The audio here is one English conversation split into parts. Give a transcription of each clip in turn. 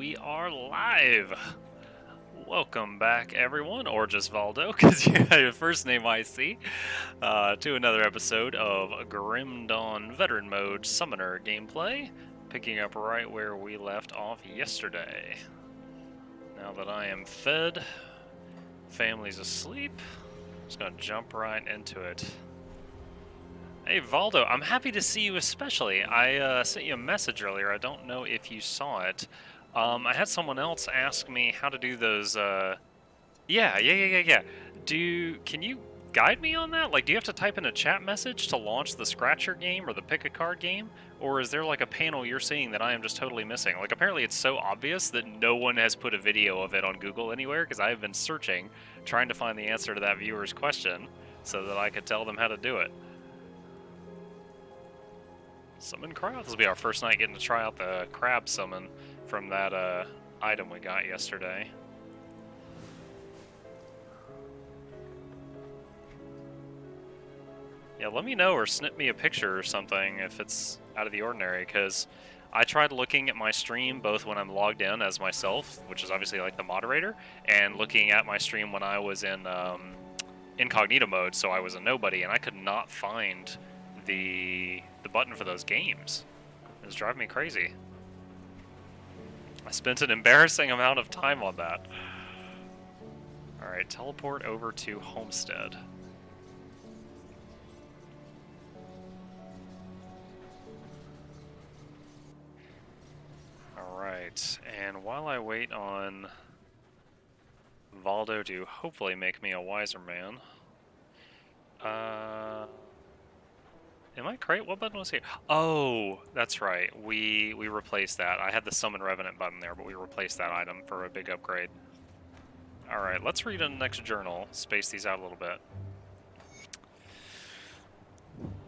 we are live. Welcome back, everyone, or just Valdo, because you have your first name I see, to another episode of Grim Dawn Veteran Mode Summoner gameplay, picking up right where we left off yesterday. Now that I am fed, family's asleep, just gonna jump right into it. Hey, Valdo, I'm happy to see you especially. I sent you a message earlier. I don't know if you saw it. I had someone else ask me how to do those, Yeah. Can you guide me on that? Like, do you have to type in a chat message to launch the Scratcher game or the Pick a Card game? Or is there, like, a panel you're seeing that I am just totally missing? Like, apparently it's so obvious that no one has put a video of it on Google anywhere, because I have been searching, trying to find the answer to that viewer's question, so that I could tell them how to do it. Summon crab. This will be our first night getting to try out the crab summon from that item we got yesterday. Yeah, let me know or snip me a picture or something if it's out of the ordinary, because I tried looking at my stream both when I'm logged in as myself, which is obviously like the moderator, and looking at my stream when I was in incognito mode, so I was a nobody, and I could not find the button for those games. It was driving me crazy. I spent an embarrassing amount of time on that. Alright, teleport over to Homestead. Alright, and while I wait on Valdo to hopefully make me a wiser man, am I correct? What button was here? Oh, that's right. We replaced that. I had the Summon Revenant button there, but we replaced that item for a big upgrade. Alright, let's read in the next journal. Space these out a little bit.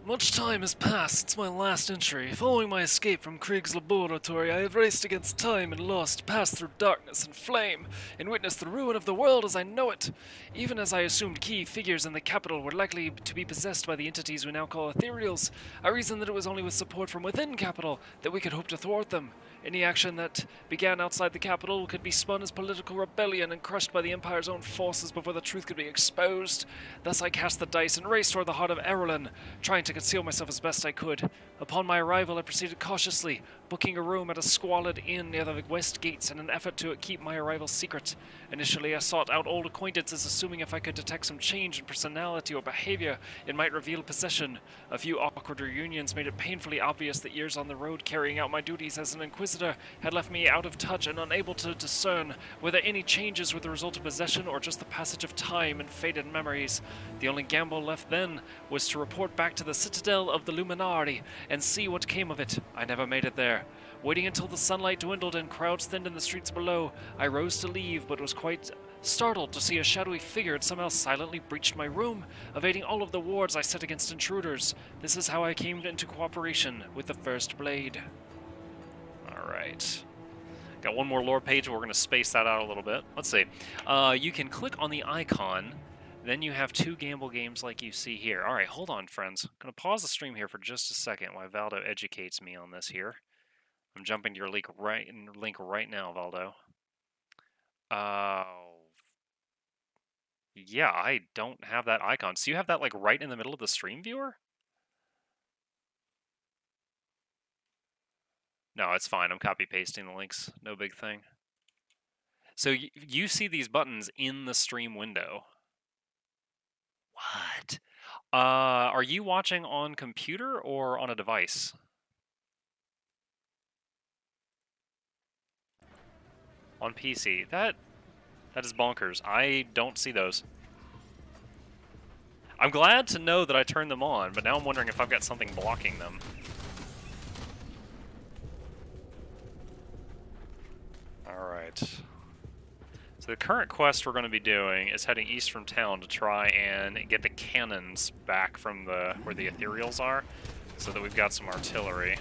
Much time has passed since my last entry. Following my escape from Krieg's laboratory, I have raced against time and lost, passed through darkness and flame, and witnessed the ruin of the world as I know it. Even as I assumed key figures in the capital were likely to be possessed by the entities we now call ethereals, I reasoned that it was only with support from within capital that we could hope to thwart them. Any action that began outside the capital could be spun as political rebellion and crushed by the Empire's own forces before the truth could be exposed. Thus I cast the dice and raced toward the heart of Erlen, trying to conceal myself as best I could. Upon my arrival, I proceeded cautiously, booking a room at a squalid inn near the west gates in an effort to keep my arrival secret. Initially, I sought out old acquaintances, assuming if I could detect some change in personality or behavior, it might reveal possession. A few awkward reunions made it painfully obvious that years on the road carrying out my duties as an inquisitor had left me out of touch and unable to discern whether any changes were the result of possession or just the passage of time and faded memories. The only gamble left then was to report back to the citadel of the Luminari and see what came of it. I never made it there. Waiting until the sunlight dwindled and crowds thinned in the streets below, I rose to leave, but was quite startled to see a shadowy figure had somehow silently breached my room, evading all of the wards I set against intruders. This is how I came into cooperation with the First Blade. Alright. Got one more lore page, we're going to space that out a little bit. Let's see. You can click on the icon, then you have two gamble games like you see here. Alright, hold on, friends. I'm going to pause the stream here for just a second while Valdo educates me on this here. I'm jumping to your link right now, Valdo. Yeah, I don't have that icon. So you have that like right in the middle of the stream viewer? No, it's fine. I'm copy pasting the links. No big thing. So you see these buttons in the stream window. What? Are you watching on computer or on a device? On PC. That is bonkers. I don't see those. I'm glad to know that I turned them on, but now I'm wondering if I've got something blocking them. Alright. So the current quest we're going to be doing is heading east from town to try and get the cannons back from where the ethereals are, so that we've got some artillery.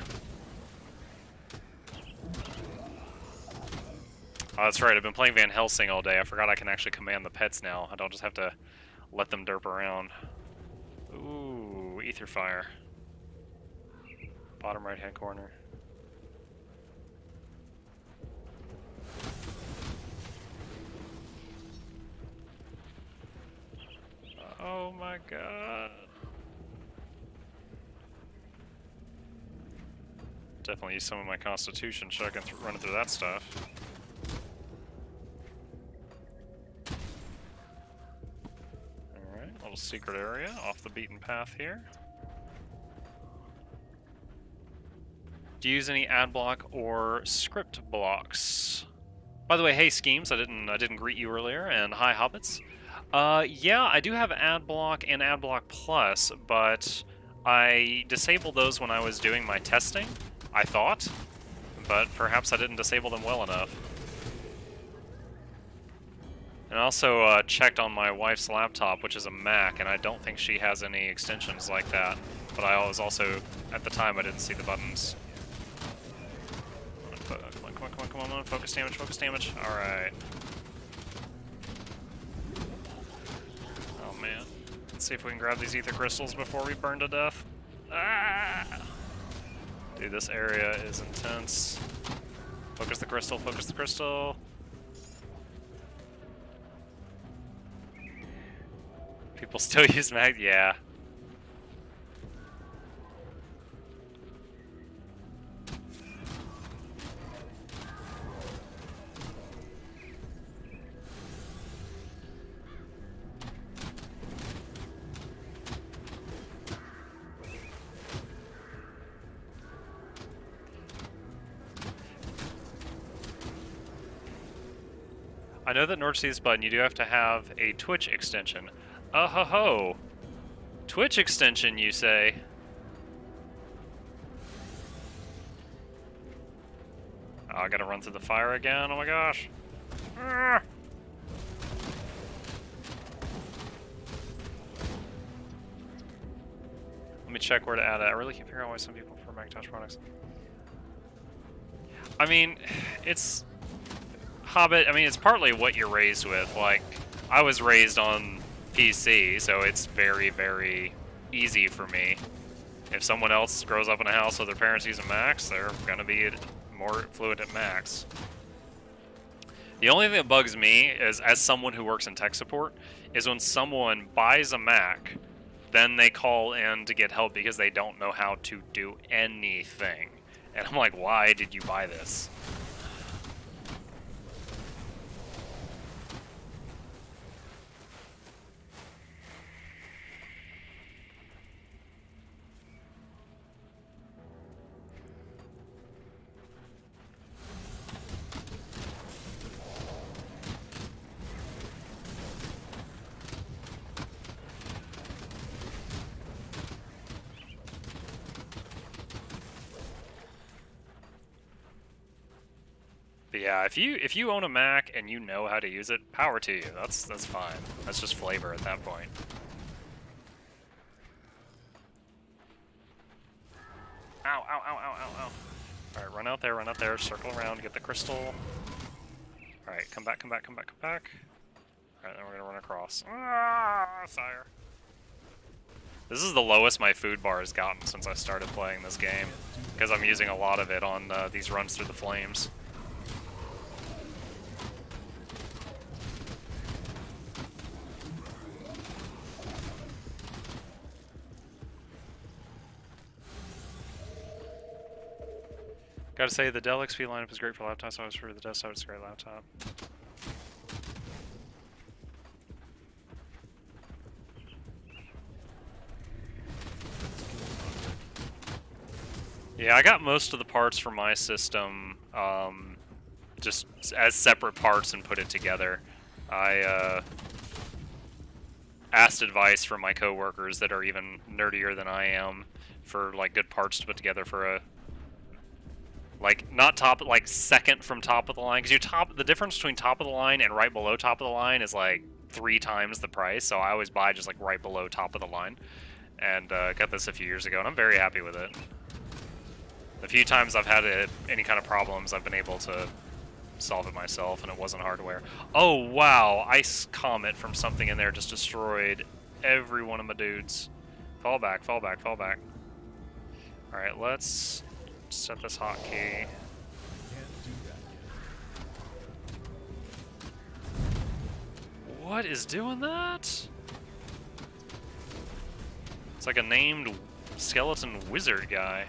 Oh, that's right, I've been playing Van Helsing all day. I forgot I can actually command the pets now. I don't just have to let them derp around. Ooh, Ether Fire. Bottom right-hand corner. Oh my god. Definitely use some of my constitution checking running through that stuff. Alright, little secret area off the beaten path here. Do you use any ad block or script blocks? By the way, hey Schemes, I didn't greet you earlier, and hi Hobbits. Yeah, I do have ad block and ad block plus, but I disabled those when I was doing my testing, I thought, but perhaps I didn't disable them well enough. And I also checked on my wife's laptop, which is a Mac, and I don't think she has any extensions like that. But I was also, at the time, I didn't see the buttons. Come on, focus damage. Alright. Oh man. Let's see if we can grab these ether crystals before we burn to death. Ah! Dude, this area is intense. Focus the crystal. People still use mag? Yeah. I know that North Sea's button, you do have to have a Twitch extension. Oh-ho-ho! Twitch extension, you say? Oh, I gotta run through the fire again, oh my gosh. Ah. Let me check where to add it. I really can't figure out why some people prefer Macintosh products. I mean, it's... Hobbit, I mean, it's partly what you're raised with. Like, I was raised on PC, so it's very, very easy for me. If someone else grows up in a house with their parents using Macs, they're gonna be more fluent at Macs. The only thing that bugs me is, as someone who works in tech support, is when someone buys a Mac, then they call in to get help because they don't know how to do anything. And I'm like, why did you buy this? But yeah, if you own a Mac and you know how to use it, power to you. That's fine. That's just flavor at that point. Ow, ow, ow, ow, ow, ow. Alright, run out there, circle around, get the crystal. Alright, come back. Alright, then we're gonna run across. Ah, fire. This is the lowest my food bar has gotten since I started playing this game, because I'm using a lot of it on these runs through the flames. Gotta say, the Dell XP lineup is great for laptops, so I was for the desktop, it's a great laptop. Yeah, I got most of the parts for my system just as separate parts and put it together. I asked advice from my coworkers that are even nerdier than I am for like good parts to put together for a not top, like second from top of the line, because the difference between top of the line and right below top of the line is like 3 times the price. So I always buy just like right below top of the line, and got this a few years ago, and I'm very happy with it. The few times I've had any kind of problems, I've been able to solve it myself, and it wasn't hardware. Oh wow, ice comet from something in there just destroyed every one of my dudes. Fall back. Alright, let's set this hotkey. What is doing that? It's like a named skeleton wizard guy.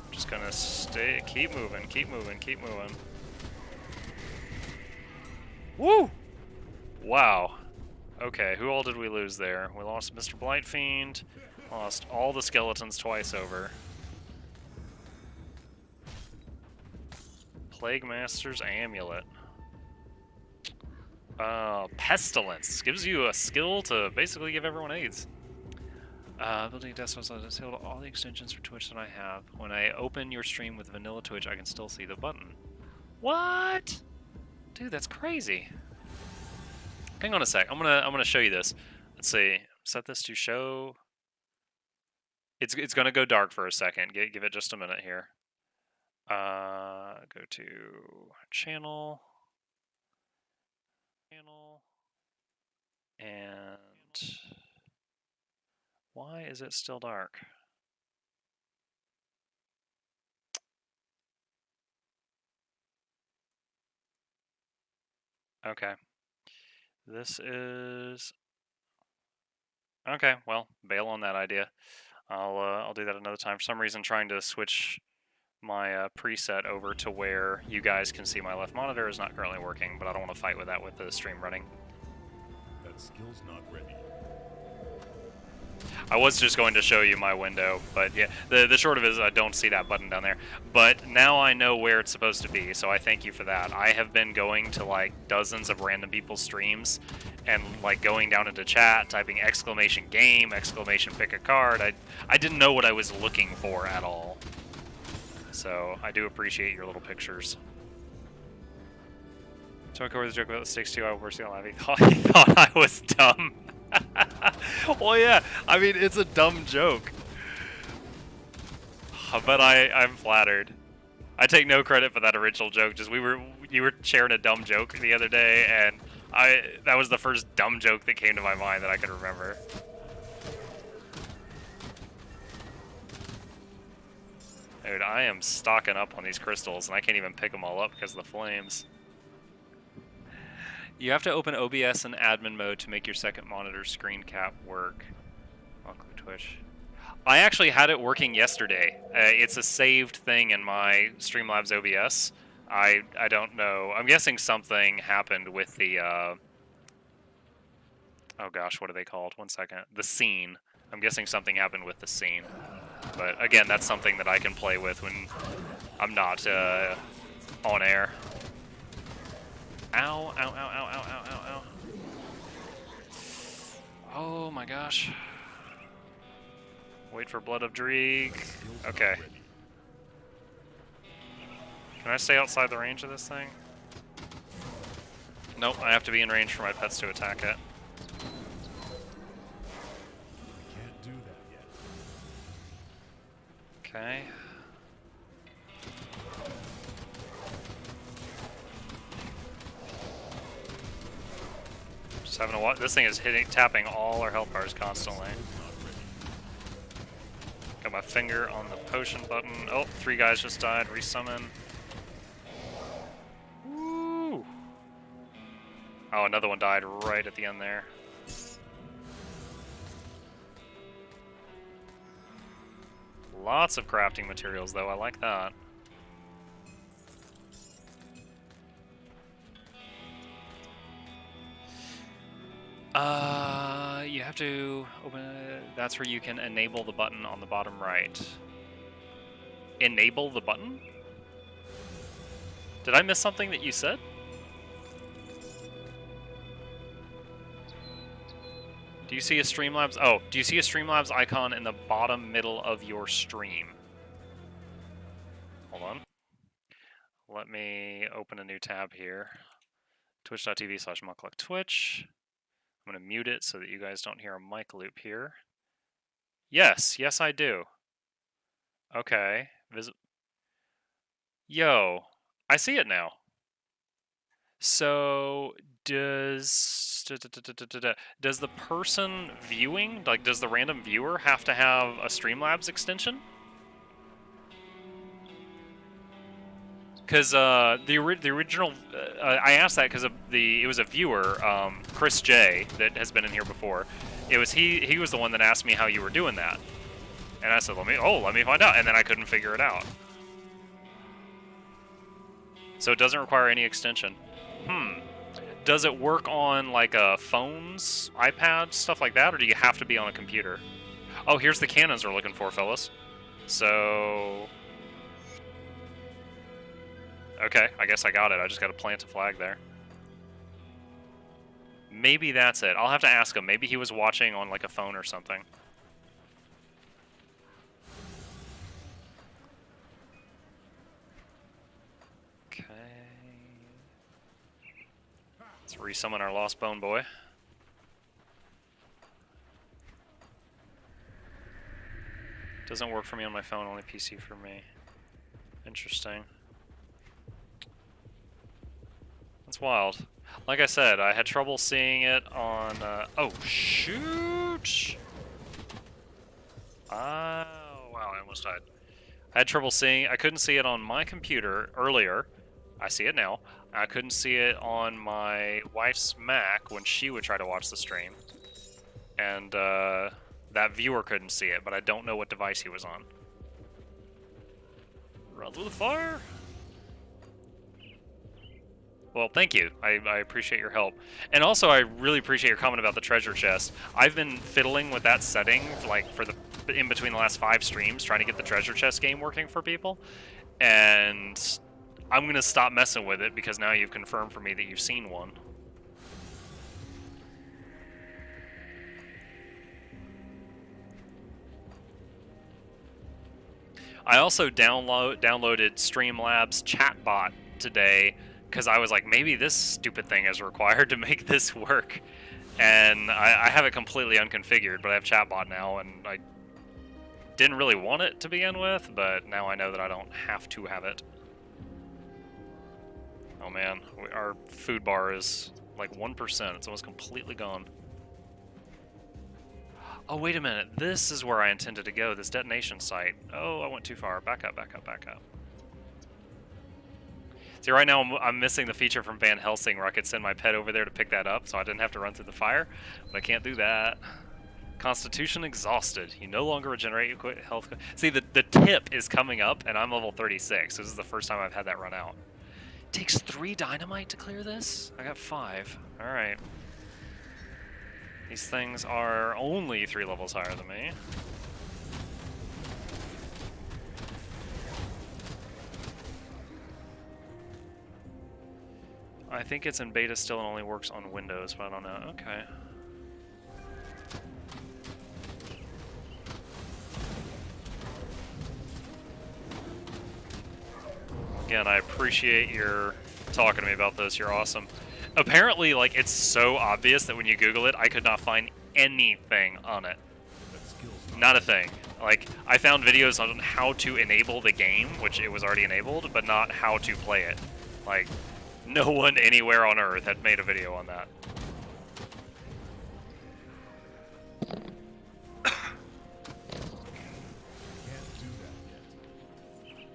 Just gonna keep moving, keep moving, keep moving. Woo! Wow. Okay, who all did we lose there? We lost Mr. Blightfiend, lost all the skeletons twice over. Plague Master's Amulet. Pestilence. Gives you a skill to basically give everyone AIDS. Building desktops, I'll disable all the extensions for Twitch that I have. When I open your stream with vanilla Twitch, I can still see the button. What? Dude, that's crazy. Hang on a sec. I'm gonna show you this. Let's see. Set this to show. It's gonna go dark for a second. Give it just a minute here. Go to channel, and why is it still dark? Okay. This is okay. Well, bail on that idea. I'll do that another time. For some reason, trying to switch my preset over to where you guys can see my left monitor is not currently working, but I don't want to fight with that with the stream running. That skill's not ready. I was just going to show you my window, but yeah, the short of it is I don't see that button down there. But now I know where it's supposed to be, so I thank you for that. I have been going to like dozens of random people's streams and like going down into chat, typing exclamation game, exclamation pick a card. I didn't know what I was looking for at all. So I do appreciate your little pictures. Don't go over the joke about the stakes too. I was laughing. He thought I was dumb. Well, yeah. I mean, it's a dumb joke, but I'm flattered. I take no credit for that original joke. Just you were sharing a dumb joke the other day, and that was the first dumb joke that came to my mind that I could remember. Dude, I am stocking up on these crystals, and I can't even pick them all up because of the flames. You have to open OBS in admin mode to make your second monitor screen cap work. MuklukTwitch. I actually had it working yesterday. It's a saved thing in my Streamlabs OBS. I don't know. I'm guessing something happened with the... oh gosh, what are they called? One second. The scene. I'm guessing something happened with the scene. But again, that's something that I can play with when I'm not on air. Ow, ow, ow, ow, ow, ow, ow, ow. Oh my gosh. Wait for Blood of Dreeg. Okay. Can I stay outside the range of this thing? Nope, I have to be in range for my pets to attack it. Can't do that yet. Okay. Just having to watch. This thing is tapping all our health bars constantly. Got my finger on the potion button. Oh, 3 guys just died. Resummon. Woo! Oh, another one died right at the end there. Lots of crafting materials, though. I like that. You have to open it. That's where you can enable the button on the bottom right. Enable the button? Did I miss something that you said? Do you see a Streamlabs? Oh, do you see a Streamlabs icon in the bottom middle of your stream? Hold on. Let me open a new tab here. Twitch.tv/MuklukTwitch. I'm going to mute it so that you guys don't hear a mic loop here. Yes, yes I do. Okay. Yo, I see it now. So, does the person viewing, like does the random viewer have to have a Streamlabs extension? Because the original, I asked that because it was a viewer, Chris J, that has been in here before. It was he was the one that asked me how you were doing that, and I said, let me find out, and then I couldn't figure it out. So it doesn't require any extension. Does it work on like phones, iPads, stuff like that, or do you have to be on a computer? Oh, here's the cannons we're looking for, fellas. So, okay, I guess I got it. I just got to plant a flag there. Maybe that's it. I'll have to ask him. Maybe he was watching on like a phone or something. Okay. Let's resummon our lost bone boy. Doesn't work for me on my phone, only PC for me. Interesting. That's wild. Like I said, I had trouble seeing it on, oh, shoot! Oh, wow, I almost died. I had trouble seeing, I couldn't see it on my computer earlier. I see it now. I couldn't see it on my wife's Mac when she would try to watch the stream. And, that viewer couldn't see it, but I don't know what device he was on. Run through the fire! Well, thank you. I appreciate your help. And also, I really appreciate your comment about the treasure chest. I've been fiddling with that setting, like, in between the last 5 streams, trying to get the treasure chest game working for people. And I'm going to stop messing with it, because now you've confirmed for me that you've seen one. I also downloaded Streamlabs chatbot today because I was like, maybe this stupid thing is required to make this work. And I have it completely unconfigured, but I have chatbot now, and I didn't really want it to begin with, but now I know that I don't have to have it. Oh man, our food bar is like 1%. It's almost completely gone. Oh, wait a minute. This is where I intended to go, this detonation site. Oh, I went too far. Back up, back up, back up. See, right now I'm missing the feature from Van Helsing where I could send my pet over there to pick that up, so I didn't have to run through the fire. But I can't do that. Constitution exhausted. You no longer regenerate your health. See, the tip is coming up, and I'm level 36. So this is the first time I've had that run out. It takes 3 dynamite to clear this? I got 5. Alright. These things are only 3 levels higher than me. I think it's in beta still and only works on Windows, but I don't know. Okay. Again, I appreciate your talking to me about this. You're awesome. Apparently, like, it's so obvious that when you Google it, I could not find anything on it. Not a thing. Like, I found videos on how to enable the game, which it was already enabled, but not how to play it. Like, no one anywhere on Earth had made a video on that.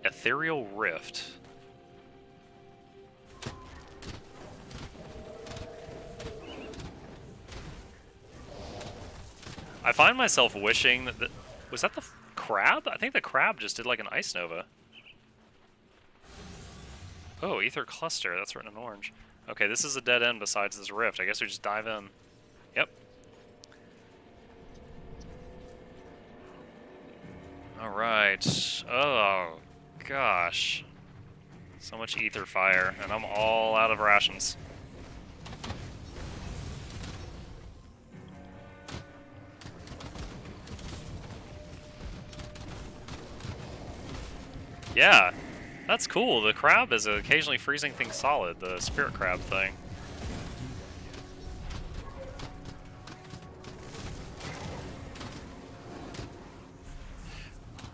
Ethereal Rift. I find myself wishing that was that the crab? I think the crab just did like an ice nova. Oh, ether cluster. That's written in orange. Okay, this is a dead end besides this rift. I guess we just dive in. Yep. All right. Oh, gosh. So much ether fire, and I'm all out of rations. Yeah, that's cool. The crab is occasionally freezing things solid, the spirit crab thing.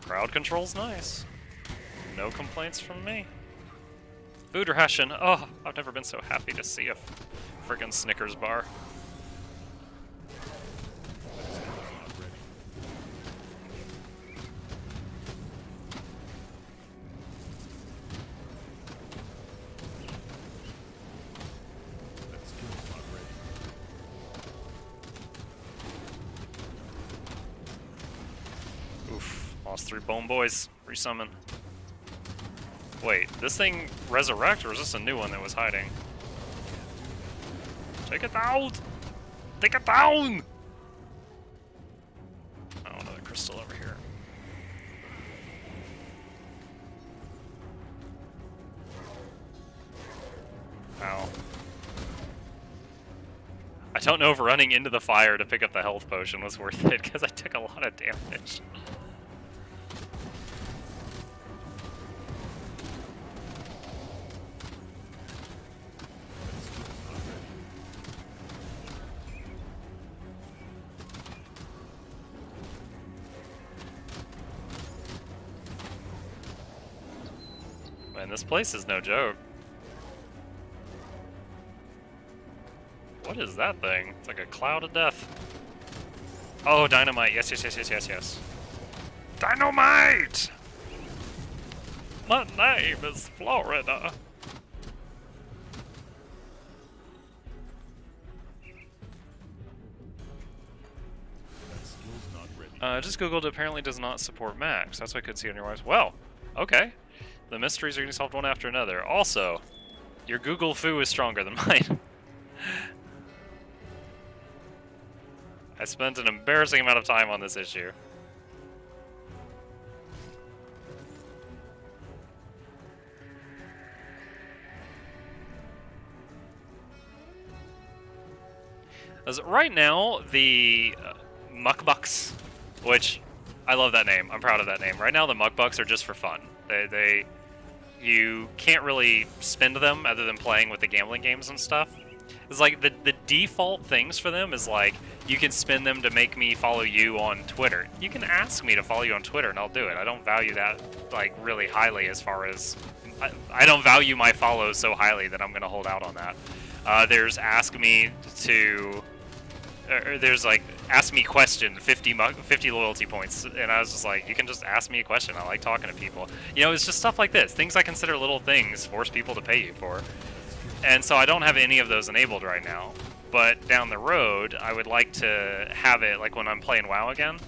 Crowd control's nice. No complaints from me. Food ration. Oh, I've never been so happy to see a friggin' Snickers bar. Lost 3 bone boys. Resummon. Wait, this thing resurrect, or is this a new one that was hiding? Take it down! Take it down! Oh, another crystal over here. Ow. I don't know if running into the fire to pick up the health potion was worth it, because I took a lot of damage. Man, this place is no joke. What is that thing? It's like a cloud of death. Oh, dynamite. Yes, yes, yes, yes, yes, yes. Dynamite! My name is Florida. That skill's not ready. Just Googled, apparently does not support Max. That's what I could see on your website. Well, okay. The mysteries are getting solved one after another. Also, your Google foo is stronger than mine. I spent an embarrassing amount of time on this issue. As right now, the Mukbucks, which I love that name. I'm proud of that name. Right now, the Mukbucks are just for fun. You can't really spend them other than playing with the gambling games and stuff. It's like the default things for them is like, you can spend them to make me follow you on Twitter. You can ask me to follow you on Twitter and I'll do it. I don't value that like really highly as far as, I don't value my follows so highly that I'm gonna hold out on that. There's ask me to, or there's like, ask me question, 50 loyalty points, and I was just like, you can just ask me a question. I like talking to people. You know, it's just stuff like this. Things I consider little things force people to pay you for. And so I don't have any of those enabled right now. But down the road, I would like to have it, like when I'm playing WoW again,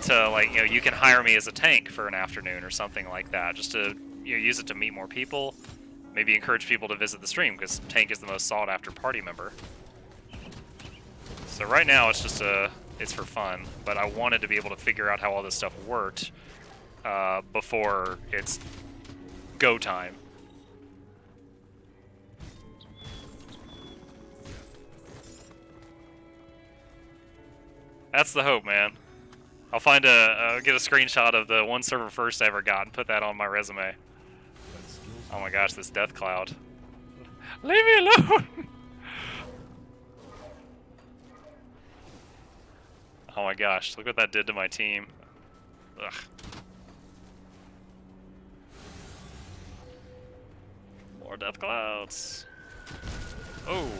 to like, you know, you can hire me as a tank for an afternoon or something like that, just to, you know, use it to meet more people, maybe encourage people to visit the stream, because tank is the most sought after party member. So right now it's just it's for fun, but I wanted to be able to figure out how all this stuff worked before it's go time. That's the hope, man. I'll find I'll get a screenshot of the one server first I ever got and put that on my resume. Oh my gosh, this death cloud. Leave me alone! Oh my gosh, look what that did to my team. Ugh. More death clouds. Oh.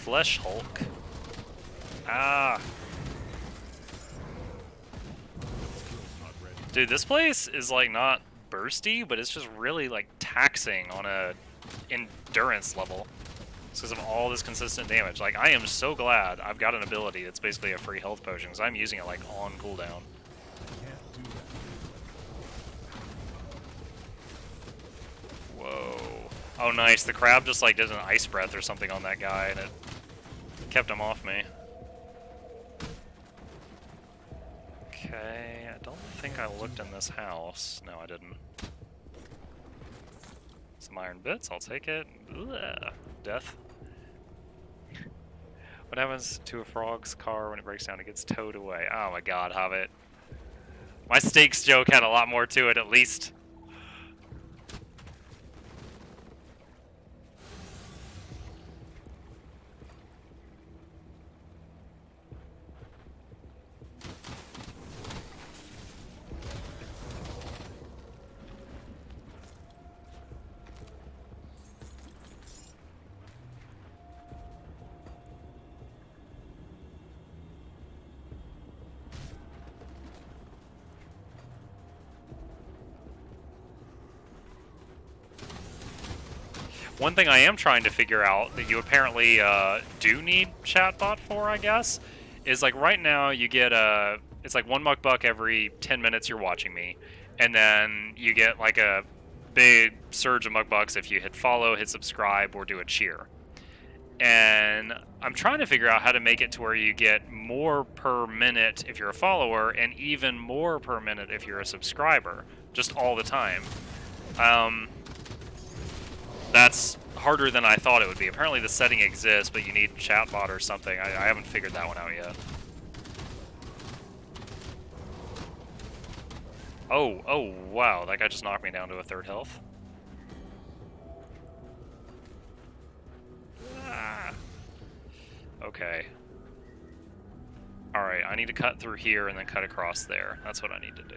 Flesh Hulk. Ah. Dude, this place is like not bursty, but it's just really like taxing on a endurance level. It's because of all this consistent damage. Like, I am so glad I've got an ability that's basically a free health potion, because I'm using it like on cooldown. Whoa. Oh nice, the crab just like did an ice breath or something on that guy and it kept him off me. Okay, I don't think I looked in this house. No, I didn't. Some iron bits, I'll take it. Ugh. Death. What happens to a frog's car when it breaks down? It gets towed away. Oh my god, Hobbit. My steaks joke had a lot more to it, at least. One thing I am trying to figure out that you apparently do need chatbot for, I guess, is like right now you get it's like 1 muck buck every 10 minutes you're watching me, and then you get like a big surge of muck bucks if you hit follow, hit subscribe, or do a cheer. And I'm trying to figure out how to make it to where you get more per minute if you're a follower, and even more per minute if you're a subscriber, just all the time. That's harder than I thought it would be. Apparently the setting exists, but you need chatbot or something. I haven't figured that one out yet. Oh, wow, that guy just knocked me down to a 3rd health. Ah. Okay. Alright, I need to cut through here and then cut across there. That's what I need to do.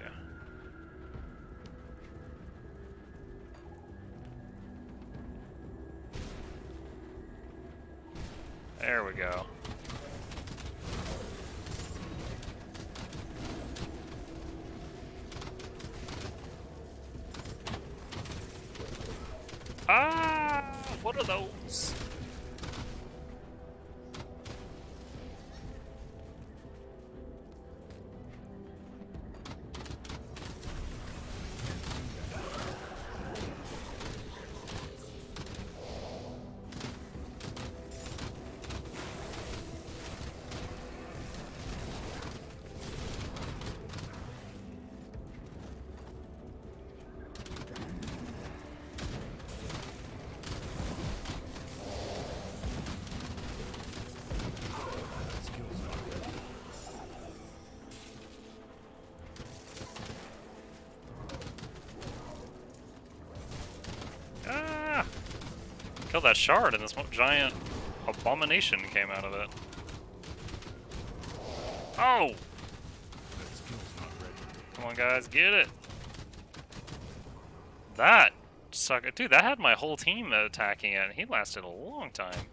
There we go. Ah! What are those? Killed that shard and this giant abomination came out of it. Oh! Come on guys, get it! That sucker. Dude, that had my whole team attacking it and he lasted a long time.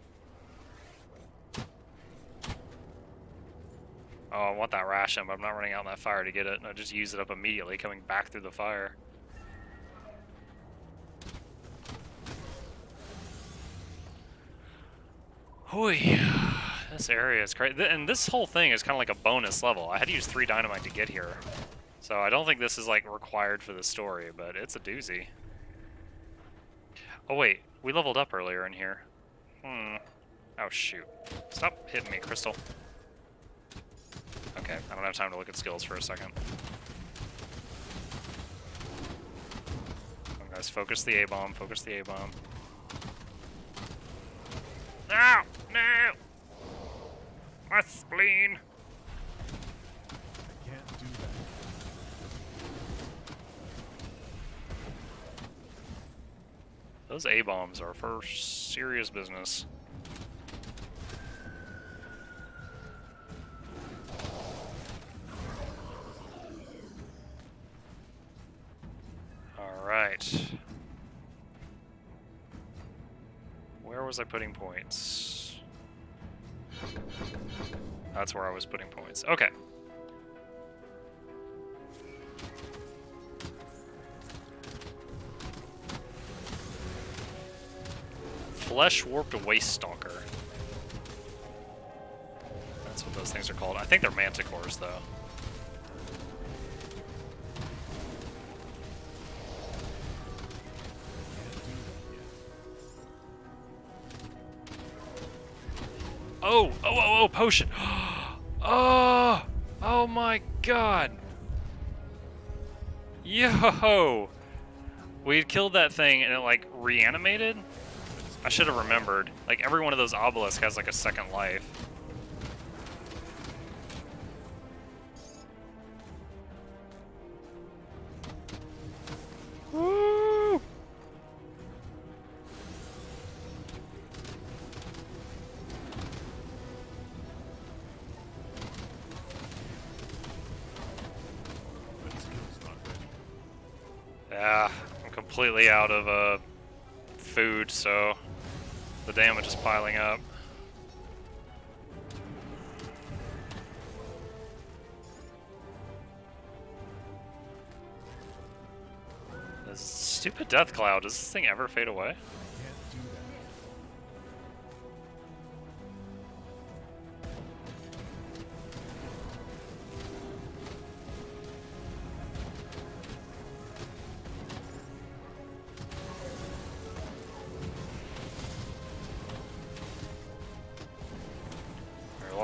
Oh, I want that ration, but I'm not running out in that fire to get it. I just use it up immediately, coming back through the fire. Hoy, this area is crazy, and this whole thing is kind of like a bonus level. I had to use 3 dynamite to get here, so I don't think this is like required for the story, but it's a doozy. Oh wait, we leveled up earlier in here. Oh shoot! Stop hitting me, Crystal. Okay, I don't have time to look at skills for a second. Come on, guys, focus the A-bomb. Focus the A-bomb. No! No! My spleen! Can't do that. Those A-bombs are for serious business. Alright. Where was I putting points? That's where I was putting points. Okay. Flesh warped waste stalker. That's what those things are called. I think they're manticores though. Oh, potion. Oh my god. Yo. We had killed that thing and it like reanimated. I should have remembered. Like every one of those obelisks has like a second life. Woo! Yeah, I'm completely out of food, so the damage is piling up. This stupid death cloud, does this thing ever fade away?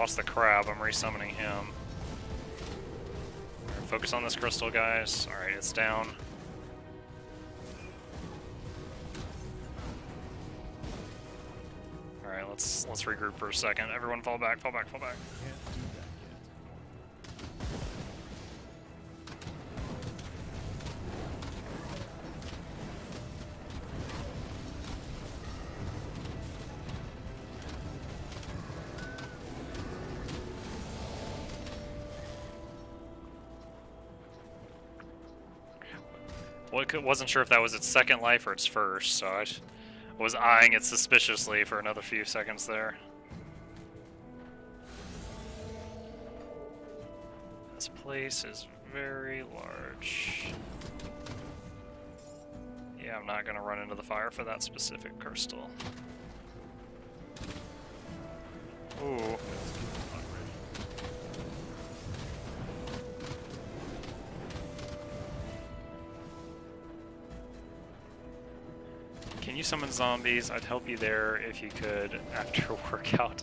lost the crab. I'm resummoning him. Alright, focus on this crystal, guys. Alright, it's down. Alright, let's regroup for a second. Everyone fall back, fall back, fall back. Can't do that yet. Well, wasn't sure if that was its second life or its first, so I was eyeing it suspiciously for another few seconds there. This place is very large. Yeah, I'm not going to run into the fire for that specific crystal. Ooh. Can you summon zombies? I'd help you there if you could after a workout.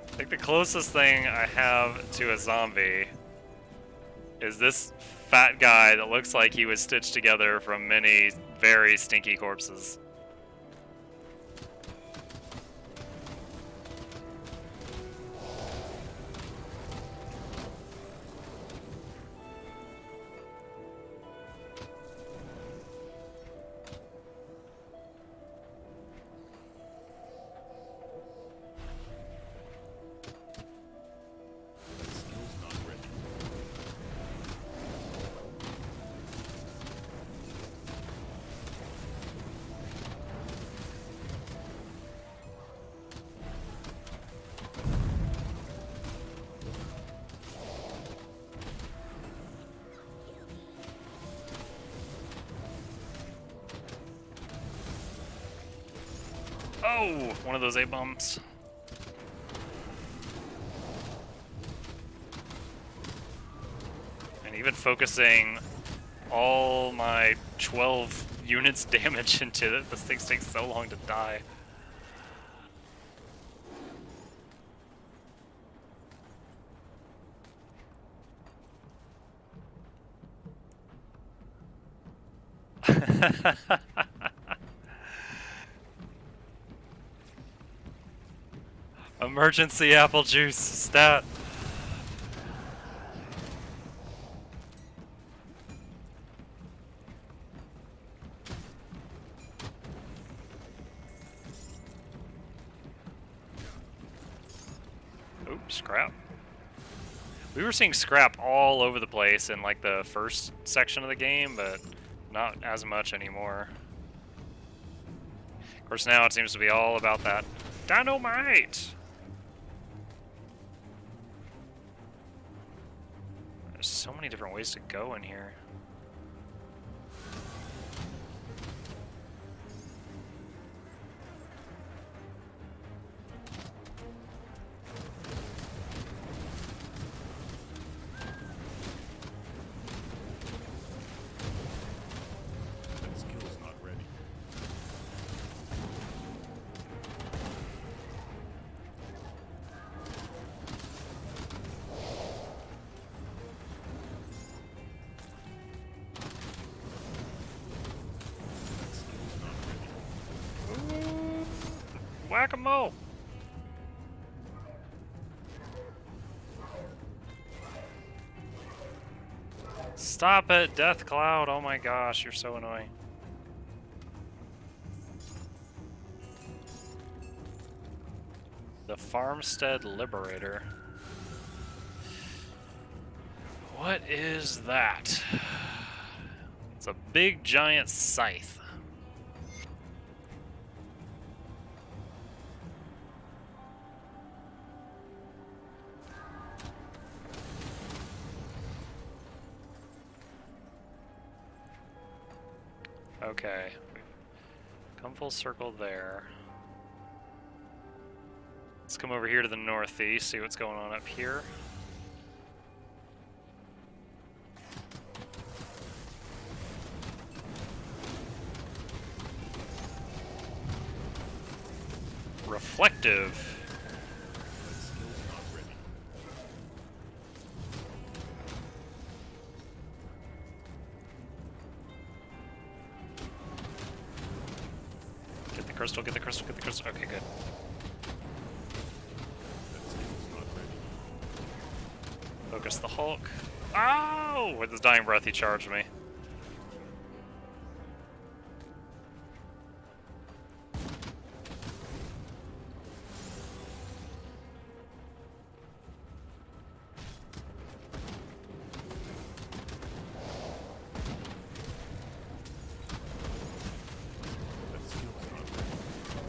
I think the closest thing I have to a zombie is this fat guy that looks like he was stitched together from many very stinky corpses. Oh, one of those A-bombs. And even focusing all my 12 units damage into it, this thing takes so long to die. Emergency apple juice stat. Oops, scrap. We were seeing scrap all over the place in like the first section of the game, but not as much anymore. Of course, now it seems to be all about that dynamite. There's so many different ways to go in here. That skill's not ready. Whack-a-mole! Stop it, Death Cloud! Oh my gosh, you're so annoying. The Farmstead Liberator. What is that? It's a big giant scythe. Okay, come full circle there. Let's come over here to the northeast, see what's going on up here. reflective. That skill's not ready. Get the crystal, get the crystal, get the crystal. Okay, good. That skill's not ready. Focus the Hulk. Ow! With his dying breath, he charged me. That skill's not ready.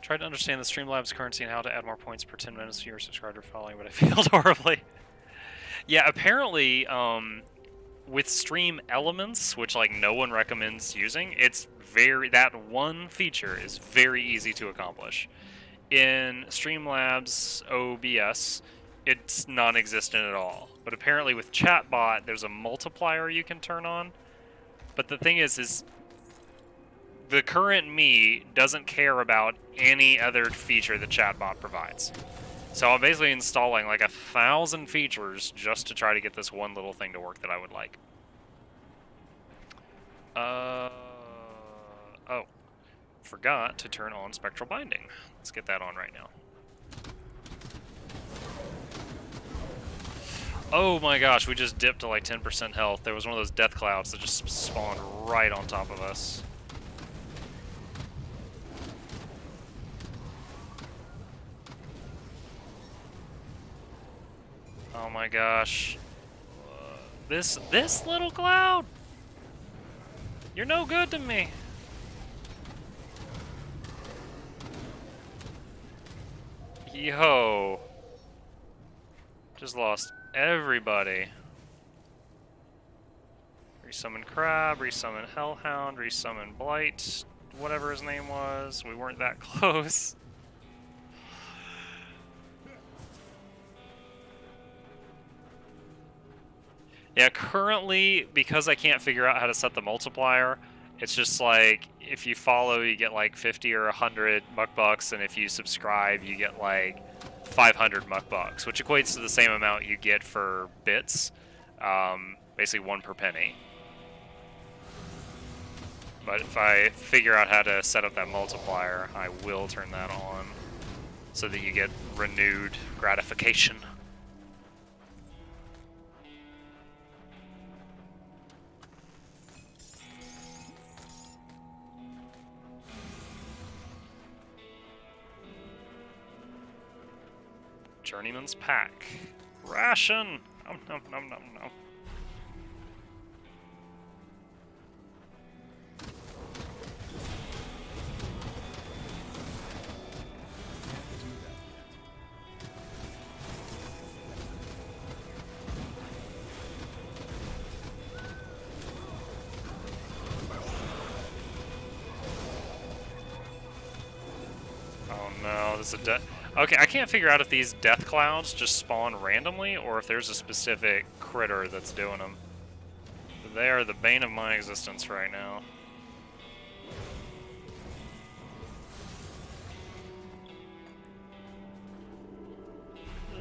Tried to understand the Streamlabs currency and how to add more points per 10 minutes to your subscriber following, but I failed horribly. Yeah, apparently, with Stream Elements, which like no one recommends using, that one feature is very easy to accomplish. In Streamlabs OBS, it's non-existent at all. But apparently with Chatbot, there's a multiplier you can turn on. But the thing is the current me doesn't care about any other feature that Chatbot provides. So I'm basically installing like 1,000 features just to try to get this one little thing to work that I would like. Oh. Forgot to turn on Spectral Binding. Let's get that on right now. Oh my gosh, we just dipped to like 10% health. There was one of those death clouds that just spawned right on top of us. Oh my gosh. This little cloud! You're no good to me. Yo. Just lost everybody. Resummon Crab, resummon Hellhound, resummon Blight, whatever his name was. We weren't that close. Yeah, currently, because I can't figure out how to set the multiplier, it's just like, if you follow, you get like 50 or 100 muckbucks, and if you subscribe, you get like 500 muckbucks, which equates to the same amount you get for bits, basically 1 per penny. But if I figure out how to set up that multiplier, I will turn that on, so that you get renewed gratification. Journeyman's Pack. Ration! Nom nom nom nom nom. Oh no, this is a death. Okay, I can't figure out if these death clouds just spawn randomly or if there's a specific critter that's doing them. They are the bane of my existence right now.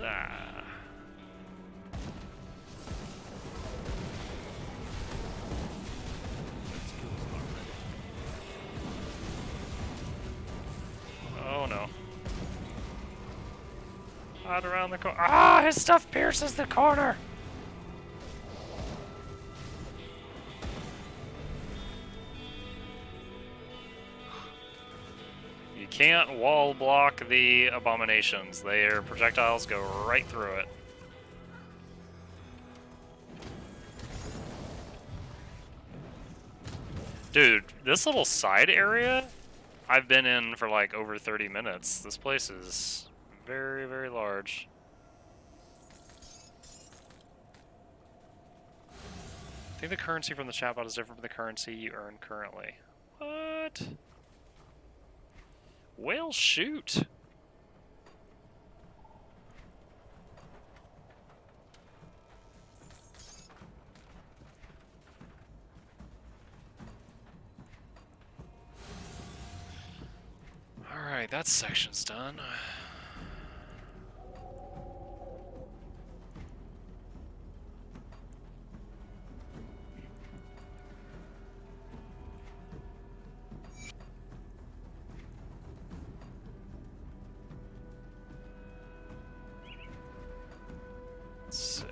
Ah. Oh no. Hide around the corner. Ah, his stuff pierces the corner! You can't wall block the abominations. Their projectiles go right through it. Dude, this little side area I've been in for like over 30 minutes. This place is very, very large. I think the currency from the chatbot is different from the currency you earn currently. What? Well, shoot. Alright, that section's done. Let's see.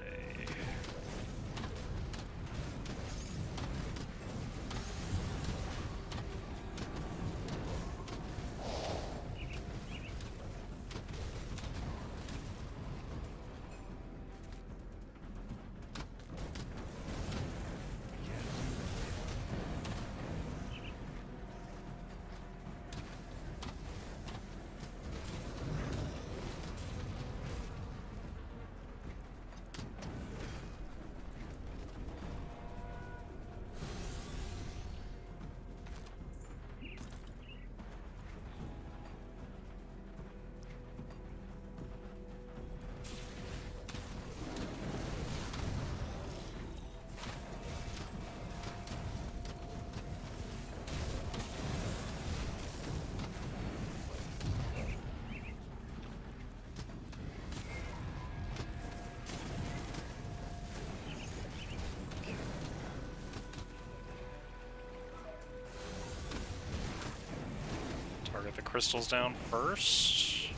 Target the crystals down first.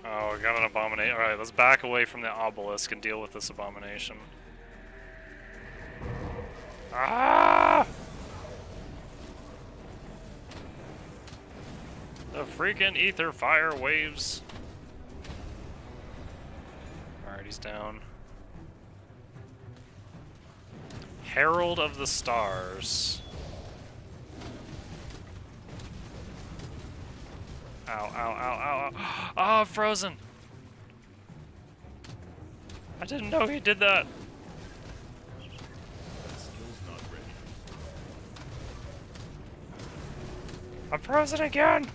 Oh, we got an abomination. Alright, let's back away from the obelisk and deal with this abomination. Ah! The freaking ether fire waves. Alright, he's down. Herald of the Stars. Ow, ow, ow, ow, ow. Ah, I'm frozen! I didn't know he did that. That skill's not ready. I'm frozen again!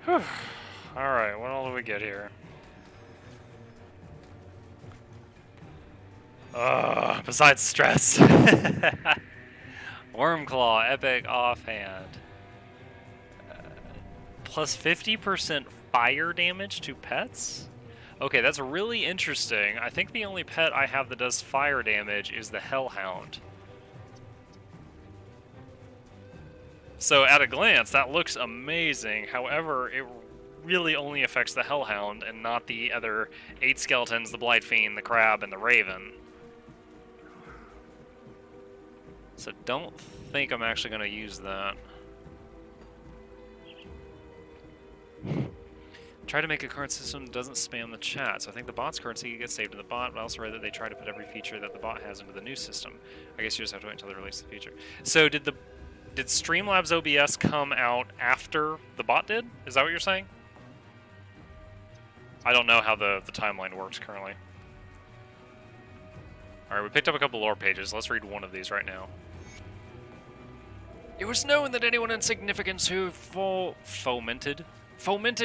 Whew. Alright, what all do we get here? Besides stress. Wormclaw, epic offhand. Plus 50% fire damage to pets? Okay, that's really interesting. I think the only pet I have that does fire damage is the Hellhound. So at a glance, that looks amazing. However, it really only affects the Hellhound and not the other 8 skeletons, the Blight Fiend, the Crab, and the Raven. So don't think I'm actually going to use that. Try to make a current system that doesn't spam the chat. So I think the bot's currency gets saved to the bot, but I also read that they try to put every feature that the bot has into the new system. I guess you just have to wait until they release the feature. So did Streamlabs OBS come out after the bot did? Is that what you're saying? I don't know how the timeline works currently. Alright, we picked up a couple lore pages. Let's read one of these right now. It was known that anyone in significance who fomented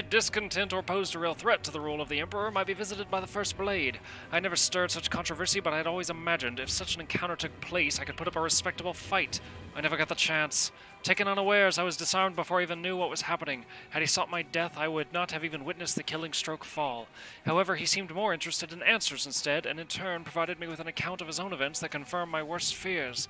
discontent or posed a real threat to the rule of the Emperor might be visited by the First Blade. I never stirred such controversy, but I had always imagined if such an encounter took place, I could put up a respectable fight. I never got the chance. Taken unawares, I was disarmed before I even knew what was happening. Had he sought my death, I would not have even witnessed the killing stroke fall. However, he seemed more interested in answers instead, and in turn provided me with an account of his own events that confirmed my worst fears.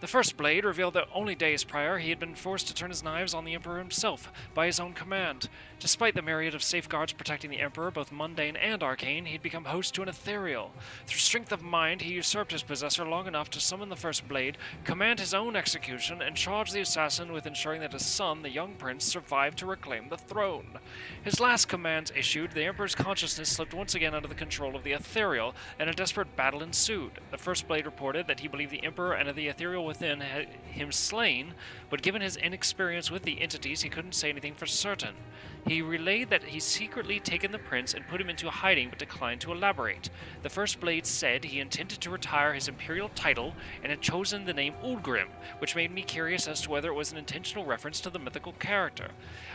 The First Blade revealed that only days prior he had been forced to turn his knives on the Emperor himself, by his own command. Despite the myriad of safeguards protecting the Emperor, both mundane and arcane, he'd become host to an ethereal. Through strength of mind, he usurped his possessor long enough to summon the First Blade, command his own execution, and charge the assassin with ensuring that his son, the young prince, survived to reclaim the throne. His last commands issued, the Emperor's consciousness slipped once again under the control of the ethereal, and a desperate battle ensued. The First Blade reported that he believed the Emperor and the ethereal within had him slain, but given his inexperience with the entities, he couldn't say anything for certain. He relayed that he's secretly taken the prince and put him into hiding, but declined to elaborate. The First Blade said he intended to retire his imperial title and had chosen the name Ulgrim, which made me curious as to whether it was an intentional reference to the mythical character.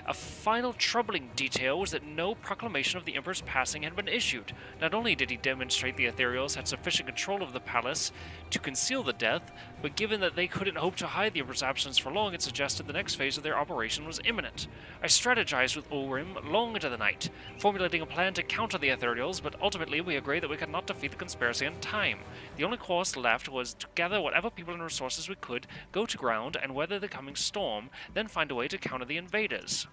A final troubling detail was that no proclamation of the Emperor's passing had been issued. Not only did he demonstrate the Ethereals had sufficient control of the palace to conceal the death, but given that they couldn't hope to hide the Emperor's absence for long, it suggested the next phase of their operation was imminent. I strategized with Ulgrim long into the night, formulating a plan to counter the Ethereals, but ultimately we agreed that we could not defeat the conspiracy in time. The only course left was to gather whatever people and resources we could, go to ground, and weather the coming storm, then find a way to counter the invaders.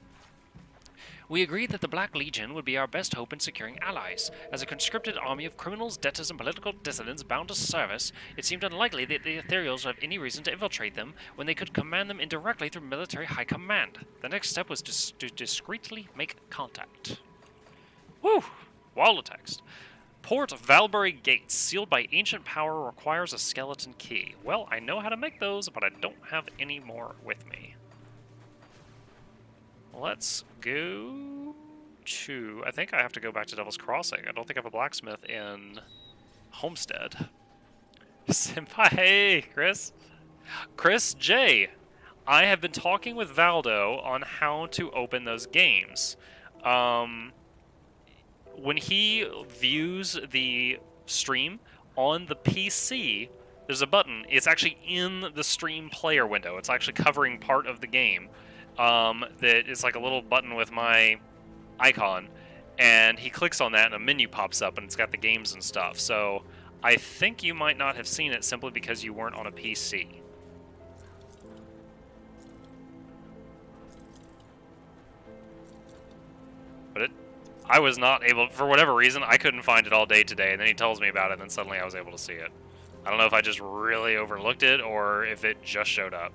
We agreed that the Black Legion would be our best hope in securing allies. As a conscripted army of criminals, debtors, and political dissidents bound to service, it seemed unlikely that the Ethereals would have any reason to infiltrate them when they could command them indirectly through military high command. The next step was to discreetly make contact. Woo! Wall of text. Port Valbury Gates, sealed by ancient power, requires a skeleton key. Well, I know how to make those, but I don't have any more with me. Let's go to... I think I have to go back to Devil's Crossing. I don't think I have a blacksmith in Homestead. Senpai, hey, Chris. Chris J. I have been talking with Valdo on how to open those games. When he views the stream on the PC, there's a button. It's actually in the stream player window. It's actually covering part of the game. That is like a little button with my icon, and he clicks on that and a menu pops up and it's got the games and stuff. So I think you might not have seen it simply because you weren't on a PC. But I was not able, for whatever reason, I couldn't find it all day today, and then he tells me about it, and then suddenly I was able to see it. I don't know if I just really overlooked it or if it just showed up.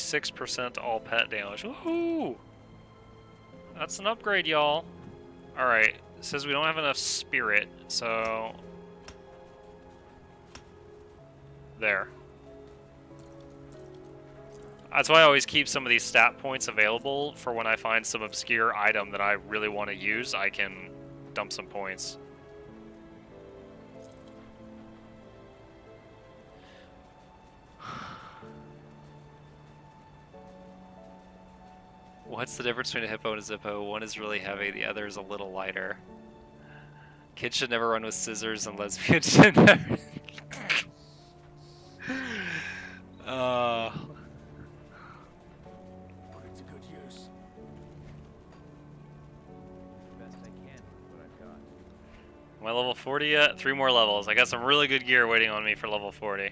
%, all pet damage. Woohoo! That's an upgrade, y'all. Alright, it says we don't have enough spirit, so... There. That's why I always keep some of these stat points available for when I find some obscure item that I really want to use. I can dump some points. What's the difference between a hippo and a zippo? One is really heavy, the other is a little lighter. Kids should never run with scissors and lesbians should never... Put it to good use. Best I can with what I've got. Am I level 40 yet? 3 more levels. I got some really good gear waiting on me for level 40.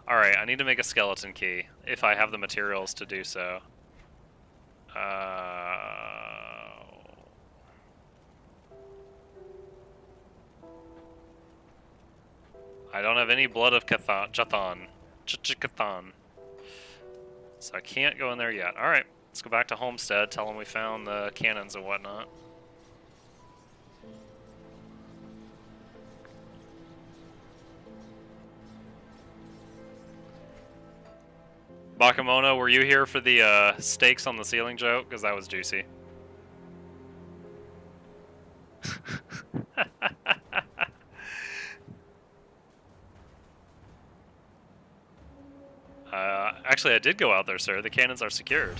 Alright, I need to make a skeleton key, if I have the materials to do so. I don't have any blood of Chathan. So I can't go in there yet. Alright, let's go back to Homestead, tell them we found the cannons and whatnot. Bakemono, were you here for the stakes on the ceiling joke? Because that was juicy. Actually, I did go out there, sir. The cannons are secured.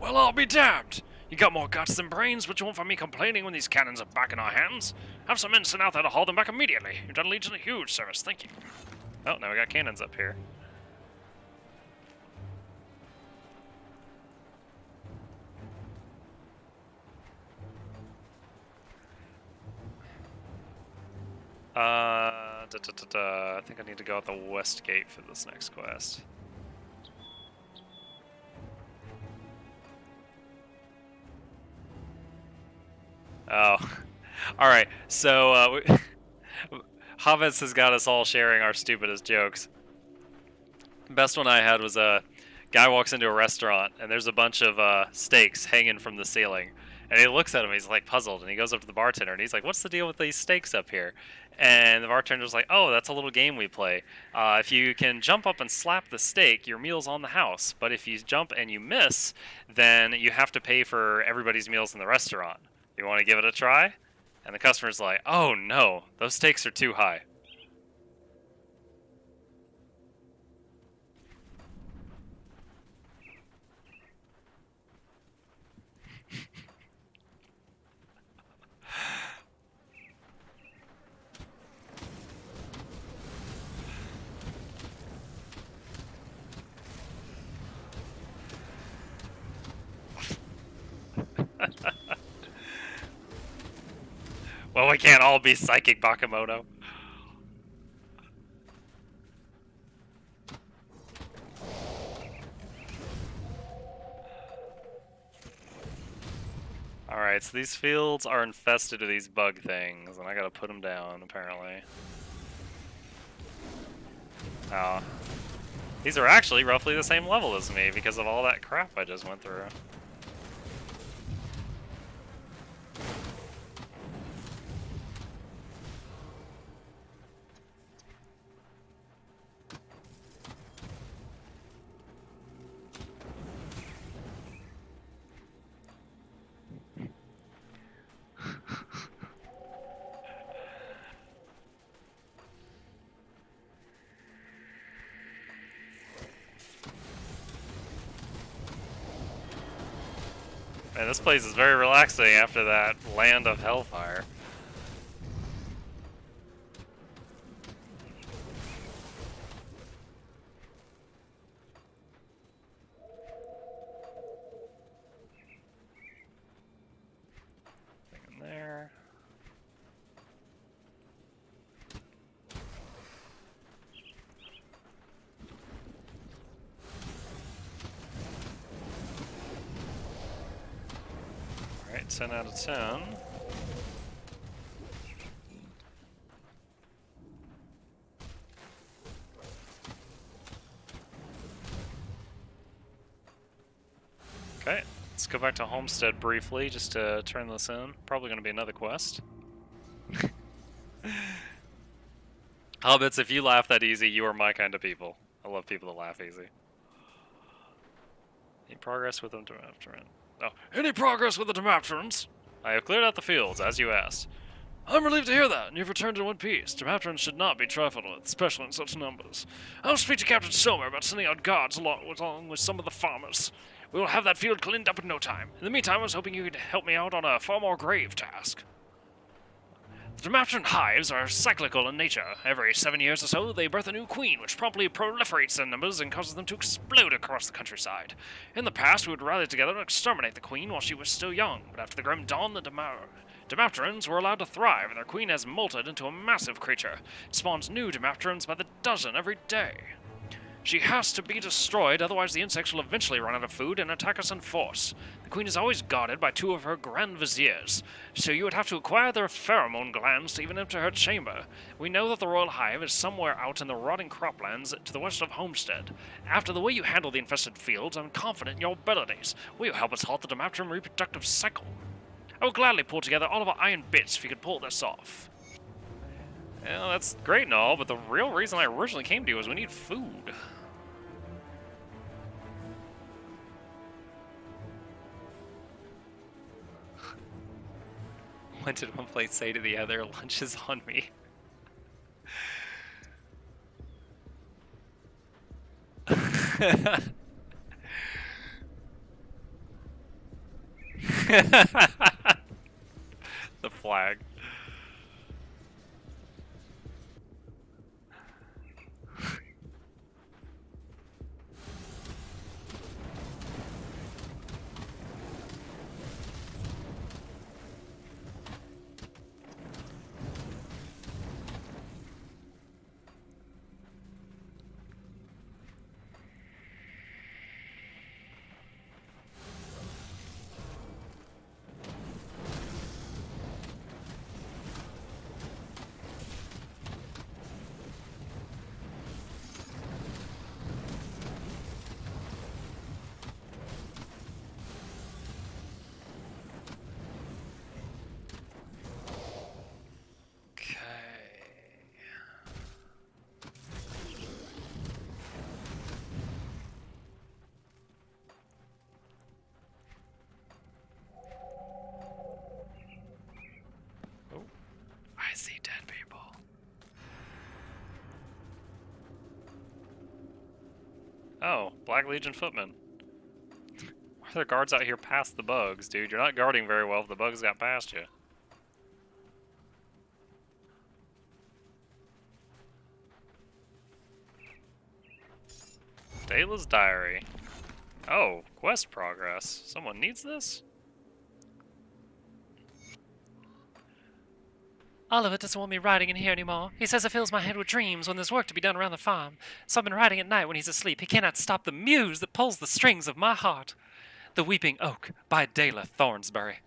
Well, I'll be damned! You got more guts than brains, but you won't find me complaining when these cannons are back in our hands. Have some men sent out there to haul them back immediately. You've done Legion a huge service, thank you. Oh, now we got cannons up here. I think I need to go out the west gate for this next quest. Oh, all right. So Hobbits has got us all sharing our stupidest jokes. Best one I had was a guy walks into a restaurant and there's a bunch of steaks hanging from the ceiling. And he looks at him, he's like puzzled, and he goes up to the bartender and he's like, "What's the deal with these steaks up here?" And the bartender's like, "Oh, that's a little game we play. If you can jump up and slap the steak, your meal's on the house. But if you jump and you miss, then you have to pay for everybody's meals in the restaurant. You want to give it a try?" And the customer's like, "Oh no, those stakes are too high." Well, we can't all be psychic Bakamoto. Alright, so these fields are infested with these bug things, and I gotta put them down, apparently. Oh. These are actually roughly the same level as me because of all that crap I just went through. Man, this place is very relaxing after that land of hellfire. Thing in there. Alright, 10 out of 10. Okay, let's go back to Homestead briefly just to turn this in. Probably going to be another quest. Hobbits, if you laugh that easy, you are my kind of people. I love people that laugh easy. Any progress with them to after it? Oh, Any progress with the Demapterans? I have cleared out the fields, as you asked. I'm relieved to hear that, and you've returned in one piece. Demapterans should not be trifled with, especially in such numbers. I'll speak to Captain Somer about sending out guards along with some of the farmers. We will have that field cleaned up in no time. In the meantime, I was hoping you could help me out on a far more grave task. The Demapteran hives are cyclical in nature. Every 7 years or so, they birth a new queen, which promptly proliferates in numbers and causes them to explode across the countryside. In the past, we would rally together and exterminate the queen while she was still young, but after the grim dawn, the Demapterans were allowed to thrive, and their queen has molted into a massive creature. It spawns new Demapterans by the dozen every day. She has to be destroyed, otherwise the insects will eventually run out of food and attack us in force. The queen is always guarded by 2 of her Grand Viziers, so you would have to acquire their pheromone glands to even enter her chamber. We know that the royal hive is somewhere out in the rotting croplands to the west of Homestead. After the way you handle the infested fields, I'm confident in your abilities. Will you help us halt the Demapteran reproductive cycle? I would gladly pull together all of our iron bits if you could pull this off. Yeah, that's great and all, but the real reason I originally came to you was we need food. What did one place say to the other? Lunch is on me. The flag. Oh, Black Legion footmen. Why are there guards out here past the bugs, dude? You're not guarding very well if the bugs got past you. Dayla's diary. Oh, quest progress. Someone needs this? Oliver doesn't want me riding in here anymore. He says it fills my head with dreams when there's work to be done around the farm. So I've been riding at night when he's asleep. He cannot stop the muse that pulls the strings of my heart. The Weeping Oak by Dayla Thornsbury.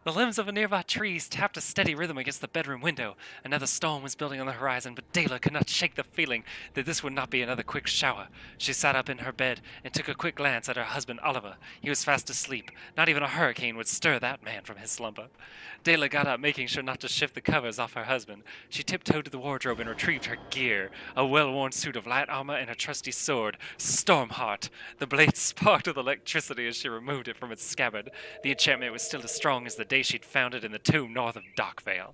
The limbs of a nearby tree tapped a steady rhythm against the bedroom window. Another storm was building on the horizon, but Dayla could not shake the feeling that this would not be another quick shower. She sat up in her bed and took a quick glance at her husband Oliver. He was fast asleep. Not even a hurricane would stir that man from his slumber. Dayla got up, making sure not to shift the covers off her husband. She tiptoed to the wardrobe and retrieved her gear, a well-worn suit of light armor and a trusty sword, Stormheart. The blade sparked with electricity as she removed it from its scabbard. The enchantment was still as strong as the day she'd found it in the tomb north of Darkvale.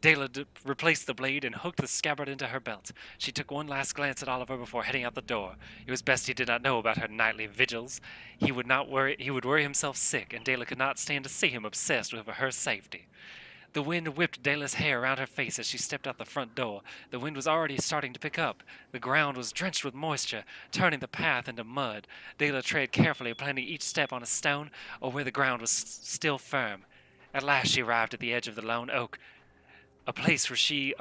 Dayla replaced the blade and hooked the scabbard into her belt. She took one last glance at Oliver before heading out the door. It was best he did not know about her nightly vigils. He would worry himself sick, and Dayla could not stand to see him obsessed with her safety. The wind whipped Dayla's hair around her face as she stepped out the front door. The wind was already starting to pick up. The ground was drenched with moisture, turning the path into mud. Dayla tread carefully, planting each step on a stone or where the ground was still firm. At last she arrived at the edge of the lone oak, a place where she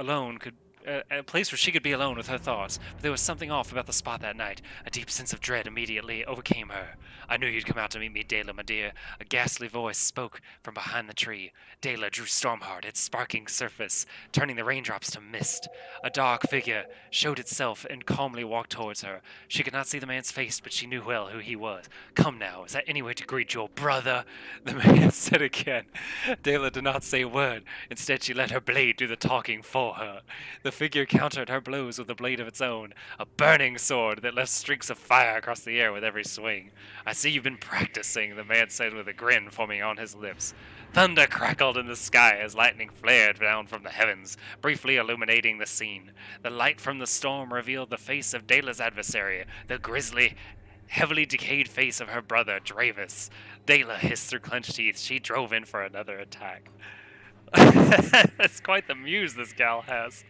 could be alone with her thoughts. But there was something off about the spot that night. A deep sense of dread immediately overcame her. "I knew you'd come out to meet me, Dayla, my dear." A ghastly voice spoke from behind the tree. Dayla drew Stormheart, its sparking surface, turning the raindrops to mist. A dark figure showed itself and calmly walked towards her. She could not see the man's face, but she knew well who he was. "Come now, is that any way to greet your brother?" the man said again. Dayla did not say a word. Instead, she let her blade do the talking for her. The figure countered her blows with a blade of its own, a burning sword that left streaks of fire across the air with every swing. "I see you've been practicing," the man said with a grin forming on his lips. Thunder crackled in the sky as lightning flared down from the heavens, briefly illuminating the scene. The light from the storm revealed the face of Dayla's adversary, the grisly, heavily decayed face of her brother, Dravis. Dayla hissed through clenched teeth. She drove in for another attack. That's quite the muse this gal has.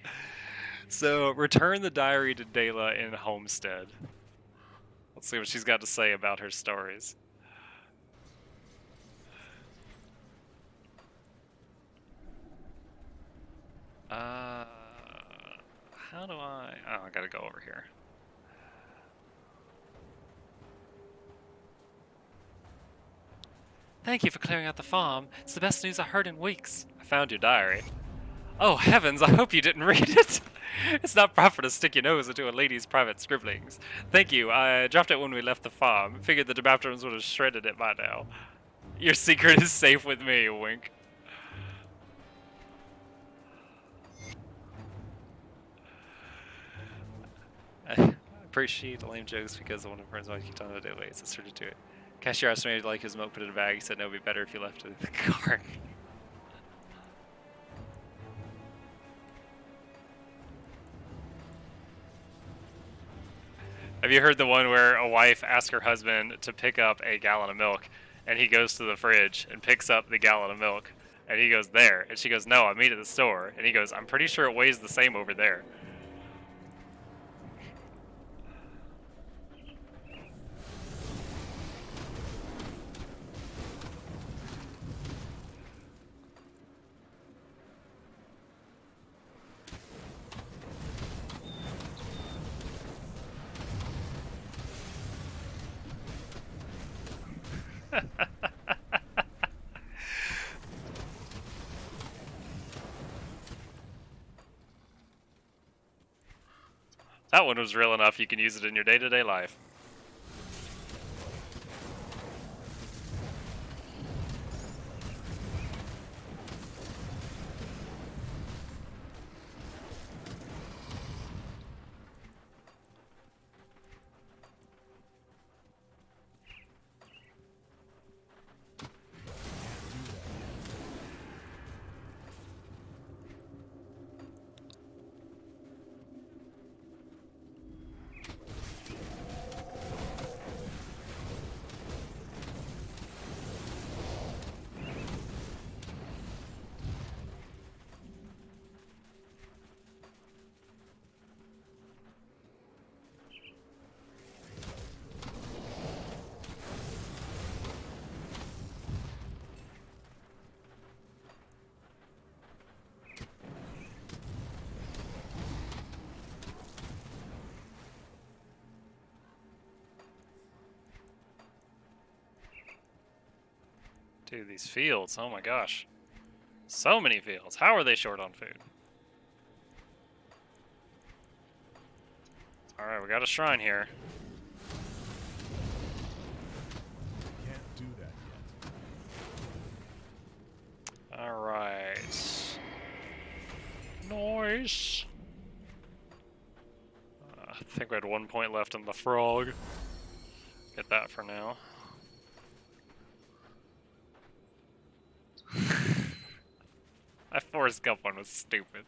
So, return the diary to Dayla in Homestead. Let's see what she's got to say about her stories. How do I... Oh, I gotta go over here. Thank you for clearing out the farm. It's the best news I heard in weeks. I found your diary. Oh heavens, I hope you didn't read it. It's not proper to stick your nose into a lady's private scribblings. Thank you, I dropped it when we left the farm. Figured the Debatterons would have shredded it by now. Your secret is safe with me, wink. I appreciate the lame jokes because one of my friends always keeps on a day late. It's sort of to it. Cashier estimated like his milk put in a bag. He said no, it'd be better if you left it in the car. Have you heard the one where a wife asks her husband to pick up a gallon of milk, and he goes to the fridge and picks up the gallon of milk, and he goes, "There," and she goes, "No, I mean at the store," and he goes, "I'm pretty sure it weighs the same over there." That one was real enough you can use it in your day-to-day life. Dude, these fields, oh my gosh. So many fields. How are they short on food? Alright, we got a shrine here. Can't do that yet. Alright. Nice. I think we had 1 point left in the frog. Get that for now. That Forrest Gump one was stupid.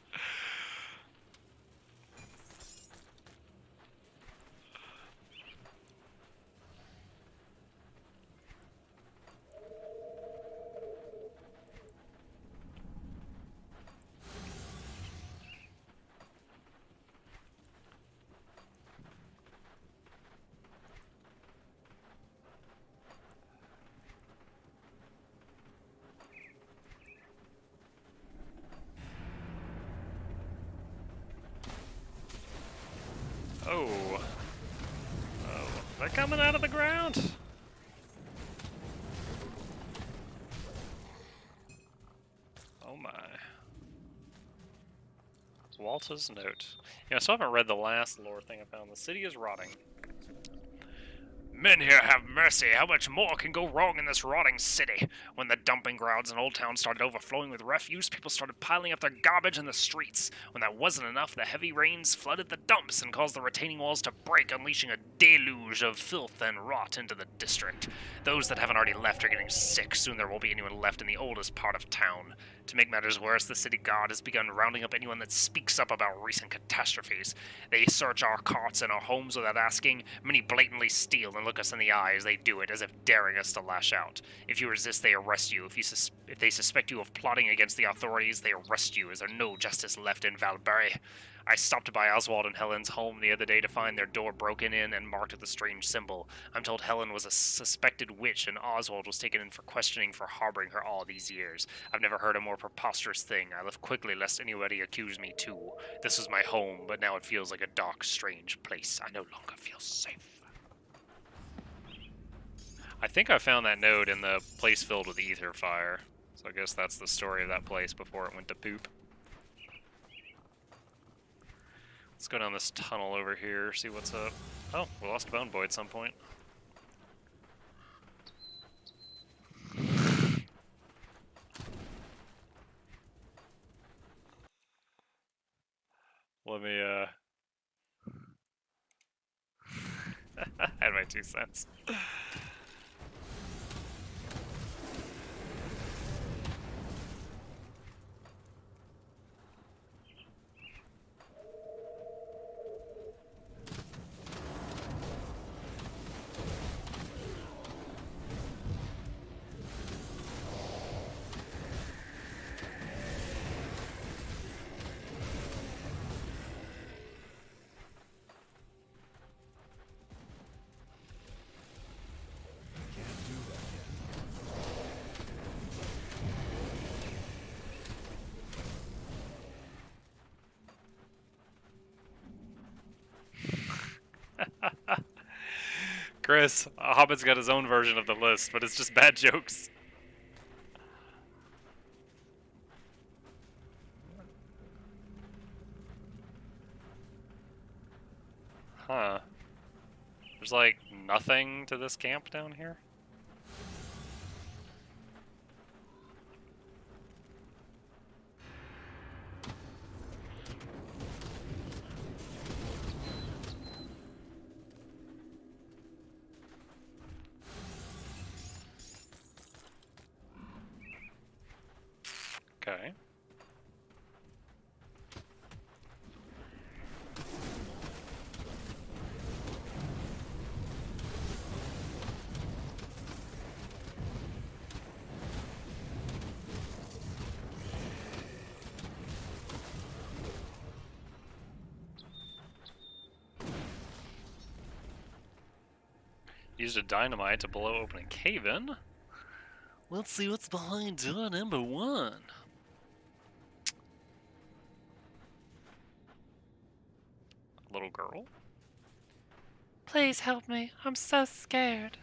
Oh. Oh, they're coming out of the ground. Oh my. It's Walter's note. Yeah, I still haven't read the last lore thing I found. The city is rotting. Men here have mercy. How much more can go wrong in this rotting city? When the dumping grounds in Old Town started overflowing with refuse, people started piling up their garbage in the streets. When that wasn't enough, the heavy rains flooded the dumps and caused the retaining walls to break, unleashing a deluge of filth and rot into the district. Those that haven't already left are getting sick. Soon there won't be anyone left in the oldest part of town. To make matters worse, the city guard has begun rounding up anyone that speaks up about recent catastrophes. They search our carts and our homes without asking. Many blatantly steal and look us in the eye as they do it, as if daring us to lash out. If you resist, they arrest you. If they suspect you of plotting against the authorities, they arrest you, as there no justice left in Valbury. I stopped by Oswald and Helen's home the other day to find their door broken in and marked with a strange symbol. I'm told Helen was a suspected witch, and Oswald was taken in for questioning for harboring her all these years. I've never heard a more preposterous thing. I left quickly lest anybody accuse me too. This was my home, but now it feels like a dark, strange place. I no longer feel safe. I think I found that note in the place filled with ether fire. So I guess that's the story of that place before it went to poop. Let's go down this tunnel over here, see what's up. Oh, we lost a bone boy at some point. Let me, add my 2 cents. Chris, Hobbit's got his own version of the list, but it's just bad jokes. Huh. There's like nothing to this camp down here? Okay. Used a dynamite to blow open a cave-in. Let's see what's behind door number 1. Little girl. Please help me. I'm so scared.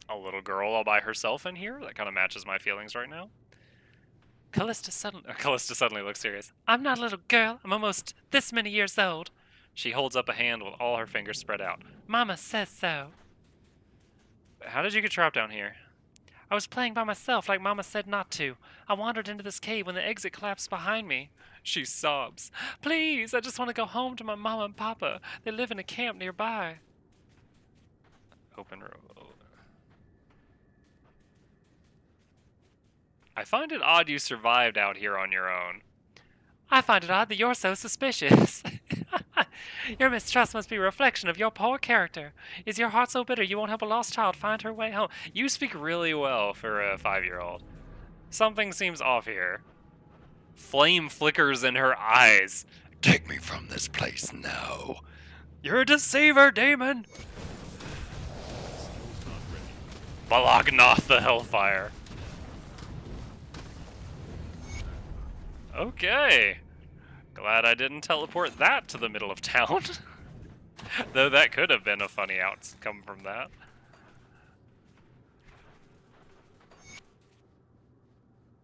A little girl all by herself in here? That kind of matches my feelings right now. Callista suddenly looks serious. I'm not a little girl. I'm almost this many years old. She holds up a hand with all her fingers spread out. Mama says so. How did you get trapped down here? I was playing by myself like Mama said not to. I wandered into this cave when the exit collapsed behind me. She sobs. Please, I just want to go home to my mama and papa. They live in a camp nearby. Open road. I find it odd you survived out here on your own. I find it odd that you're so suspicious. Your mistrust must be a reflection of your poor character. Is your heart so bitter you won't help a lost child find her way home? You speak really well for a 5-year-old. Something seems off here. Flame flickers in her eyes. Take me from this place now. You're a deceiver, demon! Balagnoth the Hellfire. Okay. Glad I didn't teleport that to the middle of town. Though that could have been a funny outcome from that.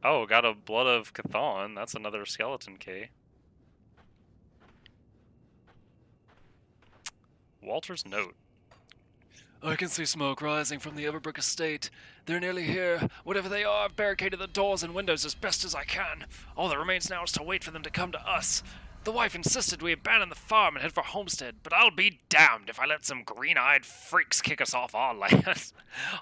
Oh, got a Blood of Chthon. That's another skeleton key. Walter's note. I can see smoke rising from the Everbrick estate. They're nearly here. Whatever they are, I've barricaded the doors and windows as best as I can. All that remains now is to wait for them to come to us. The wife insisted we abandon the farm and head for Homestead, but I'll be damned if I let some green-eyed freaks kick us off our land.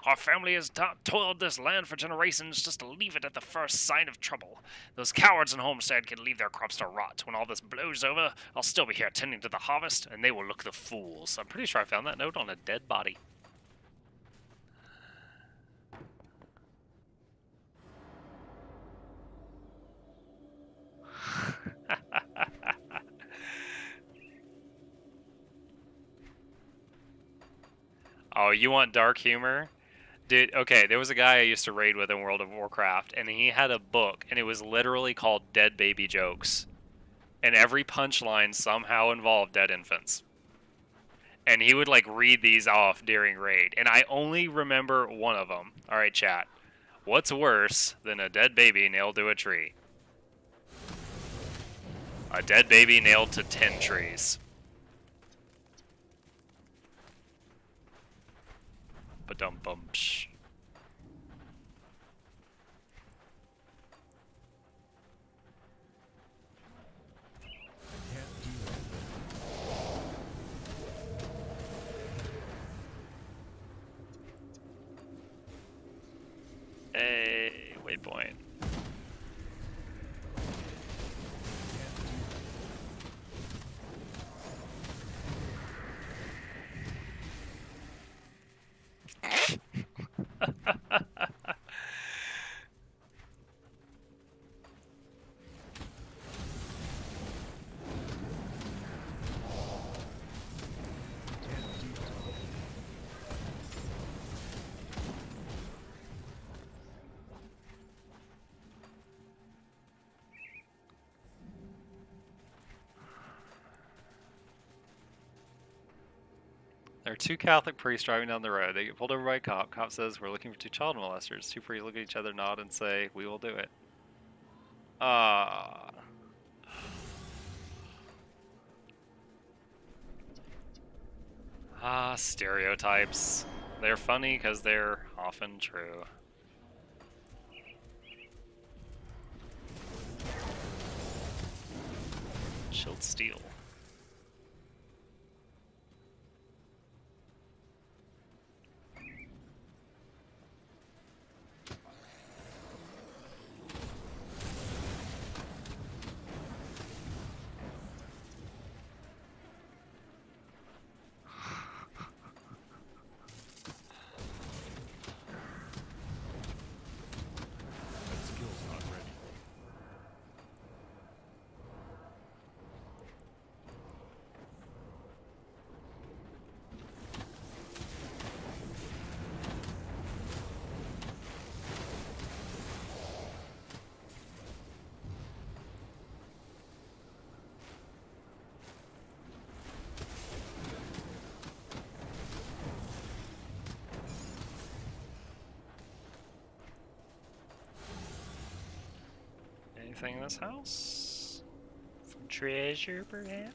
Our family has toiled this land for generations just to leave it at the first sign of trouble. Those cowards in Homestead can leave their crops to rot. When all this blows over, I'll still be here tending to the harvest, and they will look the fools. I'm pretty sure I found that note on a dead body. Oh, you want dark humor? Dude, okay, there was a guy I used to raid with in World of Warcraft, and he had a book, and it was literally called Dead Baby Jokes. And every punchline somehow involved dead infants. And he would, like, read these off during raid, and I only remember one of them. Alright, chat. What's worse than a dead baby nailed to a tree? A dead baby nailed to 10 trees. Ba-dum-bum-psh. Hey, waypoint. There are 2 Catholic priests driving down the road. They get pulled over by a cop. Cop says, we're looking for 2 child molesters. 2 priests look at each other, nod, and say, we will do it. Ah. Stereotypes. They're funny because they're often true. Chilled steel. That skill's not ready. anything in this house? Some treasure, perhaps?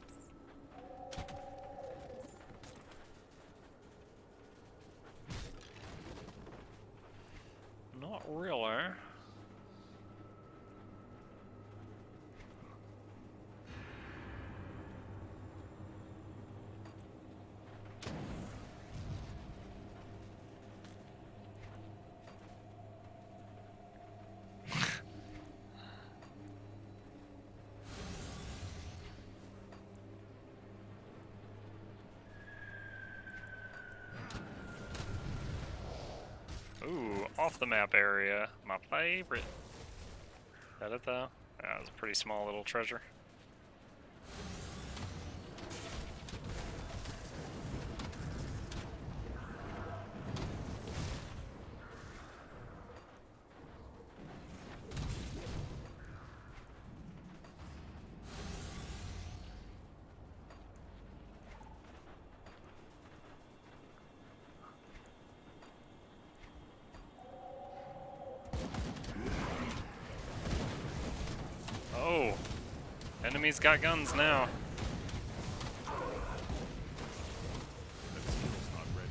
Not really. Ooh, off the map area. My favorite. Is that it though? That was a pretty small little treasure. Oh, enemies got guns now. That skill's not ready.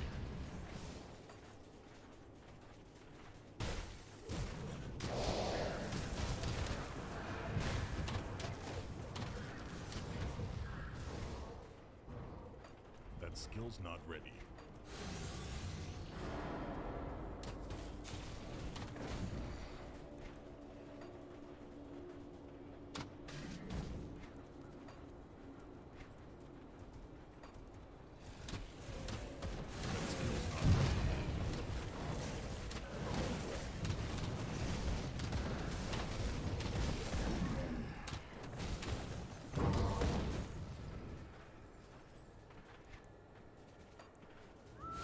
That skill's not ready.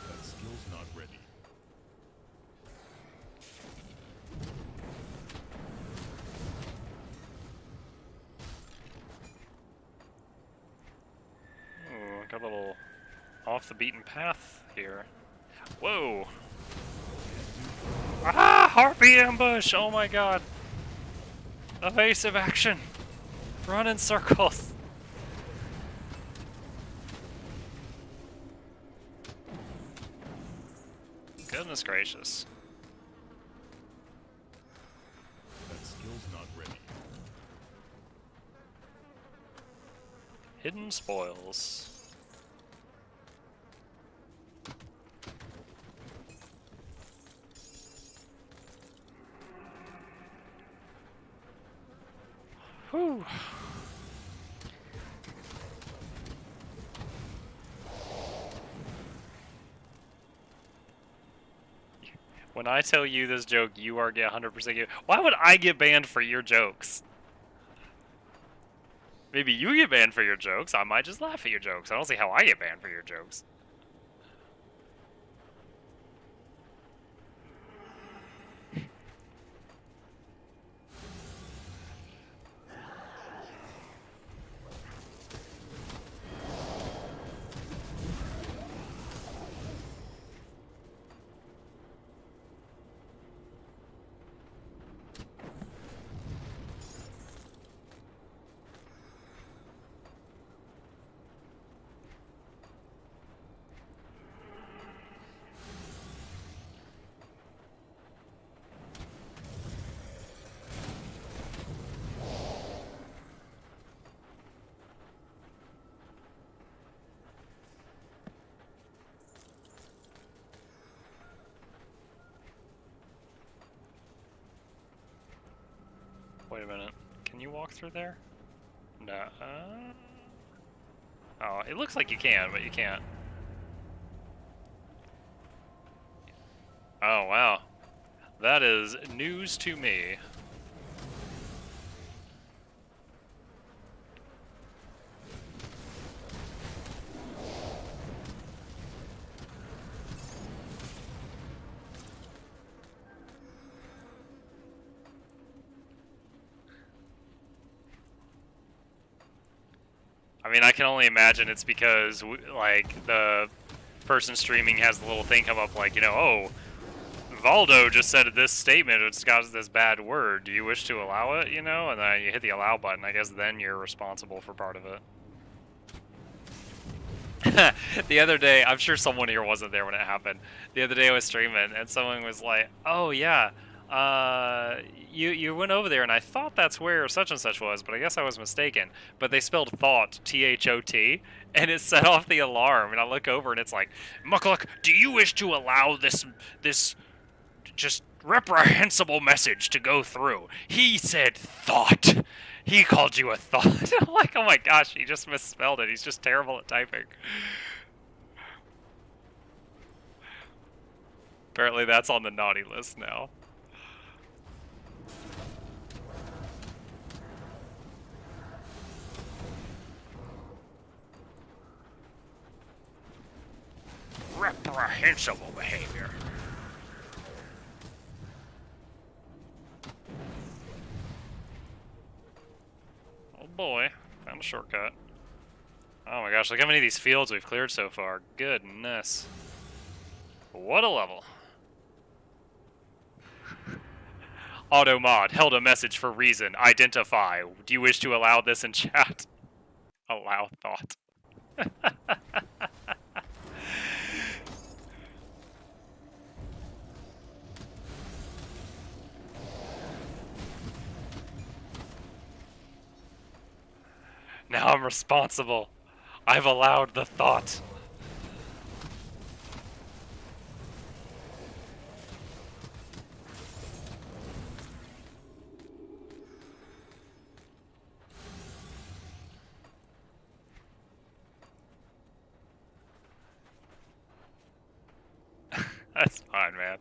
That skill's not ready. That skill's not ready. Ooh, got a little off the beaten path here. Whoa! Ah! Harpy ambush! Oh my god! Evasive action! Run in circles! Goodness gracious. That skill's not ready. Hidden spoils. Whew. When I tell you this joke, you are get 100% get. Why would I get banned for your jokes? Maybe you get banned for your jokes. I might just laugh at your jokes. I don't see how I get banned for your jokes. Wait a minute. Can you walk through there? No. Oh, it looks like you can, but you can't. Oh, wow. That is news to me. I mean, I can only imagine it's because, like, the person streaming has the little thing come up like, you know, oh, Valdo just said this statement, it's got this bad word. Do you wish to allow it, you know? And then you hit the allow button. I guess then you're responsible for part of it. The other day, I'm sure someone here wasn't there when it happened. The other day I was streaming, and someone was like, oh, yeah, you went over there, and I thought that's where such and such was, but I guess I was mistaken. But they spelled thought, T-H-O-T, and it set off the alarm, and I look over, and it's like, Mukluk, do you wish to allow this just reprehensible message to go through? He said thought. He called you a thought. I'm like, oh my gosh, he just misspelled it. He's just terrible at typing. Apparently that's on the naughty list now. Reprehensible behavior. Oh boy, found a shortcut. Oh my gosh, look how many of these fields we've cleared so far. Goodness. What a level. Auto mod held a message for reason. Identify. Do you wish to allow this in chat? Allow thought. Now I'm responsible. I've allowed the thought. That's fine, man.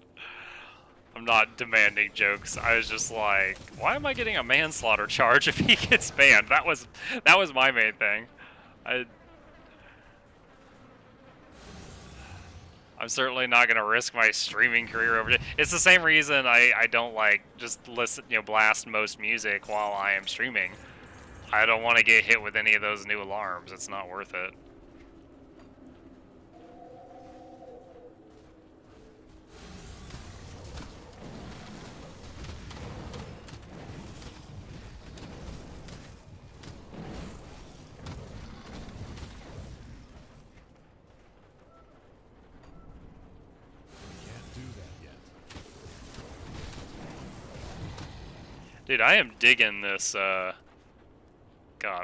I'm not demanding jokes. I was just like, why am I getting a manslaughter charge if he gets banned? That was my main thing. I'm certainly not gonna risk my streaming career over it. It's the same reason I don't like just listen, blast most music while I am streaming. I don't want to get hit with any of those new alarms. It's not worth it. Dude, I am digging this, God,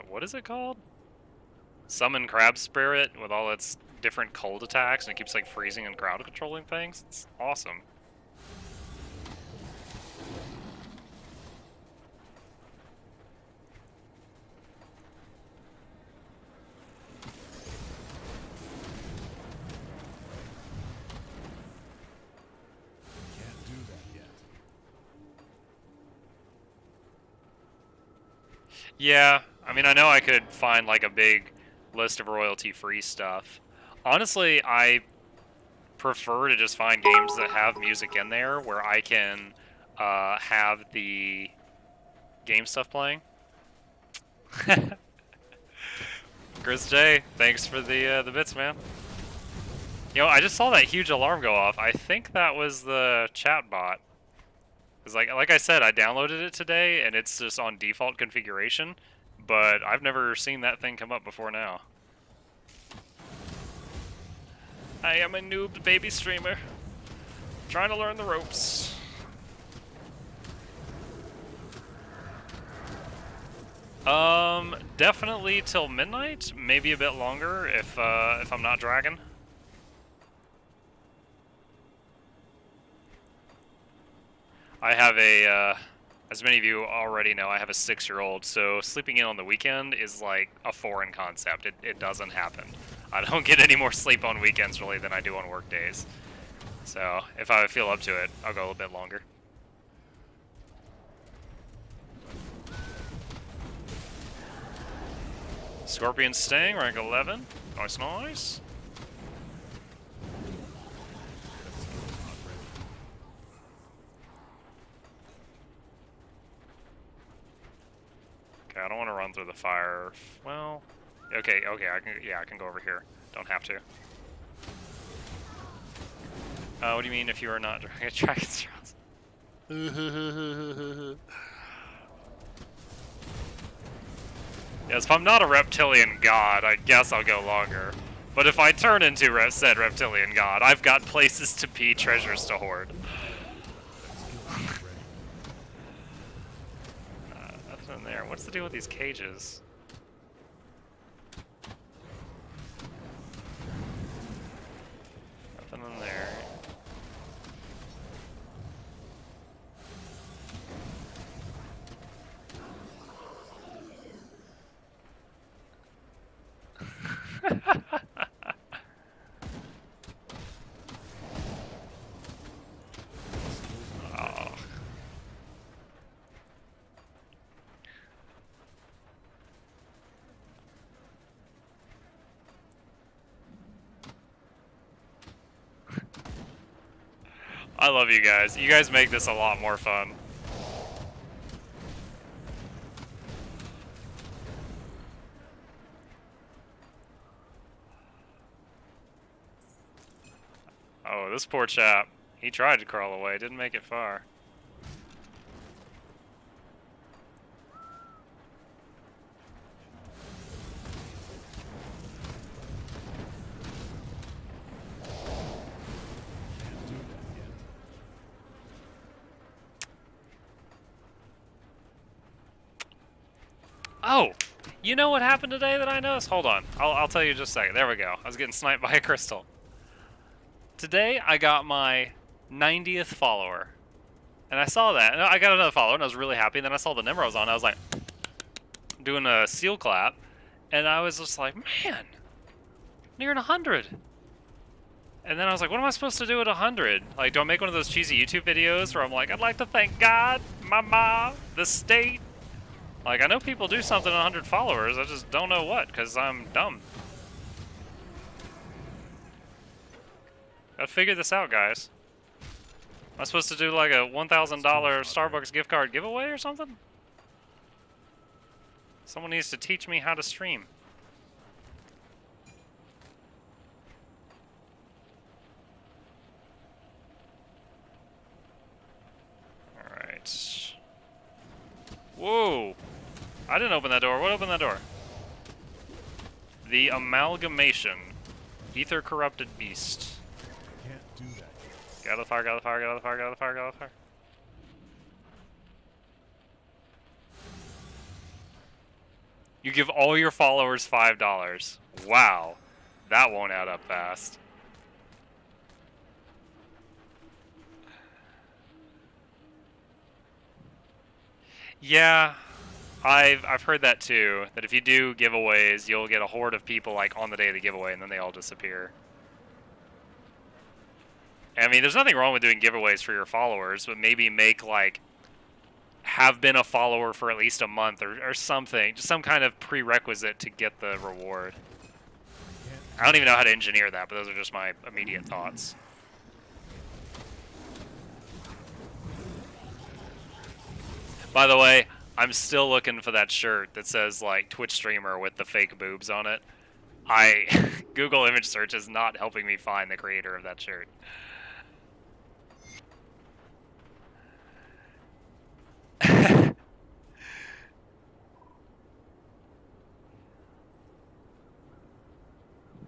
what is it called? Summon Crab Spirit with all its different cold attacks, and it keeps, like, freezing and crowd controlling things. It's awesome. Yeah, I mean, I know I could find, like, a big list of royalty-free stuff. Honestly, I prefer to just find games that have music in there where I can have the game stuff playing. Chris J, thanks for the bits, man. I just saw that huge alarm go off. I think that was the chat bot. Because like I said, I downloaded it today, and it's just on default configuration, but I've never seen that thing come up before now. I am a noob baby streamer, trying to learn the ropes. Definitely till midnight, maybe a bit longer if I'm not dragging. I have as many of you already know, I have a 6-year-old, so sleeping in on the weekend is like a foreign concept. It doesn't happen. I don't get any more sleep on weekends really than I do on work days. So if I feel up to it, I'll go a little bit longer. Scorpion Sting, rank 11. Nice, nice. Okay, I don't want to run through the fire. Well, okay, I can go over here. Don't have to. What do you mean if you are not dragon straws? Yes, if I'm not a reptilian god, I guess I'll go longer. But if I turn into said reptilian god, I've got places to be, treasures to hoard. Nothing in there. What's the deal with these cages? Nothing in there. Oh. I love you guys. You guys make this a lot more fun. Oh, this poor chap. He tried to crawl away, didn't make it far. Oh! You know what happened today that I noticed? Hold on. I'll tell you in just a second. There we go. I was getting sniped by a crystal. Today, I got my 90th follower. And I saw that. And I got another follower, and I was really happy. And then I saw the number I was on. I was like, doing a seal clap. And I was just like, man, near 100. And then I was like, what am I supposed to do at 100? Like, do I make one of those cheesy YouTube videos where I'm like, I'd like to thank God, my mom, the state? Like, I know people do something at 100 followers. I just don't know what, because I'm dumb. Gotta figure this out, guys. Am I supposed to do like a $1,000 Starbucks gift card giveaway or something? Someone needs to teach me how to stream. Alright. Whoa! I didn't open that door. What opened that door? The Amalgamation. Ether Corrupted Beast. Can't do that. Get out of the fire, get out of the fire, get out of the fire, get out of the fire, get out of the fire. You give all your followers $5. Wow. That won't add up fast. Yeah, I've heard that too. That if you do giveaways, you'll get a horde of people like on the day of the giveaway, and then they all disappear. I mean, there's nothing wrong with doing giveaways for your followers, but maybe make like have been a follower for at least a month or something, just some kind of prerequisite to get the reward. I don't even know how to engineer that, but those are just my immediate thoughts. By the way, I'm still looking for that shirt that says like Twitch streamer with the fake boobs on it. Google image search is not helping me find the creator of that shirt.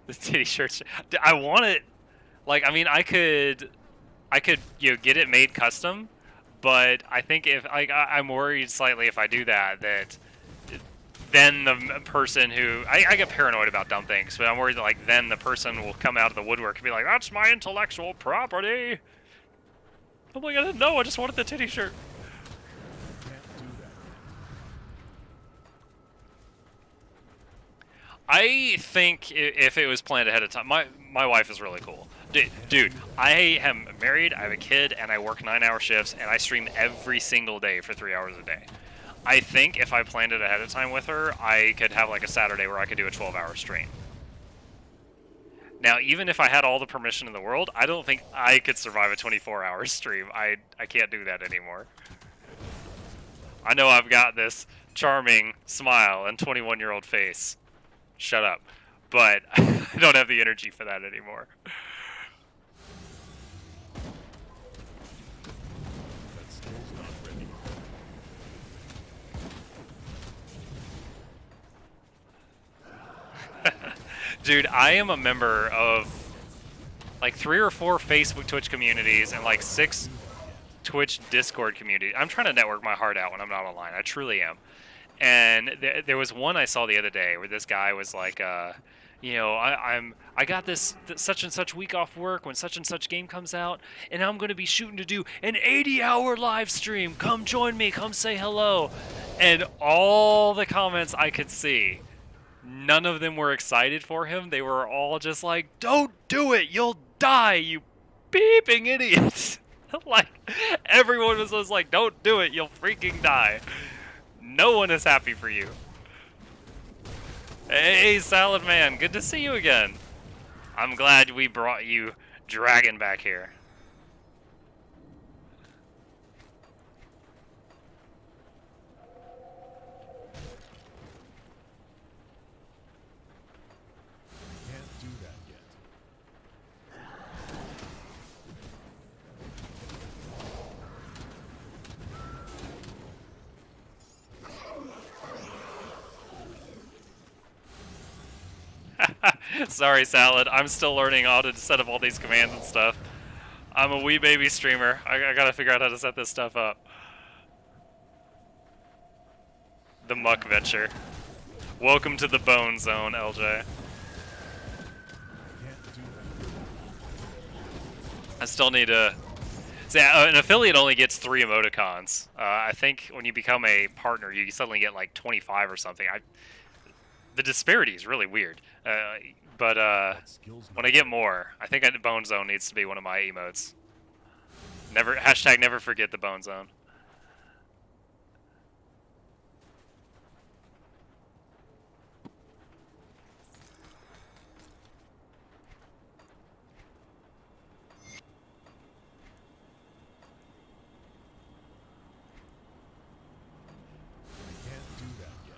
The titty shirts. I want it. Like, I mean, I could, get it made custom, but I think if I'm worried slightly if I do that then the person who I get paranoid about dumb things, but I'm worried that like then the person will come out of the woodwork and be like, "That's my intellectual property." I'm like, I didn't know. I just wanted the titty shirt. I think if it was planned ahead of time, my wife is really cool. Dude, I am married, I have a kid, and I work 9-hour shifts, and I stream every single day for 3 hours a day. I think if I planned it ahead of time with her, I could have like a Saturday where I could do a 12-hour stream. Now, even if I had all the permission in the world, I don't think I could survive a 24-hour stream. I can't do that anymore. I know I've got this charming smile and 21-year-old face. Shut up. But I don't have the energy for that anymore. Dude, I am a member of like 3 or 4 Facebook Twitch communities and like 6 Twitch Discord communities. I'm trying to network my heart out when I'm not online. I truly am. And there was one I saw the other day where this guy was like, you know, I got this such and such week off work when such and such game comes out, and I'm gonna be shooting to do an 80-hour live stream. Come join me. Come say hello. And all the comments I could see, none of them were excited for him. They were all just like, "Don't do it. You'll die, you beeping idiot." Like everyone was just like, "Don't do it. You'll freaking die." No one is happy for you. Hey, Salad Man, good to see you again. I'm glad we brought you Dragon back here. Can't do that yet. Sorry, Salad. I'm still learning how to set up all these commands and stuff. I'm a wee baby streamer. I gotta figure out how to set this stuff up. The Muck Venture. Welcome to the Bone Zone, LJ. Can't do that. I still need to... See, an affiliate only gets 3 emoticons. I think when you become a partner, you suddenly get like 25 or something. The disparity is really weird. But Skills when not I get more, I think Bone Zone needs to be one of my emotes. Never forget the Bone Zone. can't do that yet.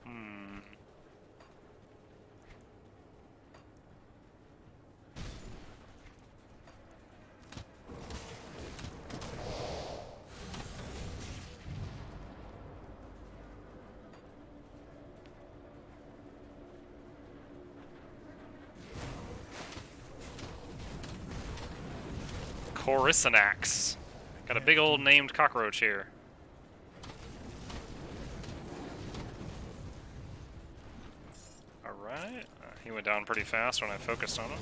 Hmm. Coruscanax. Got a big old named cockroach here. Alright. He went down pretty fast when I focused on him.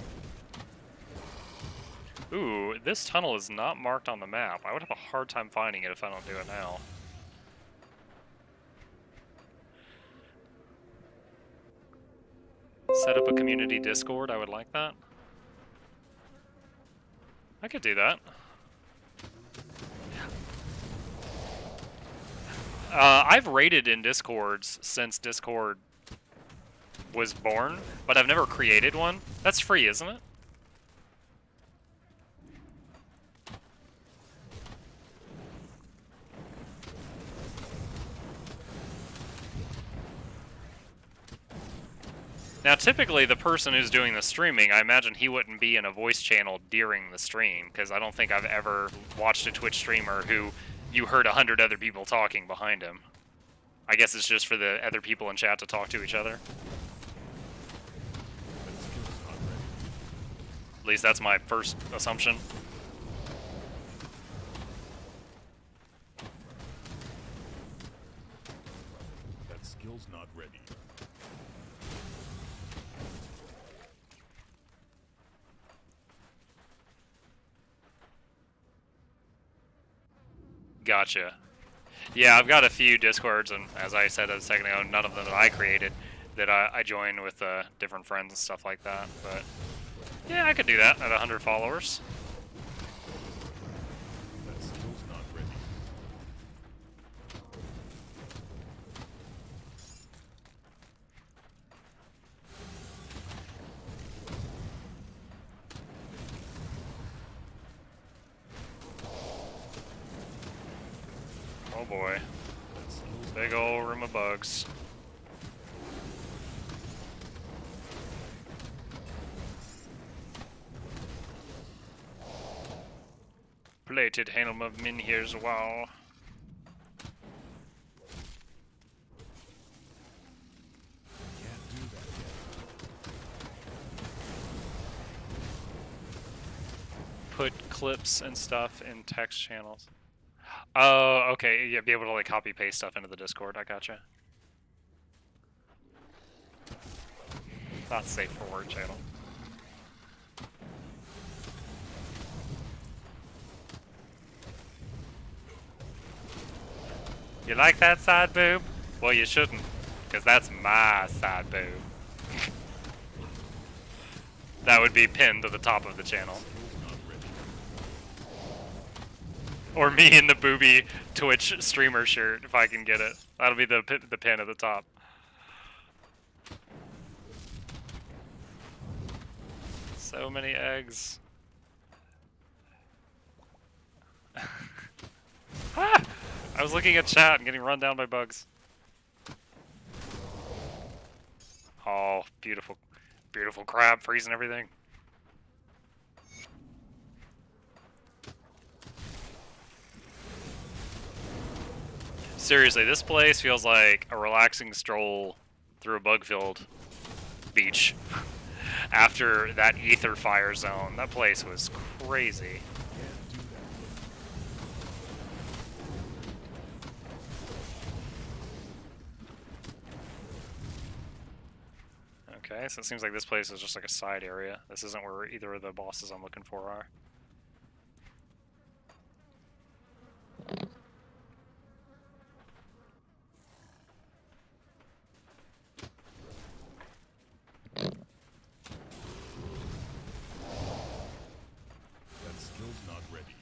Ooh, this tunnel is not marked on the map. I would have a hard time finding it if I don't do it now. Set up a community Discord, I would like that. I could do that. I've raided in Discords since Discord was born, but I've never created one. That's free, isn't it? Now, typically, the person who's doing the streaming, I imagine he wouldn't be in a voice channel during the stream, because I don't think I've ever watched a Twitch streamer who you heard 100 other people talking behind him. I guess it's just for the other people in chat to talk to each other. That skill's not ready. At least that's my first assumption. That skill's not ready. Gotcha. Yeah, I've got a few Discords, and as I said a second ago, none of them that I created, that I join with different friends and stuff like that. But yeah, I could do that at 100 followers. That skill's not ready. Oh boy. That skill's Big ol' room of bugs. Plated helm of Minhir's Wall. put clips and stuff in text channels. Oh, okay. Yeah, be able to like copy paste stuff into the Discord. I gotcha. Not safe for work channel. You like that side boob? Well, you shouldn't, because that's my side boob. That would be pinned to the top of the channel. Or me in the booby Twitch streamer shirt, if I can get it. That'll be the pin at the top. So many eggs. Ah! I was looking at chat and getting run down by bugs. Oh, beautiful. Beautiful crab freezing everything. Seriously, this place feels like a relaxing stroll through a bug-filled beach. After that ether fire zone, that place was crazy. Okay, so it seems like this place is just like a side area. This isn't where either of the bosses I'm looking for are. That skill's not ready.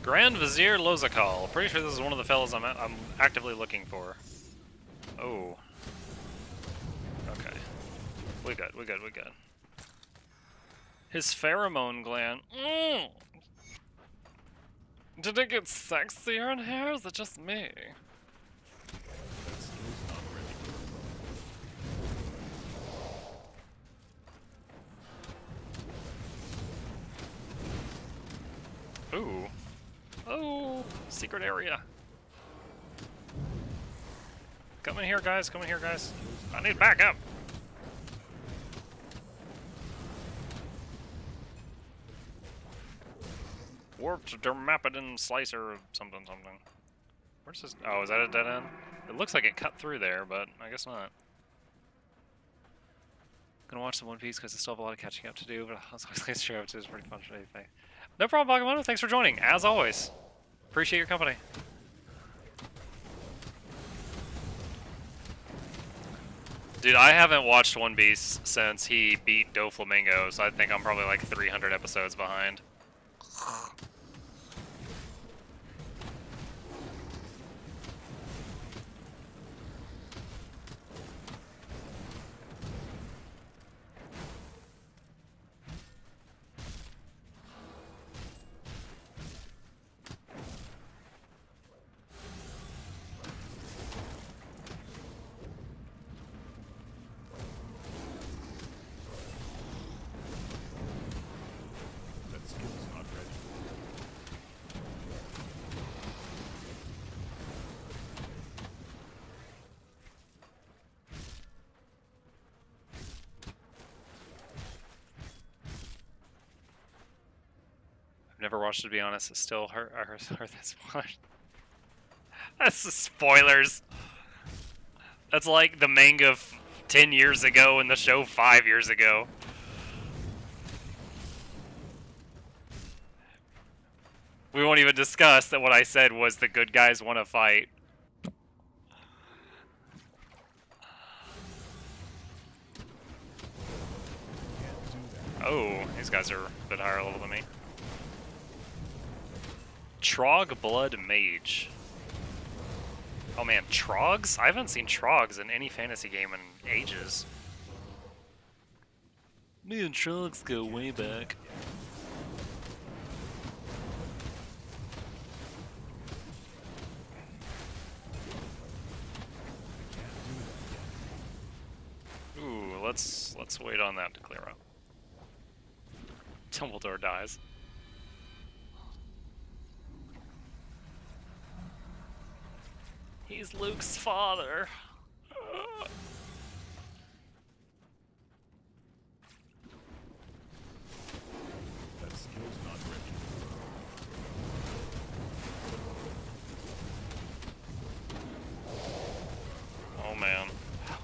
Grand Vizier Lozakal. Pretty sure this is one of the fellas I'm actively looking for. Oh. Okay. We good, we good, we good. His pheromone gland. Did it get sexier in here? Is it just me? That skill's not ready. Ooh. Oh, secret area. Come in here, guys. Come in here, guys. I need backup. Warped Dermapidin Slicer or something. Where's this? Oh, is that a dead end? It looks like it cut through there, but I guess not. Gonna watch the One Piece because I still have a lot of catching up to do, but I was always sure it was pretty fun today. No problem, Bagamono. Thanks for joining, as always. Appreciate your company. Dude, I haven't watched One Piece since he beat Doflamingo, so I think I'm probably like 300 episodes behind. That skill's not ready. I've never watched it, to be honest. It still hurt. I heard this one. That's the spoilers. That's like the manga 10 years ago and the show 5 years ago. We won't even discuss that what I said was the good guys want to fight. Oh, these guys are a bit higher level than me. Trog Blood Mage. Oh man, Trogs? I haven't seen Trogs in any fantasy game in ages. Me and Trogs go way back. Ooh, let's wait on that to clear up. Dumbledore dies. He's Luke's father.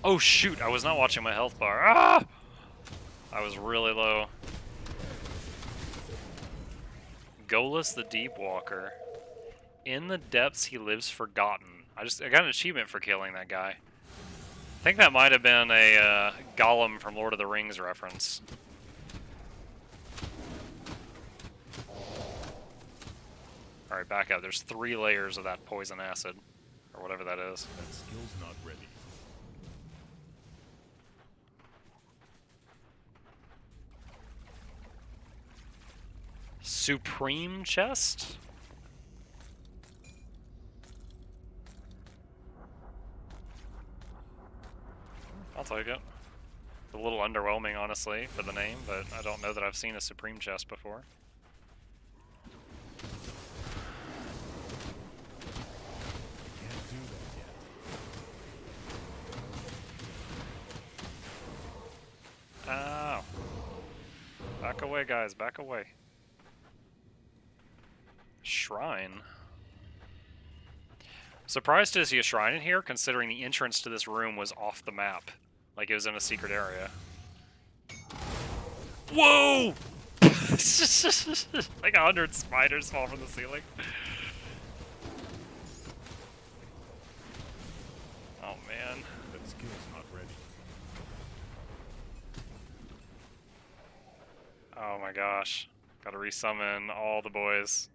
Oh shoot, I was not watching my health bar. Ah! I was really low. Golus the Deep Walker. In the depths he lives forgotten. I got an achievement for killing that guy. I think that might have been a Gollum from Lord of the Rings reference. Alright, back up. There's 3 layers of that poison acid. Or whatever that is. That skill's not ready. Supreme chest? I'll take it. It's a little underwhelming, honestly, for the name, but I don't know that I've seen a Supreme chest before. Can't do that yet. Ow. Back away, guys, back away. Shrine. Surprised to see a shrine in here, considering the entrance to this room was off the map. Like it was in a secret area. Whoa! Like 100 spiders fall from the ceiling. Oh man. That skill's not ready. Oh my gosh. Gotta resummon all the boys.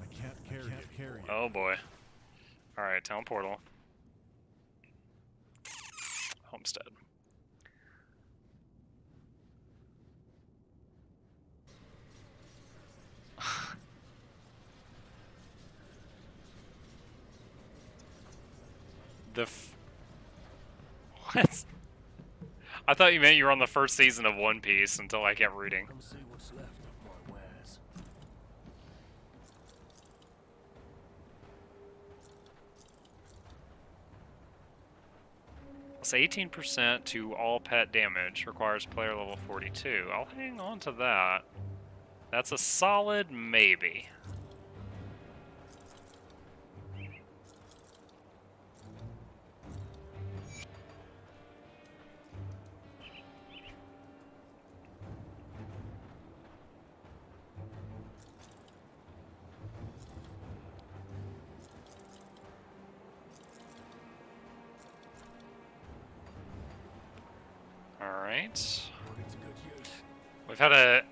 I can't carry it. Oh boy. Alright, town portal. Homestead. What? I thought you meant you were on the first season of One Piece until I kept reading. Come see what's left of my wares. It's 18% to all pet damage, requires player level 42. I'll hang on to that. That's a solid maybe. Alright. We've had a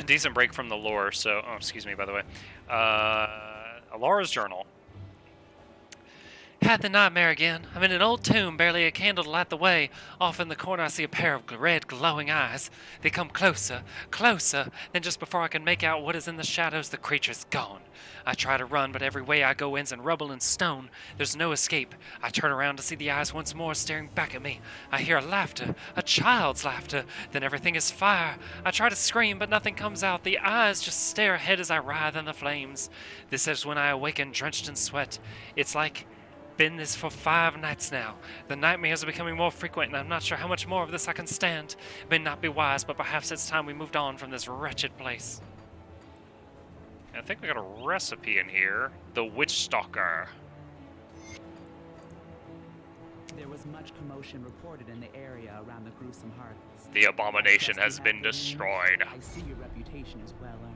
decent break from the lore, so... Oh, excuse me, by the way. Alara's journal. Had the nightmare again. I'm in an old tomb, barely a candle to light the way. Off in the corner I see a pair of red glowing eyes. They come closer, closer. Then just before I can make out what is in the shadows, the creature's gone. I try to run, but every way I go ends in rubble and stone. There's no escape. I turn around to see the eyes once more staring back at me. I hear laughter, a child's laughter. Then everything is fire. I try to scream, but nothing comes out. The eyes just stare ahead as I writhe in the flames. This is when I awaken drenched in sweat. It's like... been this for 5 nights now. The nightmares are becoming more frequent, and I'm not sure how much more of this I can stand. It may not be wise, but perhaps it's time we moved on from this wretched place. I think we got a recipe in here. The Witch Stalker. There was much commotion reported in the area around the gruesome harvest. The abomination As has best we been have destroyed. I see your reputation is well earned.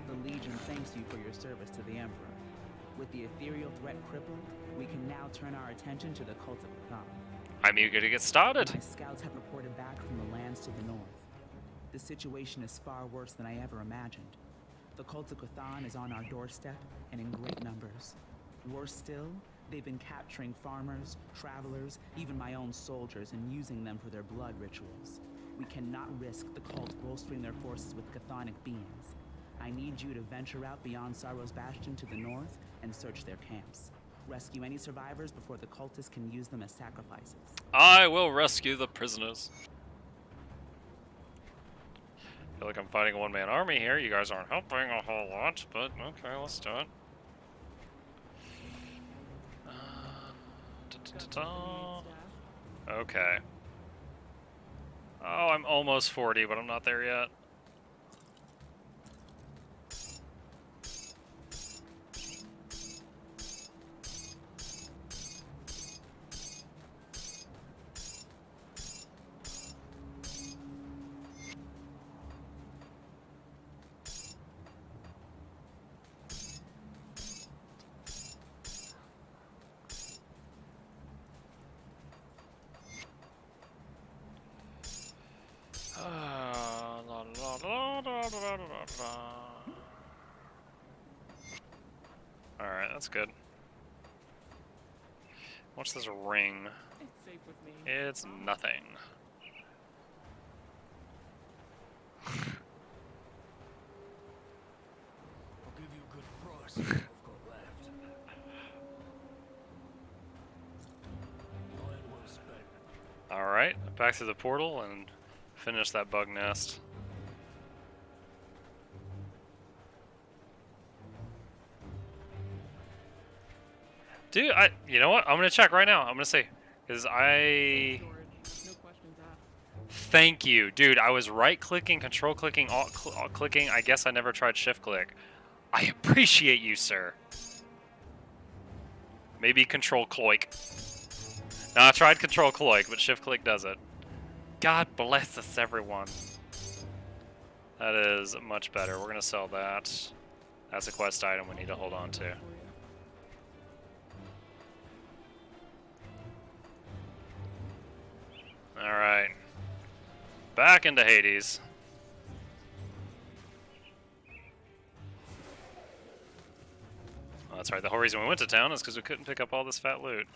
The Legion thanks you for your service to the Emperor. With the ethereal threat crippled, we can now turn our attention to the cult of Cthon. I'm eager to get started. My scouts have reported back from the lands to the north. The situation is far worse than I ever imagined. The cult of Cthon is on our doorstep and in great numbers. Worse still, they've been capturing farmers, travelers, even my own soldiers, and using them for their blood rituals. We cannot risk the cult bolstering their forces with chthonic beings. I need you to venture out beyond Sorrow's Bastion to the north and search their camps. Rescue any survivors before the cultists can use them as sacrifices. I will rescue the prisoners. I feel like I'm fighting a one-man army here. You guys aren't helping a whole lot, but okay, let's do it. Okay. Oh, I'm almost 40, but I'm not there yet. Alright, that's good. What's this ring? It's safe with me. It's nothing. I'll give you a good price if I've got left. Iron well spent. Alright, back through the portal and finish that bug nest. Dude, you know what? I'm gonna check right now. I'm gonna see. Because I... Storage. No questions asked. Thank you. Dude, I was right-clicking, control-clicking, alt-clicking. I guess I never tried shift-click. I appreciate you, sir. Maybe control-cloik. No, I tried control-cloik, but shift-click does it. God bless us, everyone. That is much better. We're gonna sell that. That's a quest item we need to hold on to. For you. Alright. Back into Hades. Oh, that's right, the whole reason we went to town is because we couldn't pick up all this fat loot.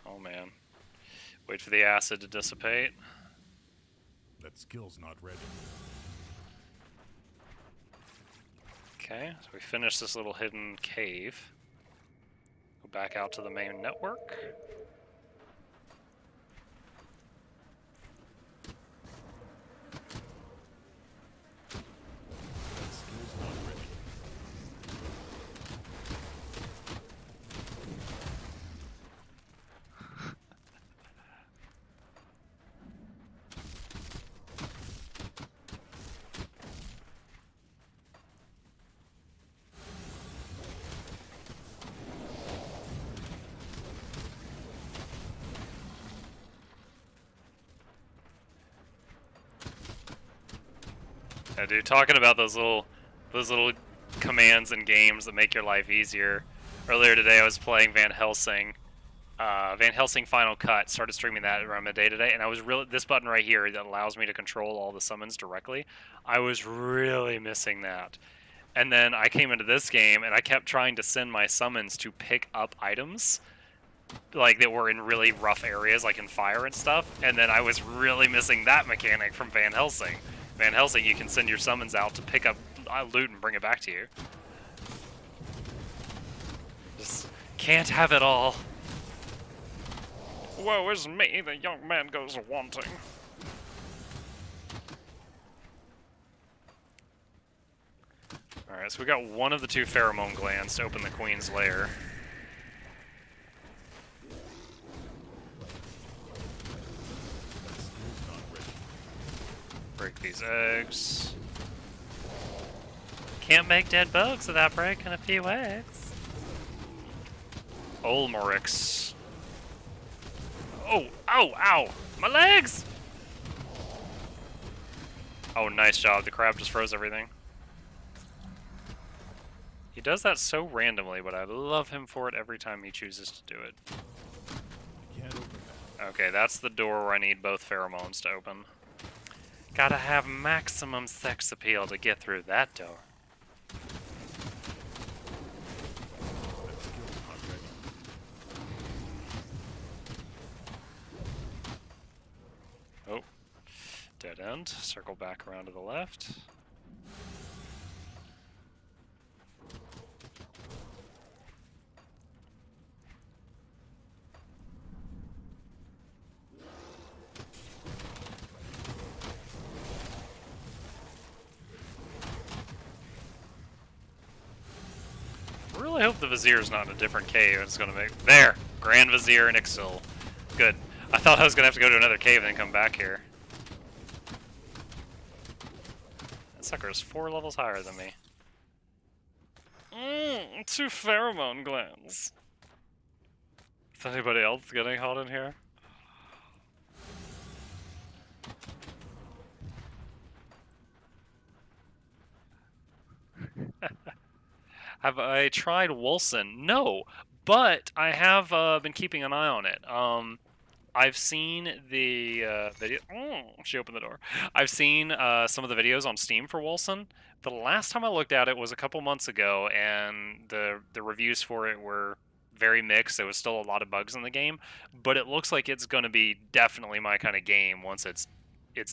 Oh man. Wait for the acid to dissipate. That skill's not ready. Okay, so we finished this little hidden cave. Go back out to the main network. That skill's not ready. Yeah, dude, talking about those little commands and games that make your life easier. Earlier today, I was playing Van Helsing Final Cut. Started streaming that around midday today, and I was really this button right here that allows me to control all the summons directly. I was really missing that. And then I came into this game, and I kept trying to send my summons to pick up items, like that were in really rough areas, like in fire and stuff. And then I was really missing that mechanic from Van Helsing. Van Helsing, you can send your summons out to pick up loot and bring it back to you. Just can't have it all. Woe is me, the young man goes wanting. Alright, so we got one of the two pheromone glands to open the queen's lair. Break these eggs. Can't make dead bugs without breaking a few eggs. Olmerix. Oh, ow, ow! My legs! Oh, nice job. The crab just froze everything. He does that so randomly, but I love him for it every time he chooses to do it. I can't open that. Okay, that's the door where I need both pheromones to open. Gotta have maximum sex appeal to get through that door. That skill's not ready. Oh, dead end. Circle back around to the left. I really hope the Vizier's not in a different cave. It's gonna make there Grand Vizier and Ixil. Good. I thought I was gonna have to go to another cave and then come back here. That sucker is 4 levels higher than me. 2 pheromone glands. Is anybody else getting hot in here? Have I tried Wilson? No, but I have been keeping an eye on it. I've seen the video. Oh, she opened the door. I've seen some of the videos on Steam for Wilson. The last time I looked at it was a couple months ago, and the reviews for it were very mixed. There was still a lot of bugs in the game, but it looks like it's going to be definitely my kind of game once it's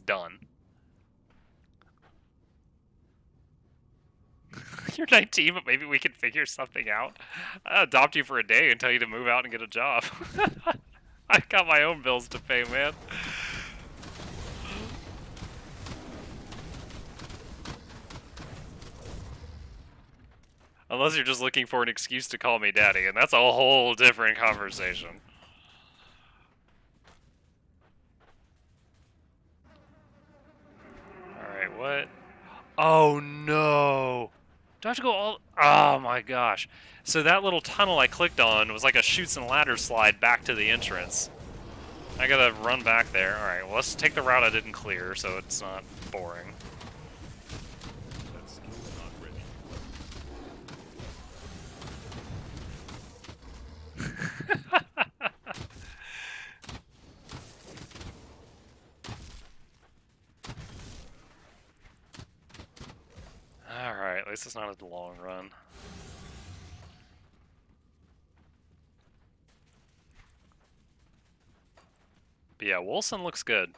done. You're 19, but maybe we can figure something out. I'll adopt you for a day and tell you to move out and get a job. I got my own bills to pay, man. Unless you're just looking for an excuse to call me daddy, and that's a whole different conversation. Alright, what? Oh no! Do I have to go all... Oh my gosh. So that little tunnel I clicked on was like a chutes and ladders slide back to the entrance. I gotta run back there. Alright, well, let's take the route I didn't clear so it's not boring. That skill's not ready. Alright, at least it's not a long run. But yeah, Wilson looks good.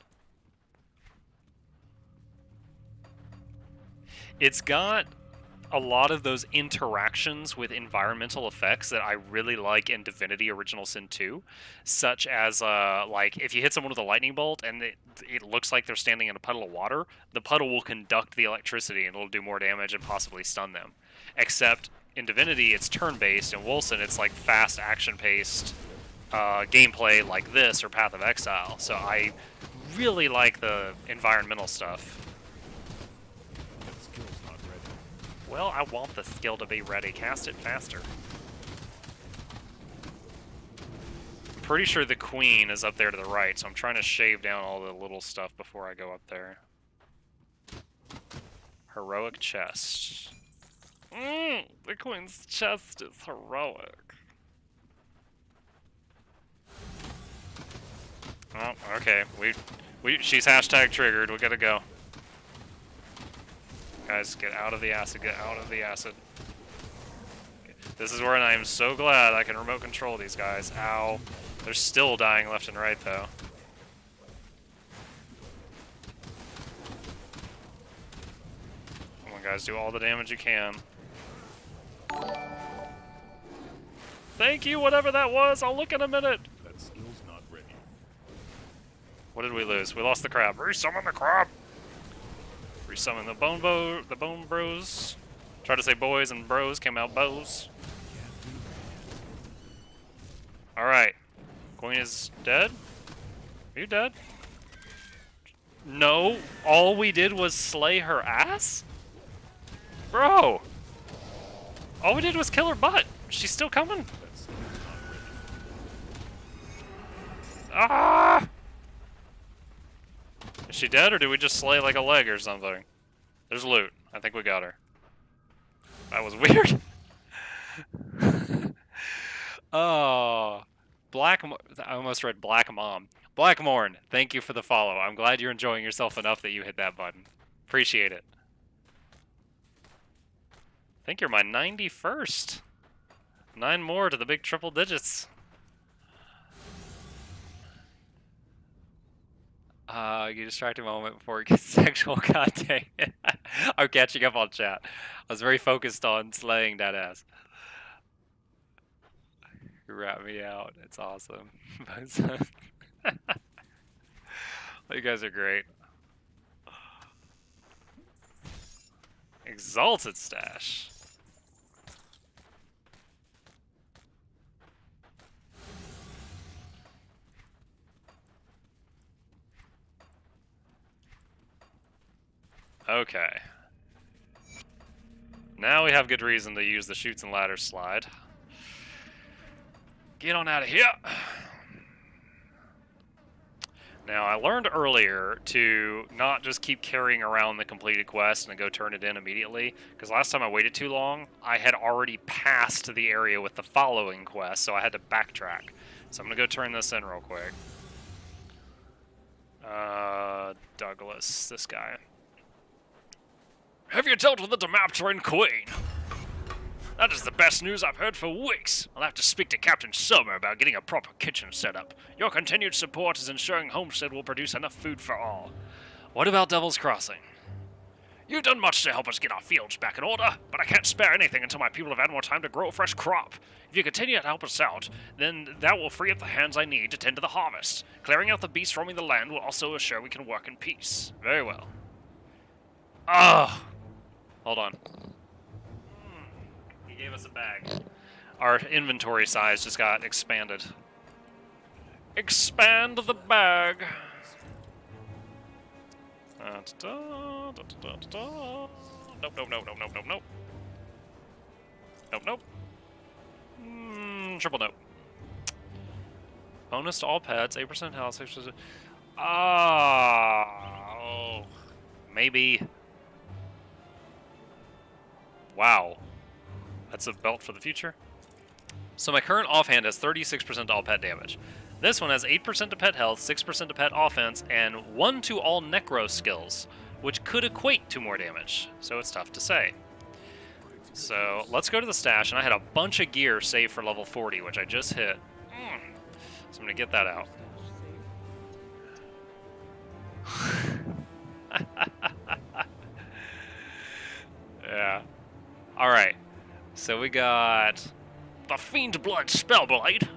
It's got a lot of those interactions with environmental effects that I really like in Divinity Original Sin 2, such as like if you hit someone with a lightning bolt and it looks like they're standing in a puddle of water, the puddle will conduct the electricity and it'll do more damage and possibly stun them. Except in Divinity it's turn-based, and Wilson it's like fast action-paced gameplay like this or Path of Exile. So I really like the environmental stuff. That skill's not ready. Well, I want the skill to be ready. Cast it faster. I'm pretty sure the queen is up there to the right, so I'm trying to shave down all the little stuff before I go up there. Heroic chest. The queen's chest is heroic. Oh, okay. She's hashtag triggered. We gotta go. Guys, get out of the acid. Get out of the acid. This is where I am so glad I can remote control these guys. Ow. They're still dying left and right, though. Come on, guys. Do all the damage you can. Thank you, whatever that was. I'll look in a minute. That skill's not ready. What did we lose? We lost the crab. Resummon the crab! Resummon the bone bros. Tried to say boys and bros, came out bows. Alright. Queen is dead? Are you dead? No, all we did was slay her ass? Bro! All we did was kill her butt. She's still coming. That skill's not ready. Ah! Is she dead, or did we just slay like a leg or something? There's loot. I think we got her. That was weird. Oh. I almost read Black Mom. Black Morn, thank you for the follow. I'm glad you're enjoying yourself enough that you hit that button. Appreciate it. I think you're my 91st. 9 more to the big triple digits. You distract a moment before it gets sexual. God dang it. I'm catching up on chat. I was very focused on slaying that ass. You rat me out. It's awesome. You guys are great. Exalted stash. Okay. Now we have good reason to use the chutes and ladders slide. Get on out of here. Now, I learned earlier to not just keep carrying around the completed quest and go turn it in immediately, because last time I waited too long, I had already passed the area with the following quest, so I had to backtrack. So I'm going to go turn this in real quick. Douglas, this guy. Have you dealt with the Demapteran Queen? That is the best news I've heard for weeks. I'll have to speak to Captain Summer about getting a proper kitchen set up. Your continued support is ensuring Homestead will produce enough food for all. What about Devil's Crossing? You've done much to help us get our fields back in order, but I can't spare anything until my people have had more time to grow a fresh crop. If you continue to help us out, then that will free up the hands I need to tend to the harvest. Clearing out the beasts roaming the land will also assure we can work in peace. Very well. Oh! Hold on. He gave us a bag. Our inventory size just got expanded. Expand the bag. Nope, nope, nope, nope, nope, nope, nope. Nope, nope. Triple nope. Bonus to all pets, 8% health, 6%. Oh. Maybe. Wow. That's a belt for the future. So my current offhand has 36% to all pet damage. This one has 8% to pet health, 6% to pet offense, and 1 to all necro skills, which could equate to more damage. So it's tough to say. So let's go to the stash, and I had a bunch of gear saved for level 40, which I just hit. So I'm going to get that out. Yeah. Alright. So we got The Fiend Blood Spellblade,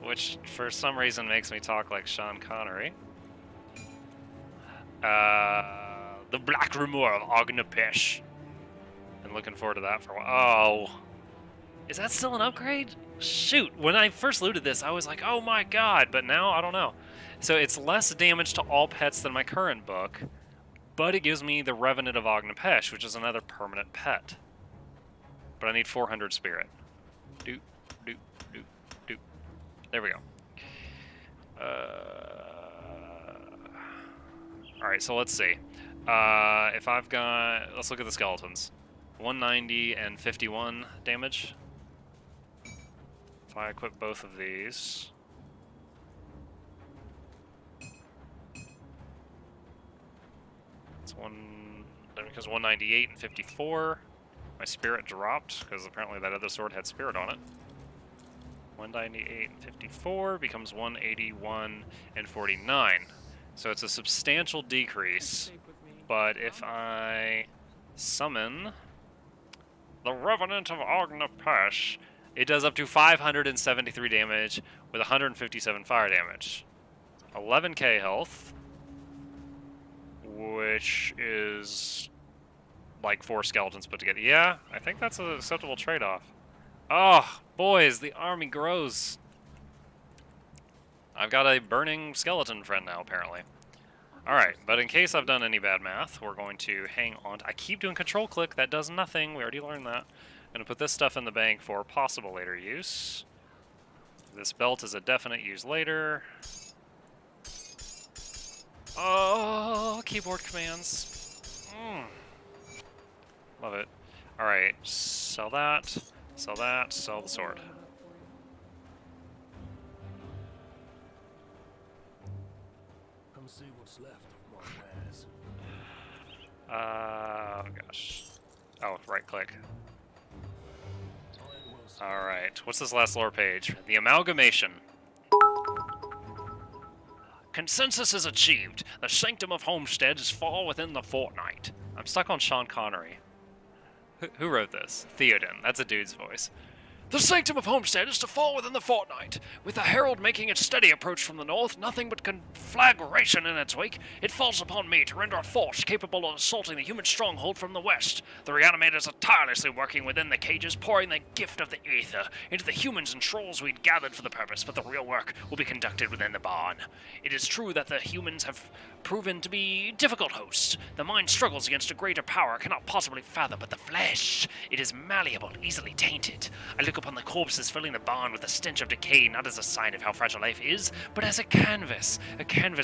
which for some reason makes me talk like Sean Connery. The Black Rumor of Ognapesh. Been looking forward to that for a while. Oh. Is that still an upgrade? Shoot, when I first looted this, I was like, oh my god, but now, I don't know. So it's less damage to all pets than my current book, but it gives me the Revenant of Ognapesh, which is another permanent pet. But I need 400 spirit. Doop, doop, doop, doop. There we go. Alright, so let's see. If I've got... Let's look at the skeletons. 190 and 51 damage. If I equip both of these... It's one... Because 198 and 54. My spirit dropped, because apparently that other sword had spirit on it. 198 and 54 becomes 181 and 49. So it's a substantial decrease. Safe with me. But if I summon the Revenant of Ognapesh, it does up to 573 damage with 157 fire damage. 11k health, which is like 4 skeletons put together. Yeah, I think that's an acceptable trade-off. Oh, boys, the army grows. I've got a burning skeleton friend now, apparently. Alright, but in case I've done any bad math, we're going to hang on. I keep doing control click, that does nothing. We already learned that. I'm going to put this stuff in the bank for possible later use. This belt is a definite use later. Oh, keyboard commands. Love it. Alright, sell that, sell that, sell the sword. Come see what's left of my wares. Oh gosh. Oh, right click. Alright, what's this last lore page? The Amalgamation. Consensus is achieved. The Sanctum of Homesteads fall within the fortnight. I'm stuck on Sean Connery. Who wrote this? Theoden. That's a dude's voice. The Sanctum of Homestead is to fall within the fortnight. With the Herald making its steady approach from the north, nothing but conflagration in its wake, it falls upon me to render a force capable of assaulting the human stronghold from the west. The Reanimators are tirelessly working within the cages, pouring the gift of the Aether into the humans and trolls we'd gathered for the purpose, but the real work will be conducted within the barn. It is true that the humans have proven to be difficult hosts. The mind struggles against a greater power, cannot possibly fathom, but the flesh, it is malleable, easily tainted. I look look upon the corpses filling the barn with the stench of decay, not as a sign of how fragile life is, but as a canvas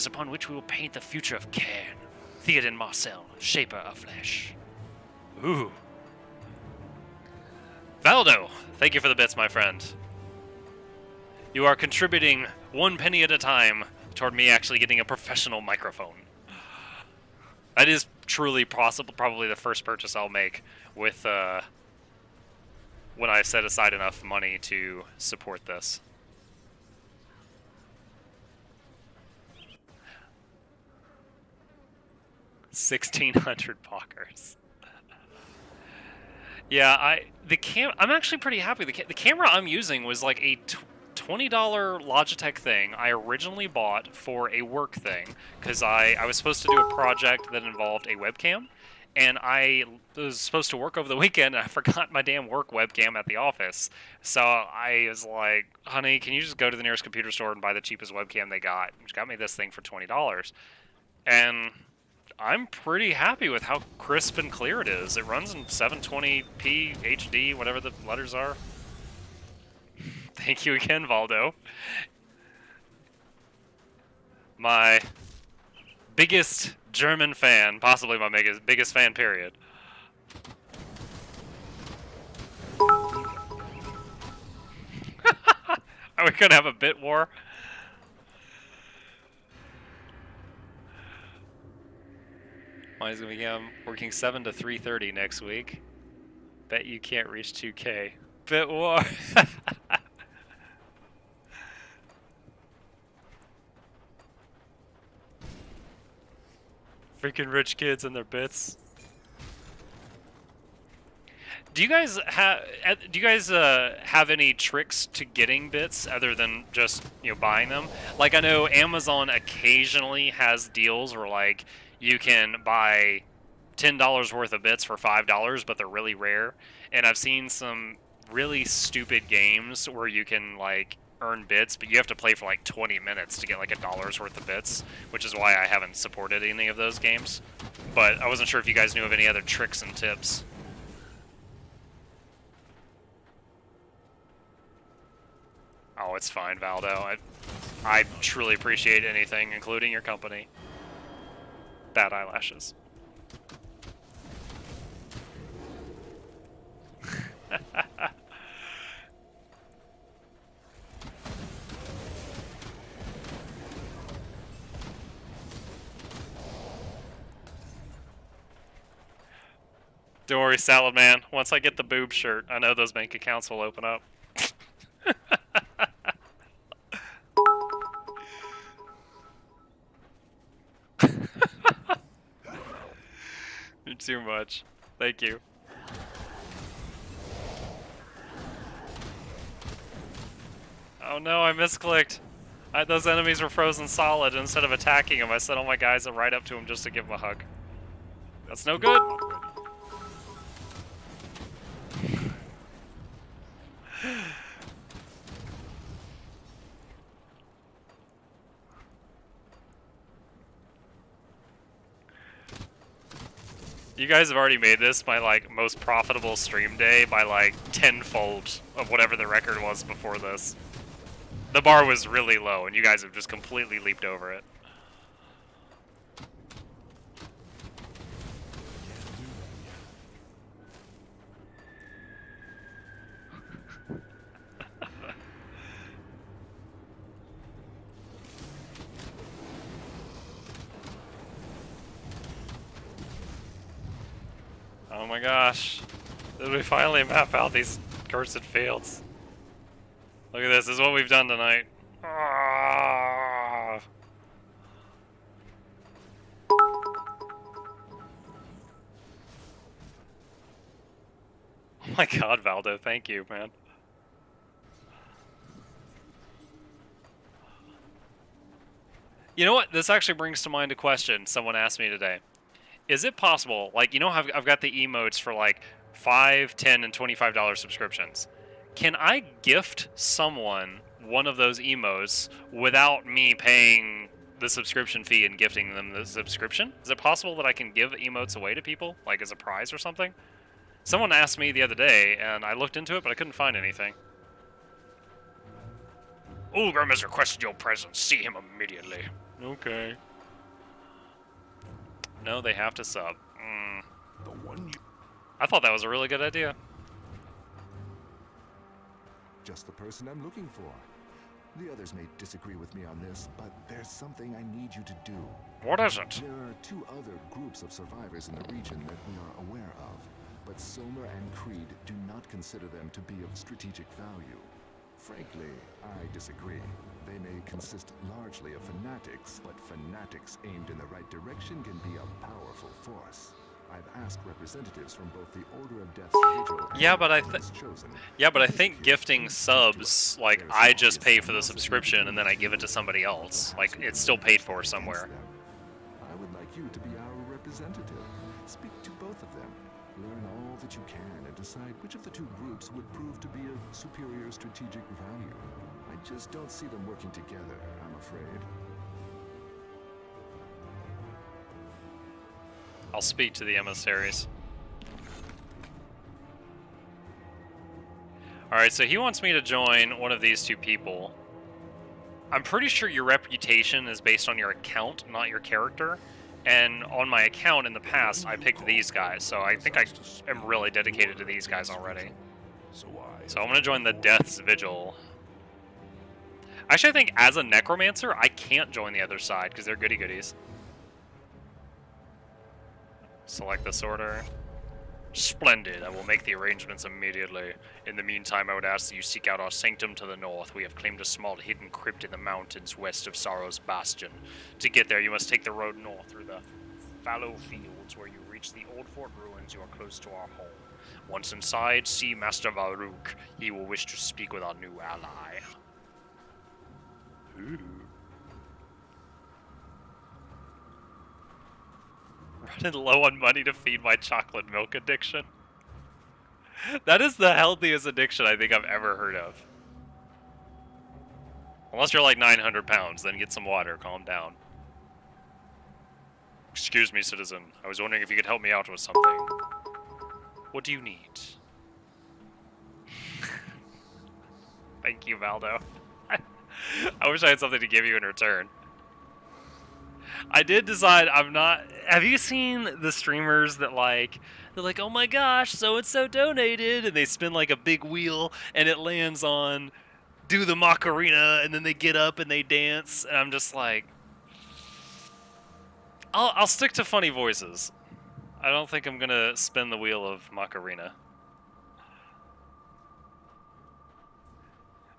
upon which we will paint the future of Cairn. Theoden Marcel, shaper of flesh. Ooh. Valdo, thank you for the bits, my friend. You are contributing 1 penny at a time toward me actually getting a professional microphone. That is truly possible, probably the first purchase I'll make with when I set aside enough money to support this. $1,600 pockers. Yeah, I'm actually pretty happy. The camera I'm using was like a $20 Logitech thing I originally bought for a work thing because I was supposed to do a project that involved a webcam, and I was supposed to work over the weekend, and I forgot my damn work webcam at the office. So I was like, honey, can you just go to the nearest computer store and buy the cheapest webcam they got? She got me this thing for $20. And I'm pretty happy with how crisp and clear it is. It runs in 720p HD, whatever the letters are. Thank you again, Valdo. My biggest German fan, possibly my biggest fan, period. Are we gonna have a bit war? Mine's gonna be working 7 to 3:30 next week. Bet you can't reach 2K. Bit war. Freaking rich kids and their bits. Do you guys have any tricks to getting bits other than just, you know, buying them? Like, I know Amazon occasionally has deals where, like, you can buy $10 worth of bits for $5, but they're really rare. And I've seen some really stupid games where you can, like, earn bits, but you have to play for like 20 minutes to get like $1 worth of bits, which is why I haven't supported any of those games. But I wasn't sure if you guys knew of any other tricks and tips. Oh, it's fine, Valdo. I truly appreciate anything, including your company. Bad eyelashes. Don't worry, Salad Man. Once I get the boob shirt, I know those bank accounts will open up. You're too much. Thank you. Oh no, I misclicked. Those enemies were frozen solid. Instead of attacking them, I sent all my guys right up to him just to give him a hug. That's no good. You guys have already made this my like most profitable stream day by like tenfold of whatever the record was before this. The bar was really low, and you guys have just completely leaped over it. Oh my gosh. Did we finally map out these cursed fields? Look at this is what we've done tonight. Ah. Oh my god, Valdo, thank you, man. You know what? This actually brings to mind a question someone asked me today. Is it possible, like, you know how I've got the emotes for like $5, $10, and $25 subscriptions. Can I gift someone one of those emotes without me paying the subscription fee and gifting them the subscription? Is it possible that I can give emotes away to people, like as a prize or something? Someone asked me the other day, and I looked into it, but I couldn't find anything. Ulgrim has requested your presence. See him immediately. Okay. No, they have to sub. The one you... I thought that was a really good idea. Just the person I'm looking for. The others may disagree with me on this, but there's something I need you to do. What is it? There are 2 other groups of survivors in the region that we are aware of, but Somer and Creed do not consider them to be of strategic value. Frankly, I disagree. They may consist largely of fanatics, but fanatics aimed in the right direction can be a powerful force. I've asked representatives from both the Order of Death's Vigil and Yeah, but the Ones Chosen. Yeah, but I think gifting subs, like, I just pay for the subscription and then I give it to somebody else. Like, it's still paid for somewhere. I would like you to be our representative. Speak to both of them. Learn all that you can and decide which of the 2 groups would prove to be of superior strategic value. I just don't see them working together, I'm afraid. I'll speak to the emissaries. Alright, so he wants me to join one of these 2 people. I'm pretty sure your reputation is based on your account, not your character. And on my account in the past, I picked these guys, so I think I am really dedicated to these guys already. So I'm gonna join the Death's Vigil. Actually, I think as a Necromancer, I can't join the other side, because they're goody-goodies. Select this order. Splendid. I will make the arrangements immediately. In the meantime, I would ask that you seek out our sanctum to the north. We have claimed a small hidden crypt in the mountains west of Sorrow's Bastion. To get there, you must take the road north through the fallow fields. Where you reach the old fort ruins, you are close to our home. Once inside, see Master Varuk. He will wish to speak with our new ally. Ooh. Running low on money to feed my chocolate milk addiction. That is the healthiest addiction I think I've ever heard of. Unless you're like 900 pounds, then get some water, calm down. Excuse me, citizen. I was wondering if you could help me out with something. What do you need? Thank you, Valdo. I wish I had something to give you in return. I did decide I'm not... Have you seen the streamers that, like... They're like, oh my gosh, so-and-so donated, and they spin, like, a big wheel, and it lands on... Do the Macarena, and then they get up and they dance, and I'm just like... I'll stick to funny voices. I don't think I'm gonna spin the wheel of Macarena.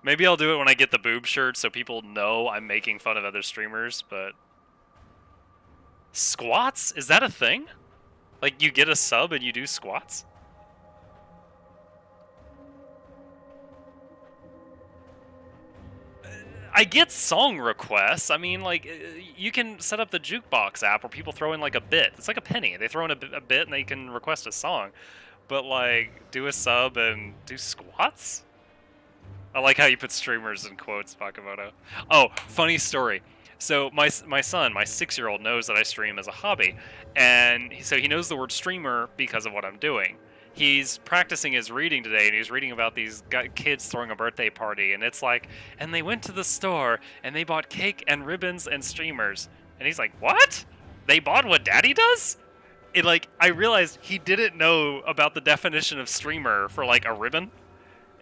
Maybe I'll do it when I get the boob shirt so people know I'm making fun of other streamers, but... Squats? Is that a thing? Like, you get a sub and you do squats? I get song requests. I mean, like, you can set up the jukebox app where people throw in, like, a bit. It's like a penny. They throw in a bit and they can request a song. But, like, do a sub and do squats? I like how you put streamers in quotes, Bakamoto. Oh, funny story. So my son, my 6-year-old, knows that I stream as a hobby, and so he knows the word streamer because of what I'm doing. He's practicing his reading today, and he's reading about these kids throwing a birthday party, and it's like, and they went to the store, and they bought cake and ribbons and streamers. And he's like, what? They bought what Daddy does? It, like, I realized he didn't know about the definition of streamer for, like, a ribbon.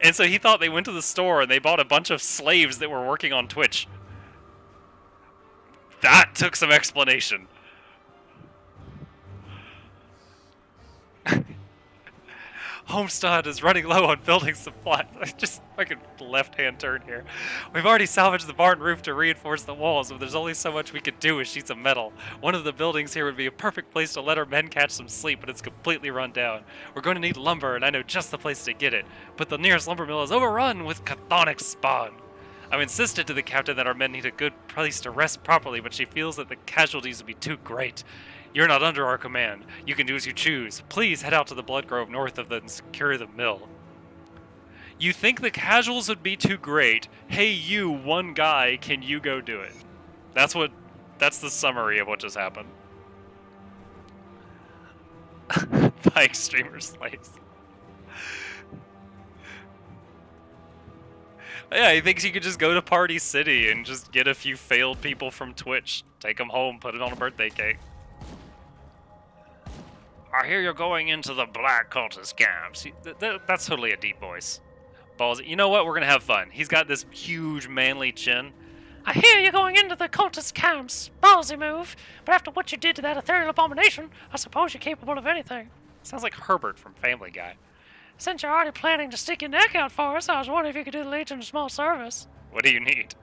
And so he thought they went to the store, and they bought a bunch of slaves that were working on Twitch. That took some explanation. Homestead is running low on building supplies. Just fucking left-hand turn here. We've already salvaged the barn roof to reinforce the walls, but there's only so much we could do with sheets of metal. One of the buildings here would be a perfect place to let our men catch some sleep, but it's completely run down. We're going to need lumber, and I know just the place to get it. But the nearest lumber mill is overrun with chthonic spawn. I've insisted to the captain that our men need a good place to rest properly, but she feels that the casualties would be too great. You're not under our command. You can do as you choose. Please head out to the Blood Grove north of and secure the mill. You think the casuals would be too great? Hey, you, one guy, can you go do it? That's the summary of what just happened. Buying streamer slaves. Yeah, he thinks you could just go to Party City and just get a few failed people from Twitch, take them home, put it on a birthday cake. I hear you're going into the Black Cultist camps. That's totally a deep voice. Balls. You know what? We're gonna have fun. He's got this huge, manly chin. I hear you're going into the cultist camps. Ballsy move. But after what you did to that ethereal abomination, I suppose you're capable of anything. Sounds like Herbert from Family Guy. Since you're already planning to stick your neck out for us, I was wondering if you could do the Legion a small service. What do you need?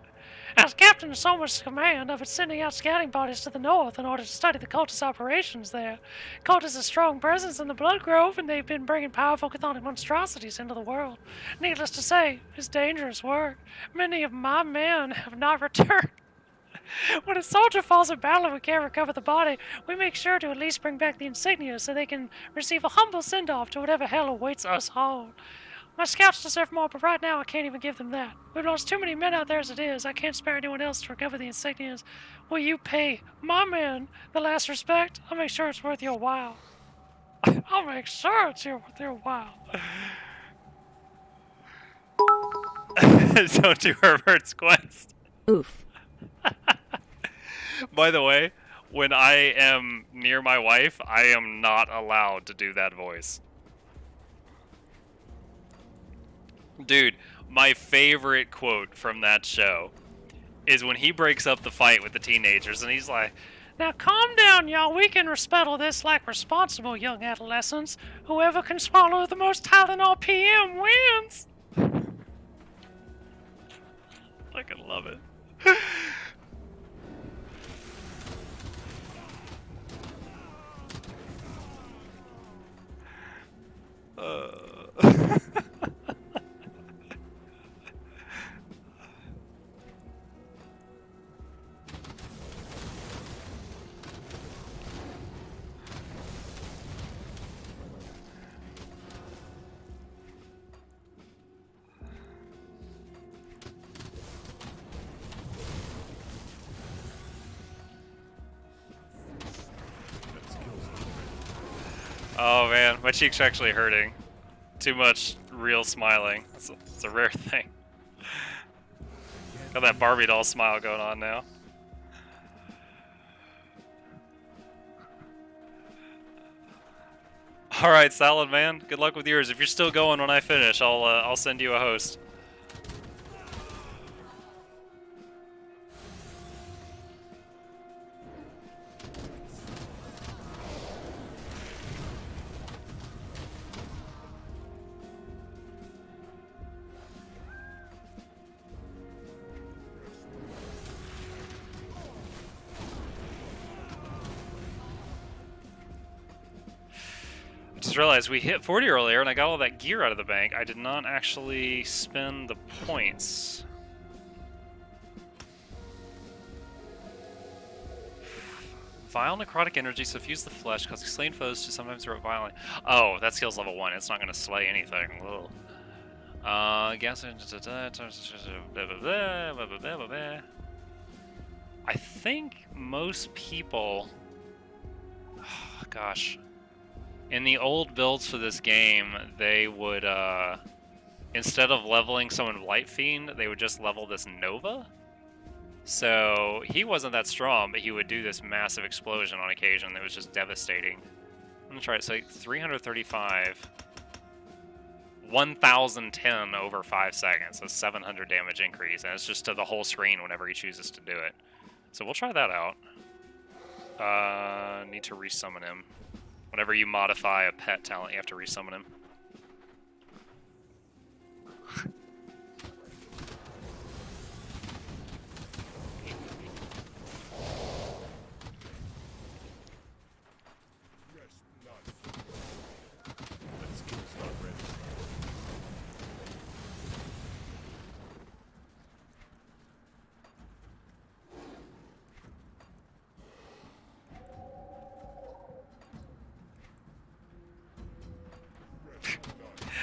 As captain of so much command, I've been sending out scouting parties to the north in order to study the cultist operations there. Cultists a strong presence in the Blood Grove, and they've been bringing powerful chthonic monstrosities into the world. Needless to say, it's dangerous work. Many of my men have not returned. When a soldier falls in battle and we can't recover the body, we make sure to at least bring back the insignia so they can receive a humble send-off to whatever hell awaits us all. My scouts deserve more, but right now I can't even give them that. We've lost too many men out there as it is. I can't spare anyone else to recover the insignias. Will you pay my men the last respect? I'll make sure it's worth your while. I'll make sure it's worth your while. Don't do Herbert's quest. Oof. By the way, when I am near my wife, I am not allowed to do that voice. Dude, my favorite quote from that show is when he breaks up the fight with the teenagers and he's like, Now calm down, y'all. We can respettle this like responsible young adolescents. Whoever can swallow the most Tylenol PM wins. fucking love it. Oh man, my cheeks are actually hurting. Too much real smiling. It's a rare thing. Got that Barbie doll smile going on now. Alright, Salad Man, good luck with yours. If you're still going when I finish, I'll send you a host. Just realized we hit 40 earlier and I got all that gear out of the bank. I did not actually spend the points. Vile necrotic energy suffuse the flesh, causing slain foes to sometimes erupt violently. Oh, that skill's level 1. It's not going to slay anything. Guess. I think most people. Gosh. In the old builds for this game, they would, instead of leveling someone Light Fiend, they would just level this Nova. So he wasn't that strong, but he would do this massive explosion on occasion that was just devastating. I'm gonna try it. So 335, 1010 over 5 seconds. So 700 damage increase, and it's just to the whole screen whenever he chooses to do it. So we'll try that out. Need to resummon him. Whenever you modify a pet talent, you have to resummon him.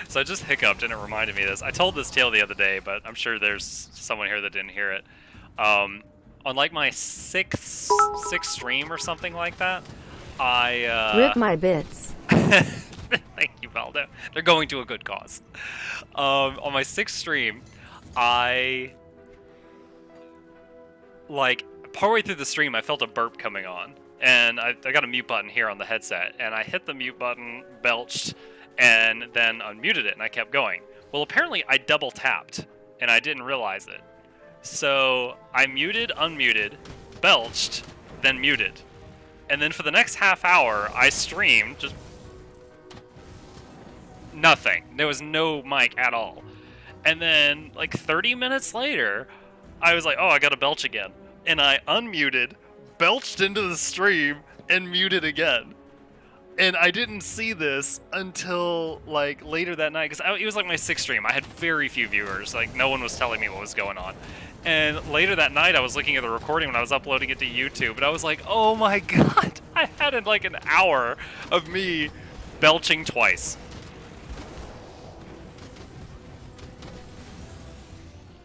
So I just hiccuped and it reminded me of this. I told this tale the other day, but I'm sure there's someone here that didn't hear it. On like my sixth stream or something like that, I Rip my bits. Thank you, Valdo. They're going to a good cause. On my 6th stream, I like partway through the stream, I felt a burp coming on, and I got a mute button here on the headset, and I hit the mute button, belched, and then unmuted it, and I kept going. Well, apparently I double tapped, and I didn't realize it. So I muted, unmuted, belched, then muted. And then for the next half hour, I streamed just nothing. There was no mic at all. And then, like 30 minutes later, I was like, oh, I gotta belch again. And I unmuted, belched into the stream, and muted again. And I didn't see this until, like, later that night, because it was like my 6th stream. I had very few viewers. Like, no one was telling me what was going on. And later that night, I was looking at the recording when I was uploading it to YouTube, and I was like, oh my god, I had like an hour of me belching twice.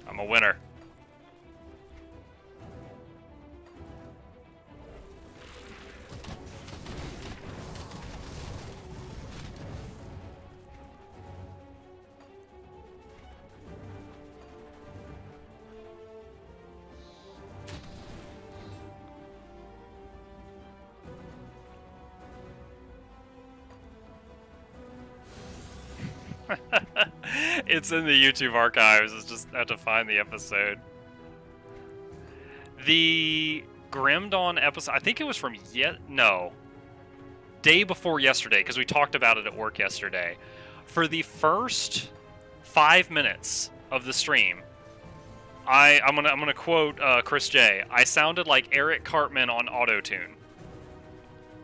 I'm a winner. It's in the YouTube archives. I just have to find the episode. The Grim Dawn episode, I think it was from day before yesterday, because we talked about it at work yesterday. For the first 5 minutes of the stream, I'm gonna quote Chris J. I sounded like Eric Cartman on autotune.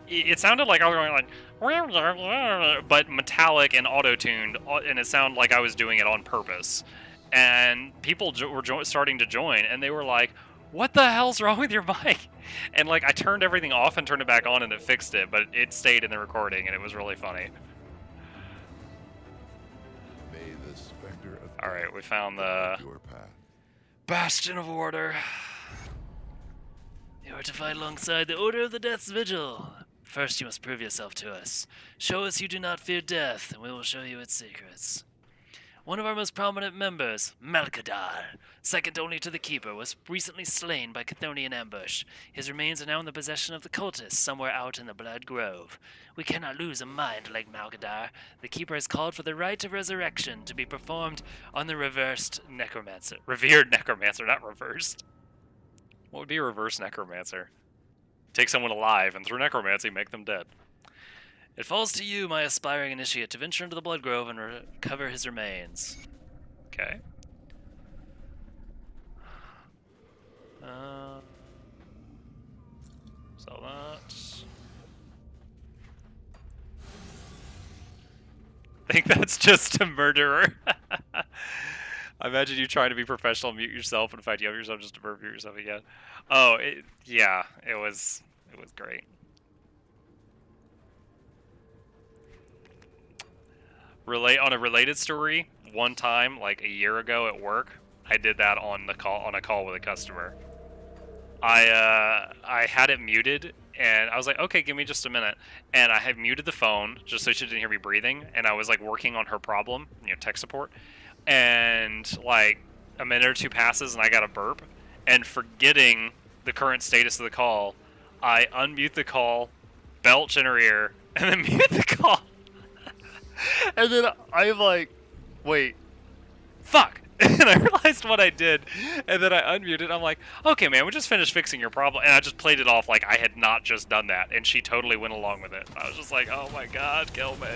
It sounded like I was going like, but metallic and auto-tuned, and it sounded like I was doing it on purpose. And people were starting to join, and they were like, what the hell's wrong with your mic? And like, I turned everything off and turned it back on, and it fixed it, but it stayed in the recording, and it was really funny. May the specter of Alright, we found the your path. Bastion of Order. You are to fight alongside the Order of the Death's Vigil. First, you must prove yourself to us. Show us you do not fear death, and we will show you its secrets. One of our most prominent members, Malkadar, second only to the Keeper, was recently slain by Chthonian ambush. His remains are now in the possession of the cultists somewhere out in the Blood Grove. We cannot lose a mind like Malkadar. The Keeper has called for the rite of resurrection to be performed on the revered necromancer, not reversed. What would be a reverse necromancer? Take someone alive and through necromancy make them dead. It falls to you, my aspiring initiate, to venture into the Blood Grove and recover his remains. Okay. So that's... I think that's just a murderer. I imagine you trying to be professional, mute yourself, and in fact you have yourself just to mute yourself again. Oh, yeah, it was great. On a related story, one time, like a year ago at work, I did that on a call with a customer. I had it muted, and I was like, okay, give me just a minute. And I had muted the phone just so she didn't hear me breathing, and I was like working on her problem, tech support. And like a minute or two passes, and I got a burp, and forgetting the current status of the call, I unmute the call, belch in her ear, and then mute the call. And then I'm like, wait, fuck. And I realized what I did, and then I unmuted. I'm like, okay, man, we just finished fixing your problem. And I just played it off like I had not just done that, and she totally went along with it. I was just like, oh my god, kill me.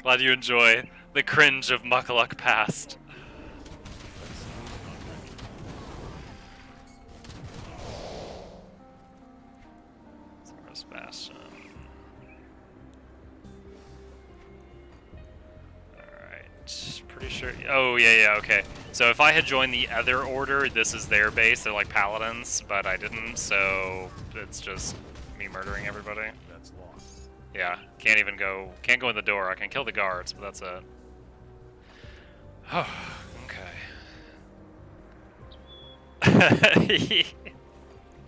Glad you enjoy the cringe of Mukluk past. Soros Bastion. Alright. Pretty sure. Oh, yeah, okay. So if I had joined the other order, this is their base. They're like paladins, but I didn't, so it's just me murdering everybody. That's lost. Yeah, can't go in the door. I can kill the guards, but that's it. Oh, okay.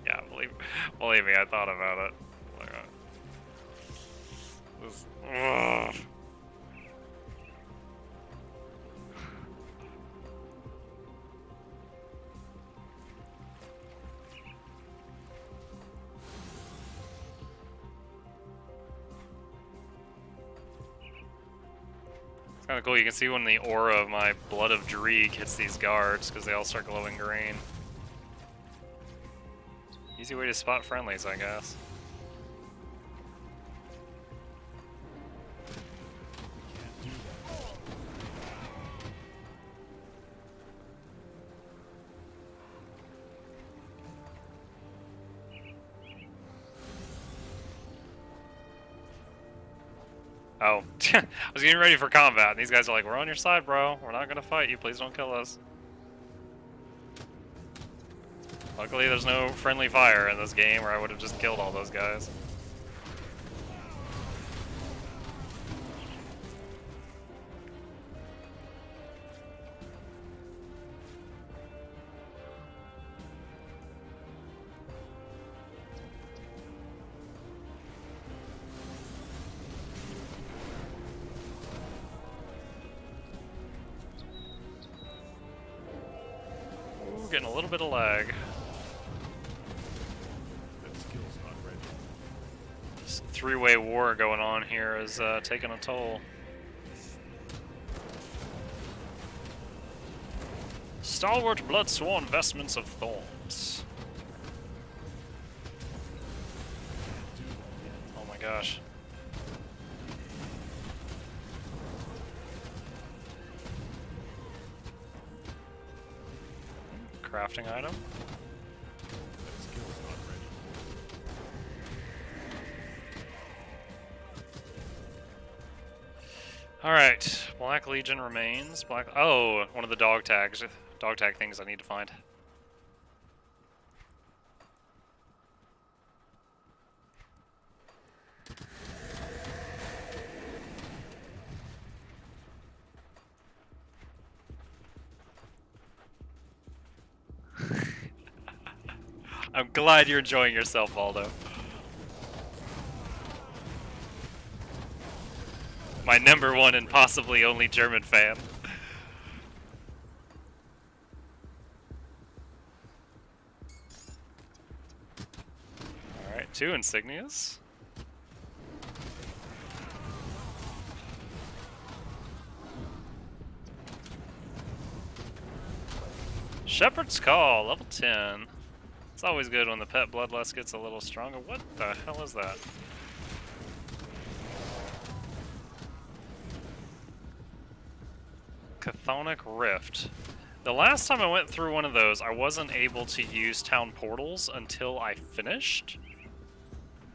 Yeah, believe me, I thought about it. Like, ugh. It's kind of cool. You can see when the aura of my Blood of Dreeg hits these guards because they all start glowing green. Easy way to spot friendlies, I guess. Oh, I was getting ready for combat, and these guys are like, we're on your side, bro. We're not gonna fight you. Please don't kill us. Luckily, there's no friendly fire in this game, or I would have just killed all those guys. Ooh, getting a little bit of lag. That skill's not ready. This three-way war going on here is taking a toll. Stalwart blood-sworn vestments of thorns. Oh my gosh. Crafting item. That skill's not ready. Alright, Black Legion remains. Oh, one of the dog tag things I need to find. I'm glad you're enjoying yourself, Aldo. My #1 and possibly only German fan. Alright, 2 insignias. Shepherd's Call, level 10. It's always good when the pet bloodlust gets a little stronger. What the hell is that? Chthonic Rift. The last time I went through one of those, I wasn't able to use town portals until I finished.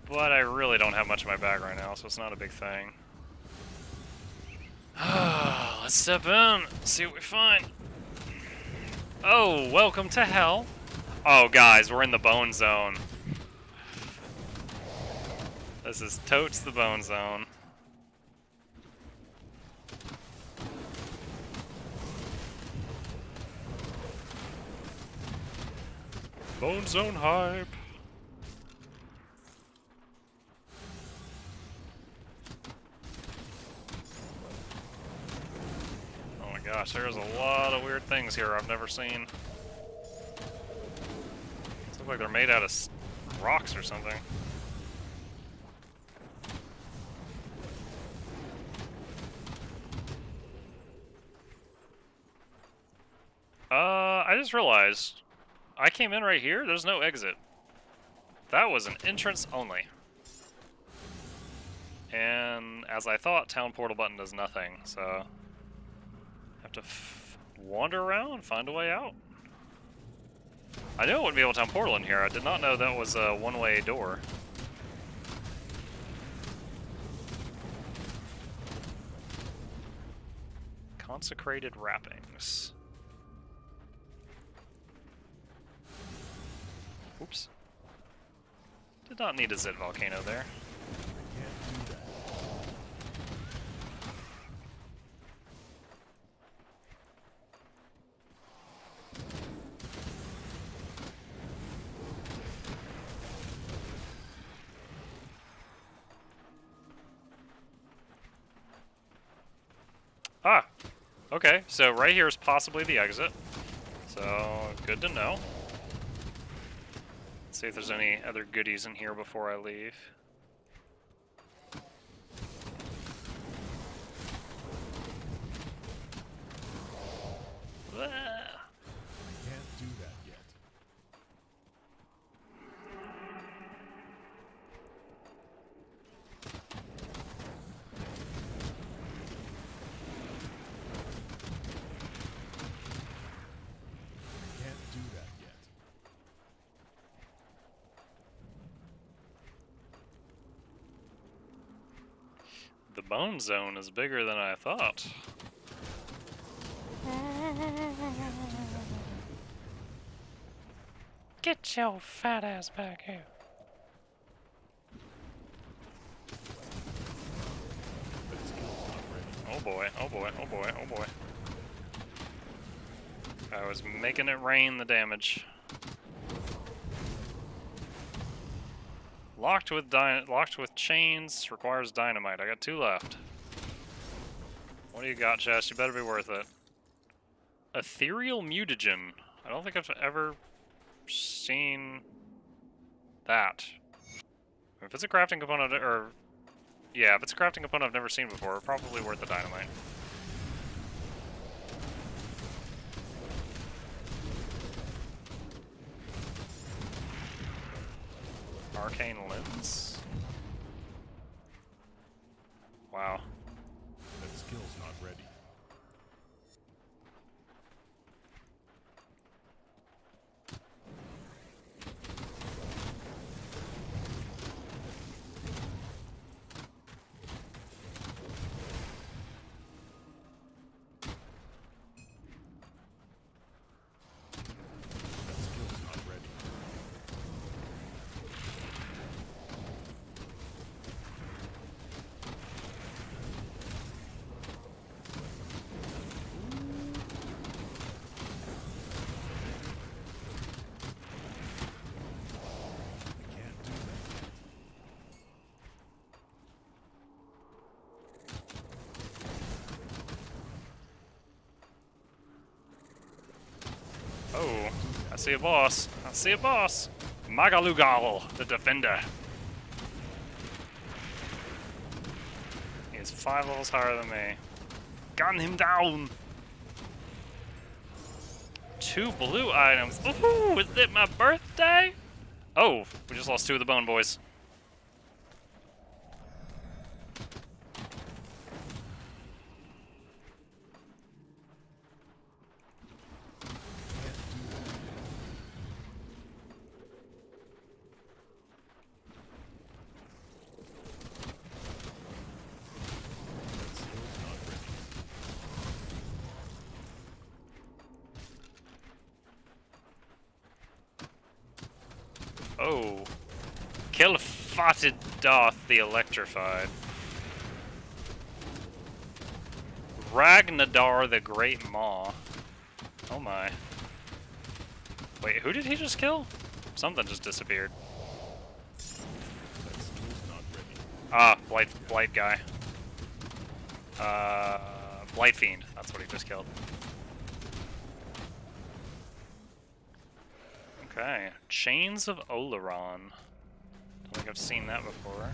But I really don't have much in my bag right now, so it's not a big thing. Let's step in, see what we find. Oh, welcome to hell. Oh, guys, we're in the bone zone. This is totes the bone zone. Bone zone hype. Oh my gosh, there's a lot of weird things here I've never seen. Look like they're made out of rocks or something. I just realized I came in right here. There's no exit. That was an entrance only. And as I thought, town portal button does nothing, so I have to wander around and find a way out. I knew it wouldn't be able to town portal in here. I did not know that was a one-way door. Consecrated wrappings. Oops. Did not need a zit volcano there. Ah! Okay, so right here is possibly the exit. So, good to know. Let's see if there's any other goodies in here before I leave. Ah. Can't do that yet. Can't do that yet. The bone zone is bigger than I thought. Get your fat ass back here. Oh boy, oh boy, oh boy, oh boy. I was making it rain the damage. Locked with chains, requires dynamite. I got 2 left. What do you got, Chest? You better be worth it. Ethereal mutagen. I don't think I've ever seen that. If it's a crafting component, or yeah, if it's a crafting component I've never seen before, probably worth the dynamite. Arcane lens. Wow. That skill's not ready. That skill's not ready. Can't do that. Oh, I see a boss. I see a boss. Magalugal, the defender. He is 5 levels higher than me. Gun him down. 2 blue items. Ooh, is it my birthday? Oh, we just lost 2 of the bone boys. Oh. Kill Fatted Doth the Electrified. Ragnadar the Great Maw. Oh my. Wait, who did he just kill? Something just disappeared. That skill's not ready. Ah, Blight guy. Blight Fiend. That's what he just killed. Okay. Chains of Oleron. Don't think I've seen that before.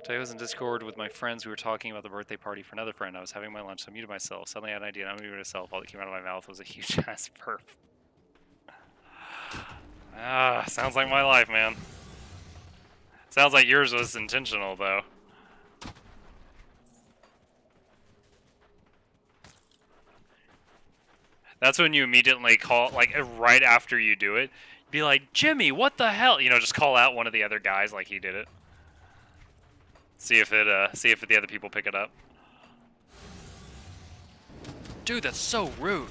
Today I was in Discord with my friends. We were talking about the birthday party for another friend. I was having my lunch, so I muted myself. Suddenly I had an idea, and I muted myself. All that came out of my mouth was a huge ass burp. Ah, sounds like my life, man. Sounds like yours was intentional, though. That's when you immediately call, like, right after you do it, be like, Jimmy, what the hell? You know, just call out one of the other guys like he did it. See if the other people pick it up. Dude, that's so rude.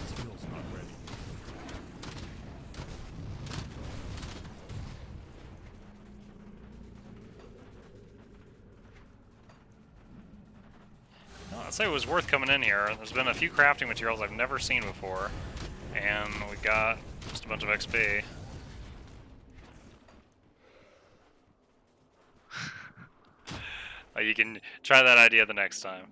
Skill's not ready. No, I'd say it was worth coming in here. There's been a few crafting materials I've never seen before, and we got just a bunch of XP. You can try that idea the next time.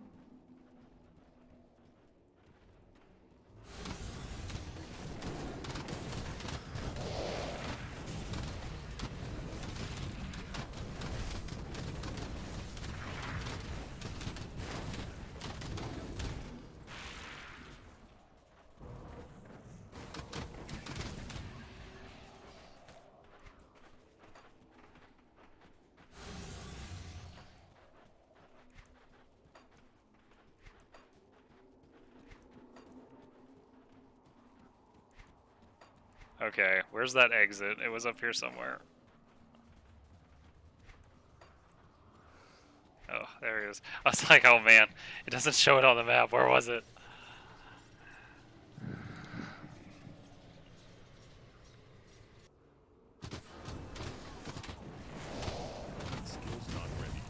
Okay, where's that exit? It was up here somewhere. Oh, there he is. I was like, oh man, it doesn't show it on the map. Where was it? Skill's not ready.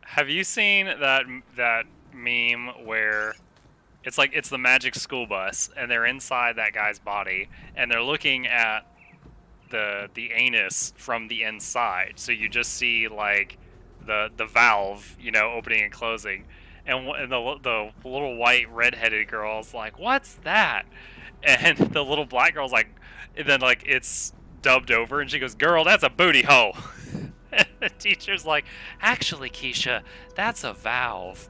Have you seen that meme where it's like it's the magic school bus and they're inside that guy's body and they're looking at the anus from the inside, so you just see like the valve, you know, opening and closing, and the little white redheaded girl's like, "What's that?" And the little black girl's like, and then like it's dubbed over, and she goes, "Girl, that's a booty hole." And the teacher's like, "Actually, Keisha, that's a valve."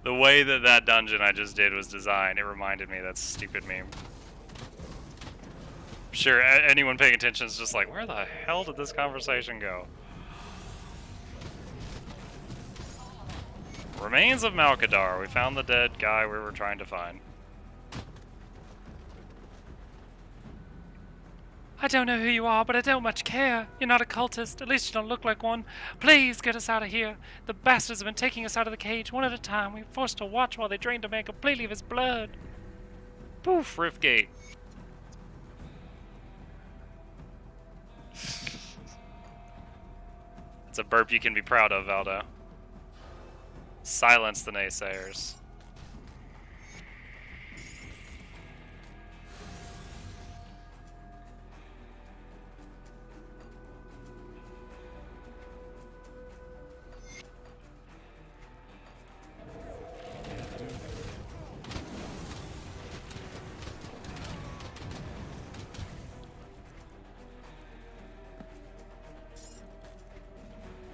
The way that dungeon I just did was designed, it reminded me of that stupid meme. I'm sure anyone paying attention is just like, where the hell did this conversation go? Remains of Malkadar. We found the dead guy we were trying to find. I don't know who you are, but I don't much care. You're not a cultist. At least you don't look like one. Please get us out of here. The bastards have been taking us out of the cage one at a time. We were forced to watch while they drained a man completely of his blood. Poof, Riftgate. It's a burp you can be proud of, Valdo. Silence the naysayers.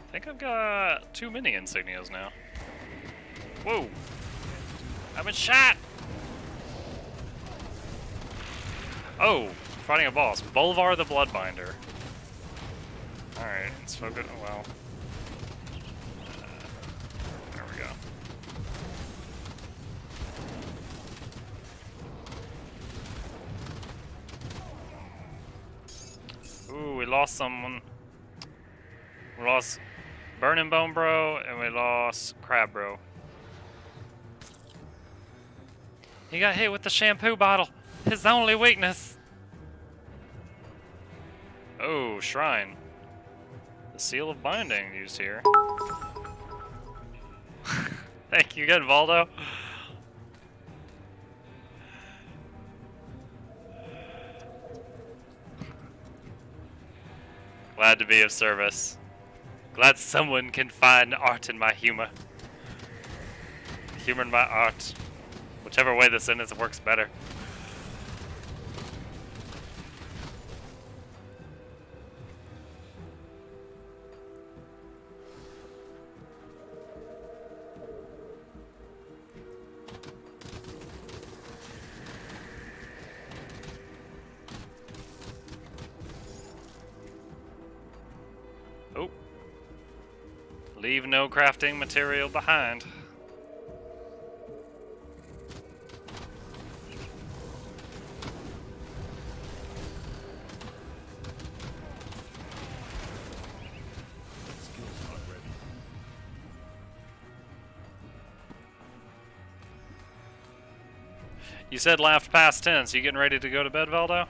I think I've got too many insignias now. Whoa! I've been shot! Oh, fighting a boss. Bolvar the Bloodbinder. Alright, let's focus. Well. There we go. Ooh, we lost someone. We lost Burning Bone Bro, and we lost Crab Bro. He got hit with the shampoo bottle. His only weakness. Ooh, shrine. The seal of binding used here. Thank you again, Valdo. Glad to be of service. Glad someone can find art in my humor. Humor in my art. Whichever way the sentence works better. Oh. Leave no crafting material behind. You said laughed past tense. You getting ready to go to bed, Valdo?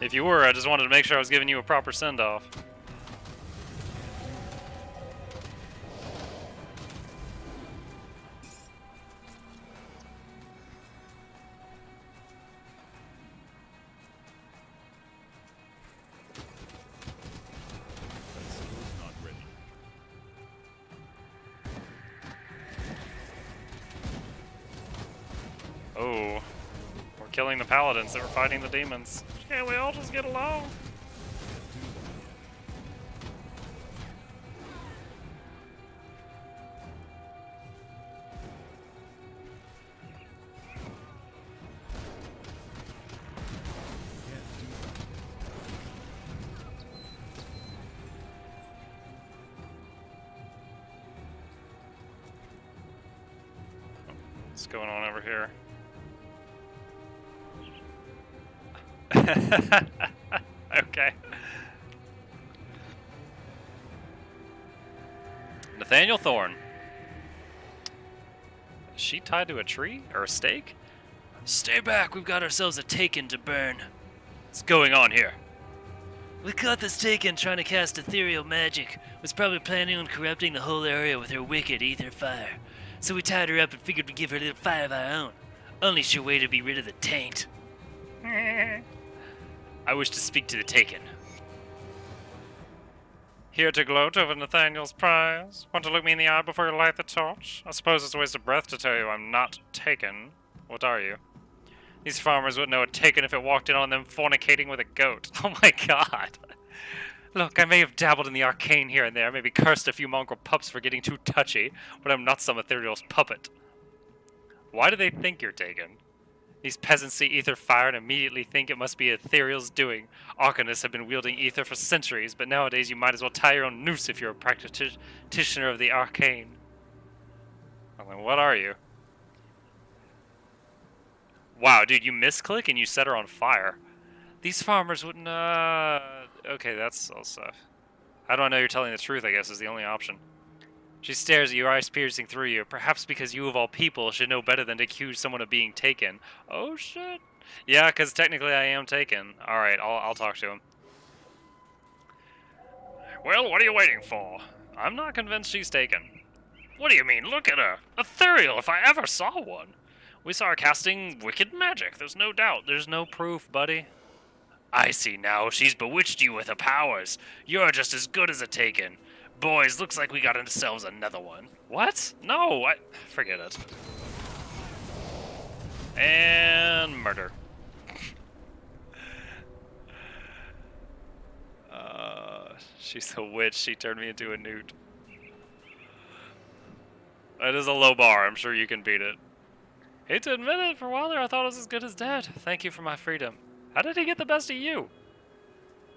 If you were, I just wanted to make sure I was giving you a proper send-off. Oh, we're killing the paladins that were fighting the demons. Can't we all just get along? What's going on over here? Okay. Nathaniel Thorne. Is she tied to a tree or a stake? Stay back, we've got ourselves a Taken to burn. What's going on here? We caught this Taken trying to cast ethereal magic. Was probably planning on corrupting the whole area with her wicked ether fire. So we tied her up and figured we'd give her a little fire of our own. Only sure way to be rid of the taint. I wish to speak to the Taken. Here to gloat over Nathaniel's prize. Want to look me in the eye before you light the torch? I suppose it's a waste of breath to tell you I'm not taken. What are you? These farmers wouldn't know a Taken if it walked in on them fornicating with a goat. Oh my god. Look, I may have dabbled in the arcane here and there, maybe cursed a few mongrel pups for getting too touchy, but I'm not some ethereal's puppet. Why do they think you're Taken? These peasants see ether fire and immediately think it must be ethereal's doing. Arcanists have been wielding ether for centuries, but nowadays you might as well tie your own noose if you're a practitioner of the arcane. Well, then what are you? Wow, dude, you misclick and you set her on fire. These farmers wouldn't, okay, that's all stuff. How do I know you're telling the truth, I guess, is the only option. She stares at you, eyes piercing through you, perhaps because you of all people should know better than to accuse someone of being taken. Oh, shit. Yeah, because technically I am taken. Alright, I'll talk to him. Well, what are you waiting for? I'm not convinced she's taken. What do you mean? Look at her. Ethereal, if I ever saw one. We saw her casting wicked magic. There's no doubt. There's no proof, buddy. I see now. She's bewitched you with her powers. You're just as good as a Taken. Boys, looks like we got ourselves another one. What? No, forget it. And murder. She's a witch. She turned me into a newt. That is a low bar. I'm sure you can beat it. Hate to admit it, for a while there I thought I was as good as dead. Thank you for my freedom. How did he get the best of you?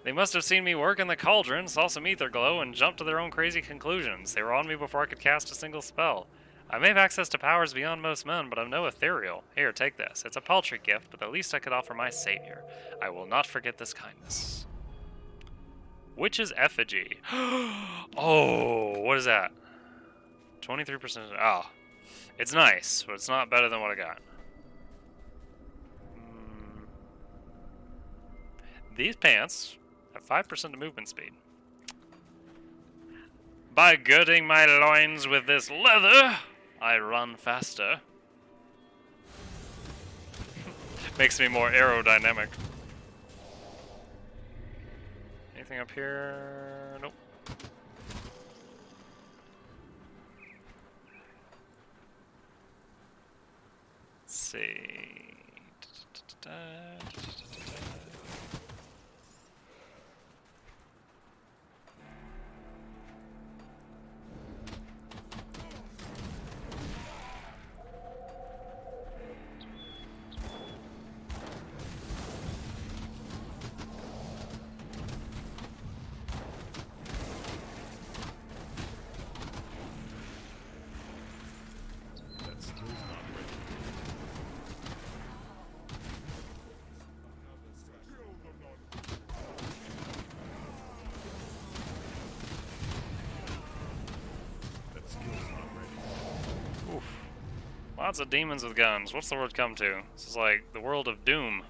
They must have seen me work in the cauldron, saw some ether glow, and jumped to their own crazy conclusions. They were on me before I could cast a single spell. I may have access to powers beyond most men, but I'm no ethereal. Here, take this. It's a paltry gift, but the least I could offer my savior. I will not forget this kindness. Witch's effigy. Oh, what is that? 23%. Oh. It's nice, but it's not better than what I got. These pants have 5% of movement speed. By girding my loins with this leather, I run faster. Makes me more aerodynamic. Anything up here? Nope. Let's see. Lots of demons with guns. What's the world come to? This is like the world of doom.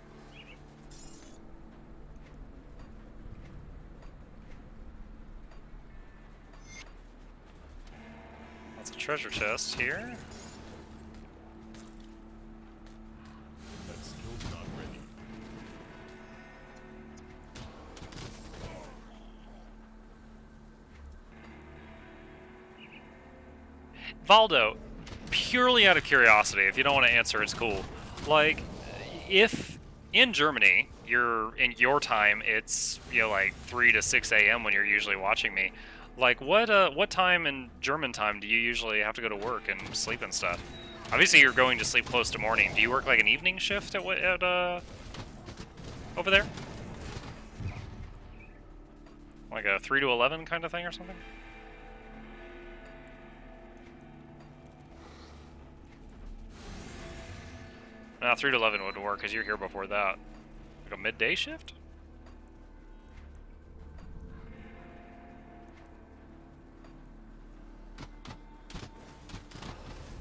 Lots of treasure chests here. That skill's not ready. Valdo, purely out of curiosity, if you don't want to answer, it's cool. Like, if in Germany, in your time, it's, you know, like 3 to 6 a.m. when you're usually watching me, like, what time in German time do you usually have to go to work and sleep and stuff? Obviously, you're going to sleep close to morning. Do you work like an evening shift at over there? Like a 3 to 11 kind of thing or something? Nah, 3 to 11 would work because you're here before that. Like a midday shift?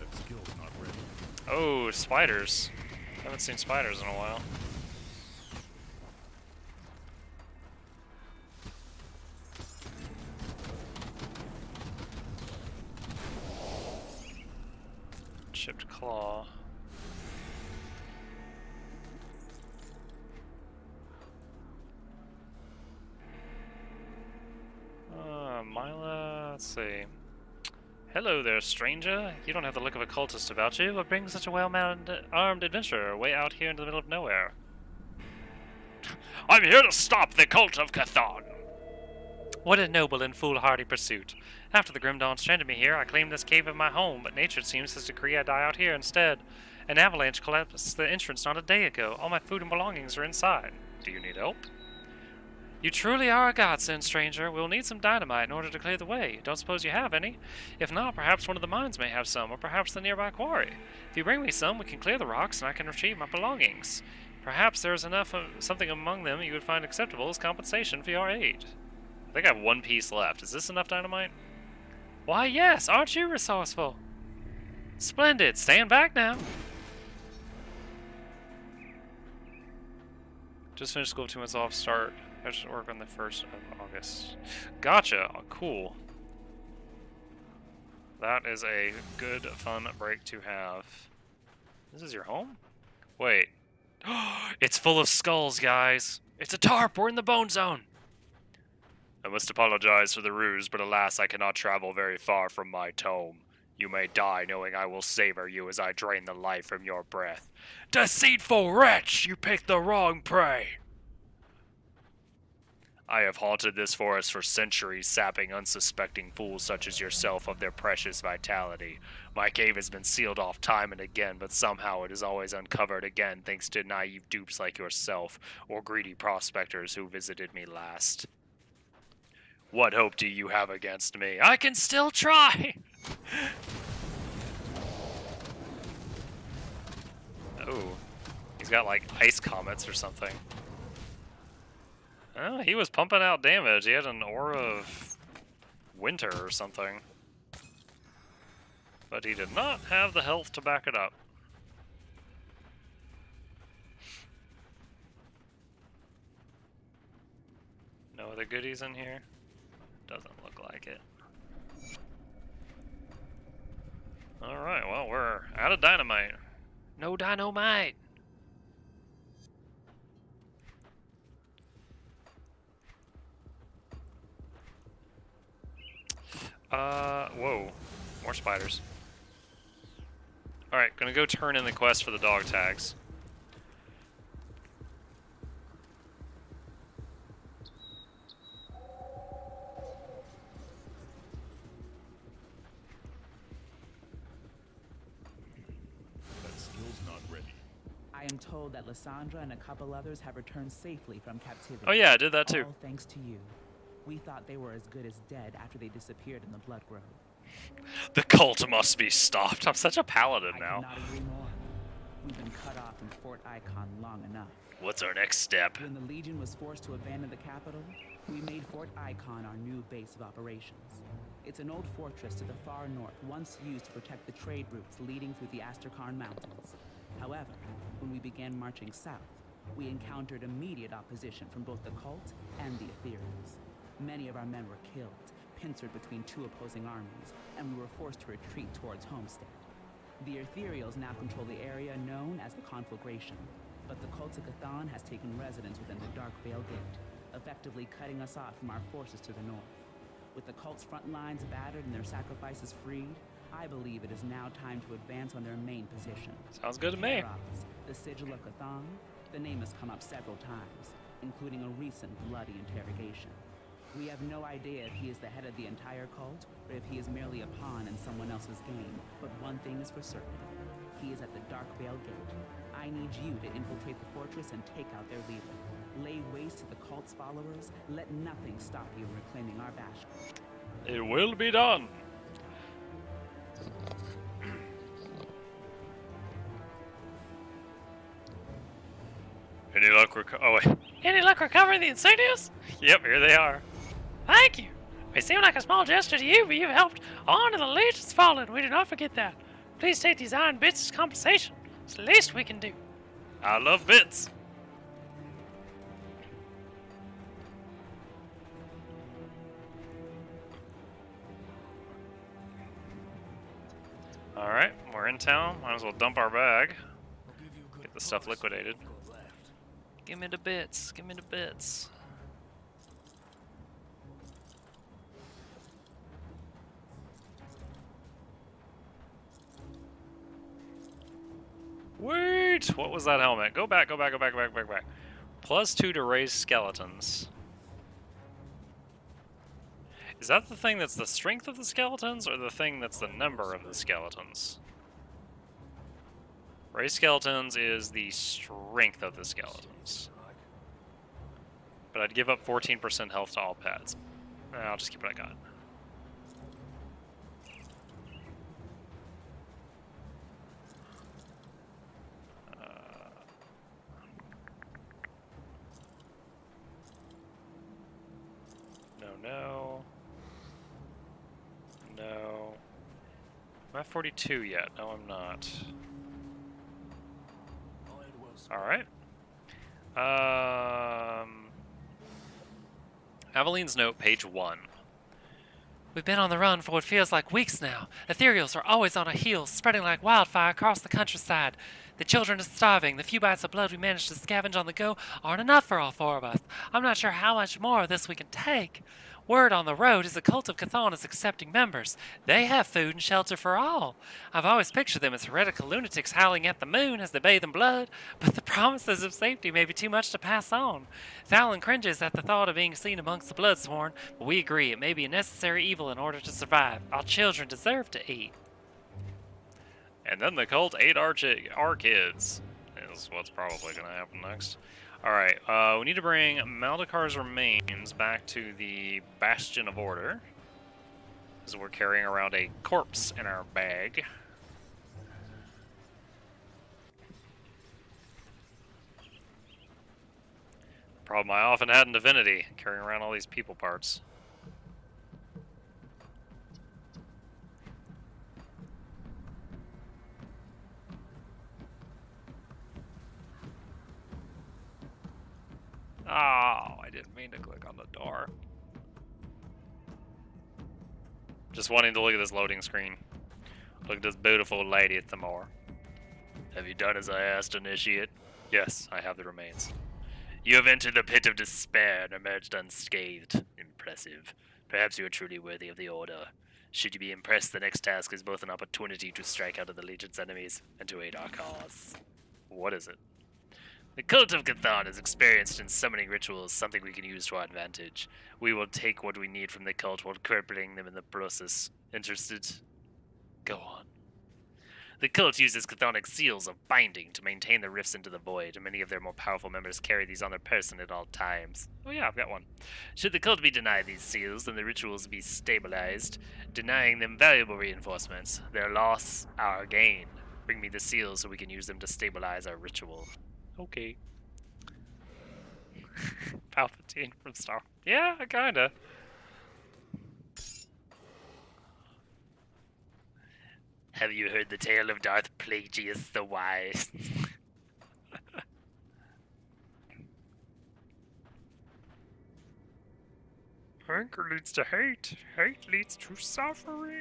That skill's not ready. Oh, spiders. Haven't seen spiders in a while. Chipped claw. Mila, let's see. Hello there, stranger. You don't have the look of a cultist about you. What brings such a well-armed adventurer way out here into the middle of nowhere? I'm here to stop the cult of Chthon. What a noble and foolhardy pursuit. After the Grim Dawn stranded me here, I claimed this cave as my home, but nature seems to decree I die out here instead. An avalanche collapsed the entrance not a day ago. All my food and belongings are inside. Do you need help? You truly are a godsend, stranger. We'll need some dynamite in order to clear the way. Don't suppose you have any? If not, perhaps one of the mines may have some, or perhaps the nearby quarry. If you bring me some, we can clear the rocks and I can retrieve my belongings. Perhaps there is enough of something among them you would find acceptable as compensation for your aid. I think I have one piece left. Is this enough dynamite? Why, yes. Aren't you resourceful? Splendid. Stand back now. Just finished school 2 months off. Start. I should work on the 1st of August. Gotcha. Oh, cool. That is a good, fun break to have. This is your home? Wait. It's full of skulls, guys. It's a tarp. We're in the bone zone. I must apologize for the ruse, but alas, I cannot travel very far from my tomb. You may die knowing I will savor you as I drain the life from your breath. Deceitful wretch! You picked the wrong prey! I have haunted this forest for centuries, sapping unsuspecting fools such as yourself of their precious vitality. My cave has been sealed off time and again, but somehow it is always uncovered again thanks to naive dupes like yourself, or greedy prospectors who visited me last. What hope do you have against me? I can still try! Oh, he's got like ice comets or something. Oh, he was pumping out damage. He had an aura of winter or something. But he did not have the health to back it up. No other goodies in here? Doesn't look like it. Alright, well, we're out of dynamite. No dynamite. Whoa. More spiders. Alright, gonna go turn in the quest for the dog tags. That skill's not ready. I am told that Lysandra and a couple others have returned safely from captivity. Oh yeah, I did that too. All thanks to you. We thought they were as good as dead after they disappeared in the Blood Grove. The cult must be stopped. I'm such a paladin I now. cannot agree more. We've been cut off from Fort Icon long enough. What's our next step? When the Legion was forced to abandon the capital, we made Fort Icon our new base of operations. It's an old fortress to the far north, once used to protect the trade routes leading through the Asterkarn Mountains. However, when we began marching south, we encountered immediate opposition from both the cult and the Ethereals. Many of our men were killed, pincered between two opposing armies, and we were forced to retreat towards Homestead. The Ethereals now control the area known as the Conflagration, but the cult of Cthon has taken residence within the Dark Veil Gate, effectively cutting us off from our forces to the north. With the cult's front lines battered and their sacrifices freed, I believe it is now time to advance on their main position. Sounds good to me. Heros, the sigil of Cthon, the name has come up several times, including a recent bloody interrogation. We have no idea if he is the head of the entire cult, or if he is merely a pawn in someone else's game, but one thing is for certain. He is at the Dark Veil Gate. I need you to infiltrate the fortress and take out their leader. Lay waste to the cult's followers. Let nothing stop you from reclaiming our bastion. It will be done. Any luck oh wait. Any luck recovering the insignias? Yep, here they are. Thank you. It may seem like a small gesture to you, but you've helped honor the Legion's fallen. We do not forget that. Please take these iron bits as compensation. It's the least we can do. I love bits. Alright, we're in town. Might as well dump our bag. I'll give you a good Get the stuff price. liquidated. Go left. Give me the bits. Give me the bits. Wait! What was that helmet? Go back, go back, go back, go back, back, back. +2 to raise skeletons. Is that the thing that's the strength of the skeletons, or the thing that's the number of the skeletons? Raise skeletons is the strength of the skeletons. But I'd give up 14% health to all pets. I'll just keep what I got. No. No. I'm at 42 yet. No, I'm not. Alright. Aveline's note, page 1. We've been on the run for what feels like weeks now. Ethereals are always on our heels, spreading like wildfire across the countryside. The children are starving. The few bites of blood we managed to scavenge on the go aren't enough for all four of us. I'm not sure how much more of this we can take. Word on the road is the cult of Cthon is accepting members. They have food and shelter for all. I've always pictured them as heretical lunatics howling at the moon as they bathe in blood, but the promises of safety may be too much to pass on. Thalin cringes at the thought of being seen amongst the bloodsworn, but we agree it may be a necessary evil in order to survive. Our children deserve to eat. And then the cult ate our kids. Is what's probably going to happen next. Alright, we need to bring Maldekar's remains back to the Bastion of Order. Because we're carrying around a corpse in our bag. Problem I often had in Divinity, carrying around all these people parts. I didn't mean to click on the door. Just wanting to look at this loading screen. Look at this beautiful lady some more. Have you done as I asked, Initiate? Yes, I have the remains. You have entered the pit of despair and emerged unscathed. Impressive. Perhaps you are truly worthy of the Order. Should you be impressed, the next task is both an opportunity to strike out at the Legion's enemies and to aid our cause. What is it? The cult of Cthon is experienced in summoning rituals, something we can use to our advantage. We will take what we need from the cult while crippling them in the process. Interested? Go on. The cult uses chthonic seals of binding to maintain the rifts into the void, and many of their more powerful members carry these on their person at all times. Oh yeah, I've got one. Should the cult be denied these seals, then the rituals be stabilized, denying them valuable reinforcements. Their loss, our gain. Bring me the seals so we can use them to stabilize our ritual. Okay. Palpatine from Star Wars. Yeah, kinda. Have you heard the tale of Darth Plagueis the Wise? Anger leads to hate. Hate leads to suffering.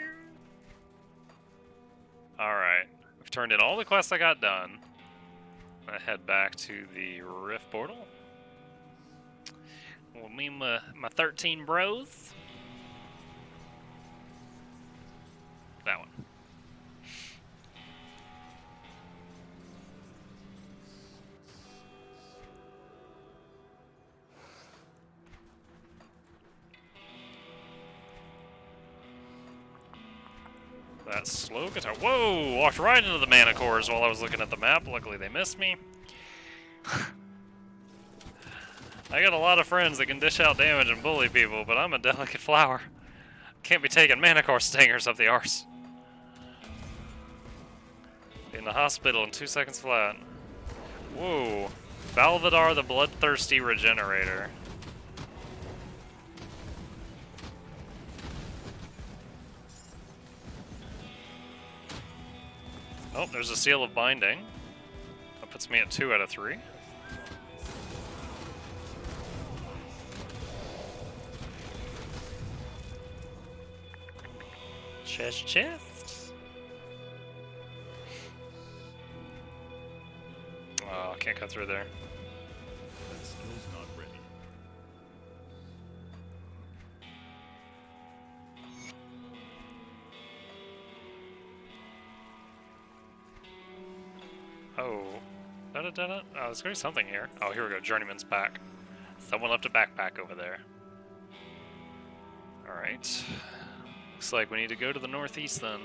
Alright. I've turned in all the quests I got done. I head back to the Rift Portal. Well, me and my 13 bros. That one. That slow guitar. Whoa! Walked right into the mana cores while I was looking at the map. Luckily, they missed me. I got a lot of friends that can dish out damage and bully people, but I'm a delicate flower. Can't be taking mana core stingers up the arse. In the hospital in 2 seconds flat. Whoa. Valvadar the Bloodthirsty Regenerator. Oh, there's a Seal of Binding. That puts me at 2 out of 3. Chest. Oh, can't cut through there. That skill's not ready. Oh. Da-da-da-da. Oh, there's gonna be something here. Oh, here we go. Journeyman's pack. Someone left a backpack over there. Alright. Looks like we need to go to the northeast then.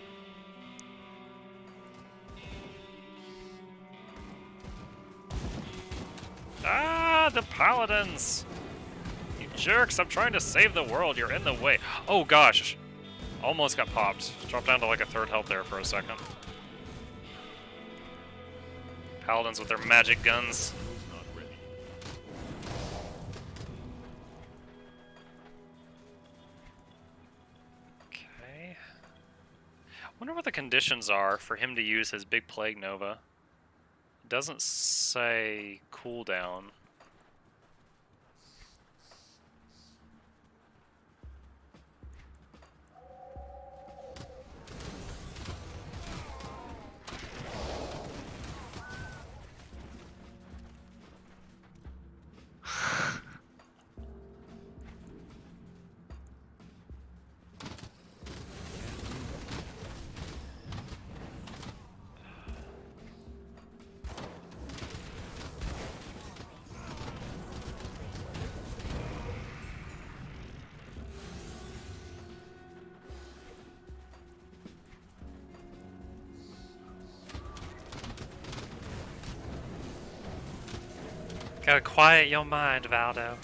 Ah, the paladins! You jerks, I'm trying to save the world, you're in the way. Oh gosh! Almost got popped. Dropped down to like a 3rd health there for a second. Paladins with their magic guns. Skill's not ready. Okay. Wonder what the conditions are for him to use his big plague nova. It doesn't say cooldown. Gotta quiet your mind, Valdo.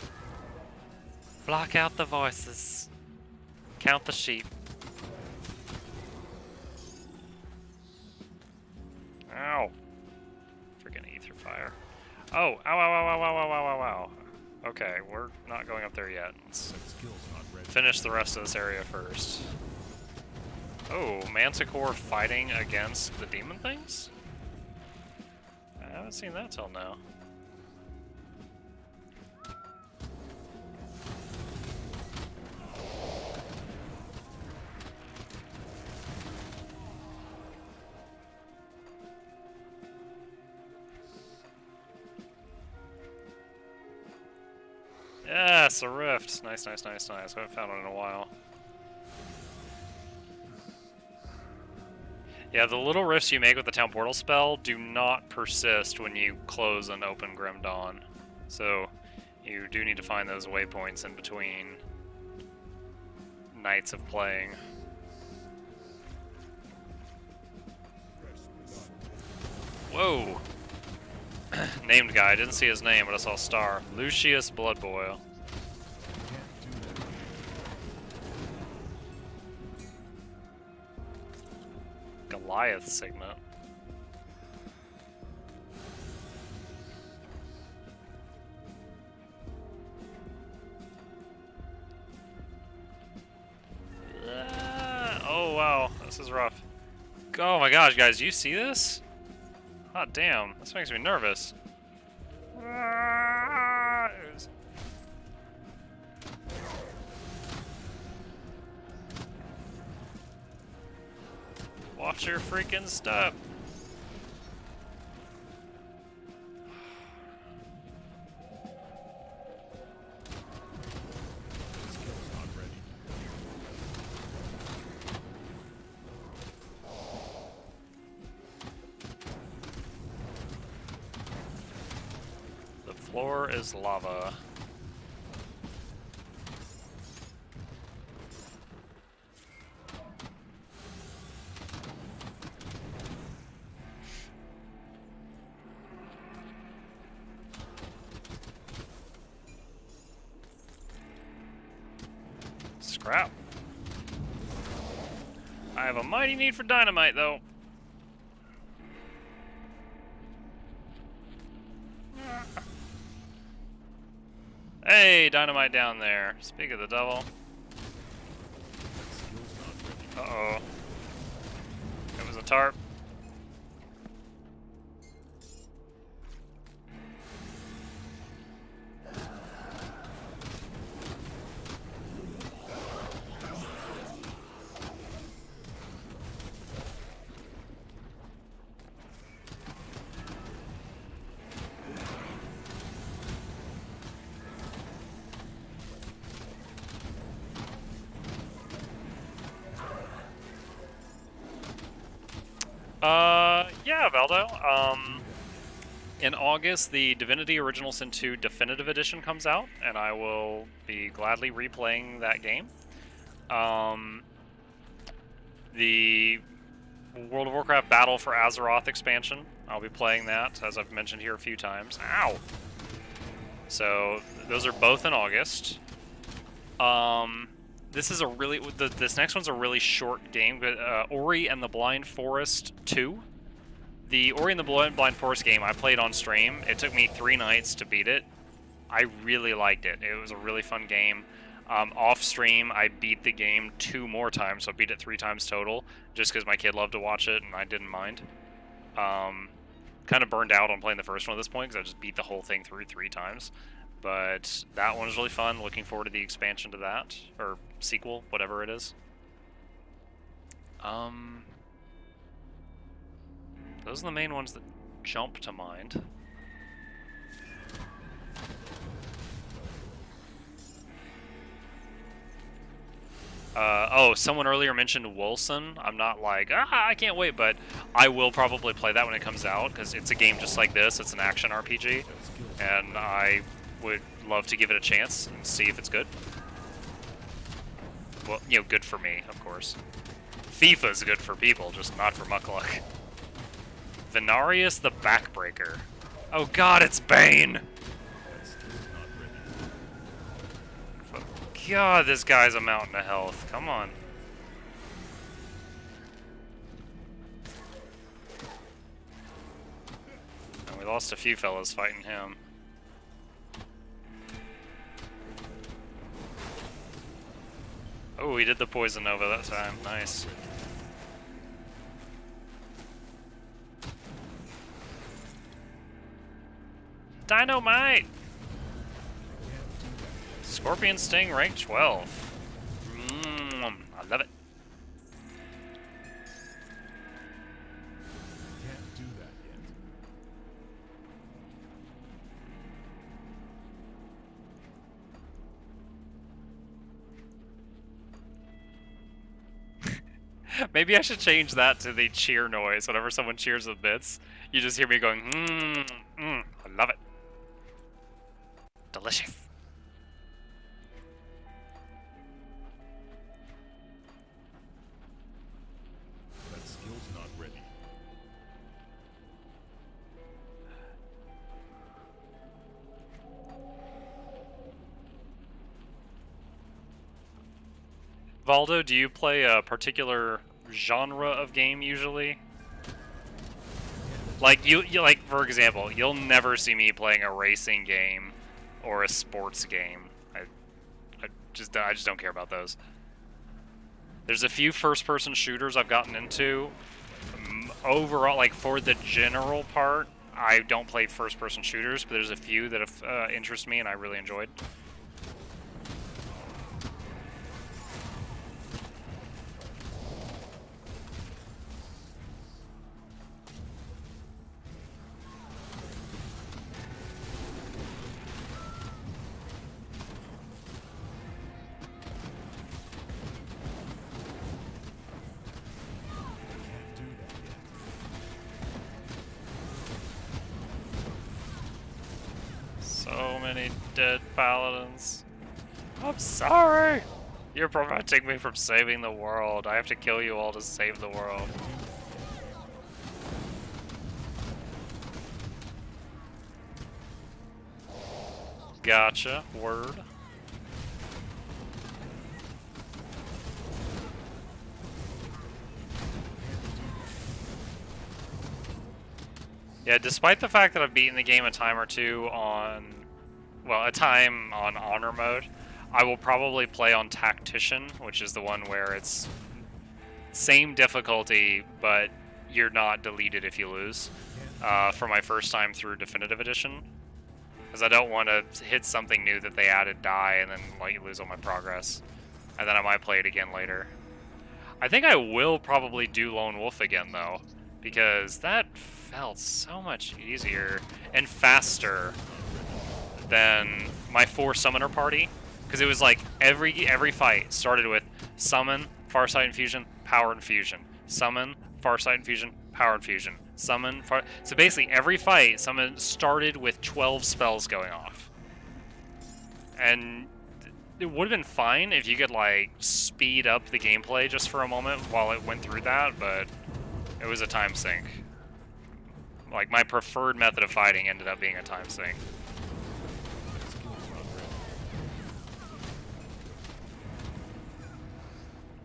Block out the voices. Count the sheep. Ow. Freaking ether fire. Oh, ow, ow, ow, ow, ow, ow, ow, ow, ow. Okay, we're not going up there yet. Let's That skill's not ready. finish the rest of this area first. Oh, Manticore fighting against the demon things? I haven't seen that till now. Yes, a rift. Nice, nice, nice, nice. I haven't found one in a while. Yeah, the little rifts you make with the town portal spell do not persist when you close and open Grim Dawn. So you do need to find those waypoints in between nights of playing. Whoa! Named guy, I didn't see his name, but I saw a star. Lucius Bloodboil. Goliath Signet. Oh wow, this is rough. Oh my gosh, guys, you see this? Hot damn, this makes me nervous. Watch your freaking step. The floor is lava. Scrap. I have a mighty need for dynamite, though. Hey, dynamite down there. Speak of the devil. Uh-oh. It was a tarp. Yeah, Valdo. In August, the Divinity Original Sin 2 Definitive Edition comes out, and I will be gladly replaying that game. The World of Warcraft Battle for Azeroth expansion, I'll be playing that, as I've mentioned here a few times. Ow! So, those are both in August. This is a really... This next one's a really short game. Ori and the Blind Forest 2. The Ori and the Blind Forest game I played on stream. It took me 3 nights to beat it. I really liked it. It was a really fun game. Off stream, I beat the game 2 more times, so I beat it 3 times total, just because my kid loved to watch it and I didn't mind. Kind of burned out on playing the first one at this point, because I just beat the whole thing through 3 times. But that one was really fun. Looking forward to the expansion to that, or sequel, whatever it is. Those are the main ones that jump to mind. Oh, someone earlier mentioned Wolcen. I'm not like, I can't wait, but I will probably play that when it comes out, because it's a game just like this. It's an action RPG, and I would love to give it a chance and see if it's good. Well, you know, good for me, of course. FIFA's good for people, just not for Mukluk. Venarius the Backbreaker. Oh god, it's Bane! God, this guy's a mountain of health. Come on. And we lost a few fellas fighting him. Oh, he did the Poison Nova that time. Nice. Dynamite! Scorpion Sting, rank 12. I love it. Can't do that yet. Maybe I should change that to the cheer noise. Whenever someone cheers with bits, you just hear me going, I love it. Delicious. That skill's not ready. Valdo, do you play a particular genre of game usually? Like you like, for example, you'll never see me playing a racing game or a sports game. I just don't care about those. There's a few first-person shooters I've gotten into. Overall, like for the general part, I don't play first-person shooters, but there's a few that have interest me and I really enjoyed. So many dead paladins. I'm sorry! You're preventing me from saving the world. I have to kill you all to save the world. Gotcha. Word. Yeah, despite the fact that I've beaten the game a time or two on, well, a time on honor mode, I will probably play on Tactician, which is the one where it's same difficulty, but you're not deleted if you lose, for my first time through Definitive Edition. Because I don't want to hit something new that they added, die, and then like lose all my progress. And then I might play it again later. I think I will probably do Lone Wolf again, though, because that felt so much easier and faster than my 4 summoner party, because it was like every fight started with summon, Farsight Infusion, Power Infusion, summon, Farsight Infusion, Power Infusion, summon, so basically every fight summon started with 12 spells going off. And it would have been fine if you could like speed up the gameplay just for a moment while it went through that, but it was a time sink. Like, my preferred method of fighting ended up being a time sink.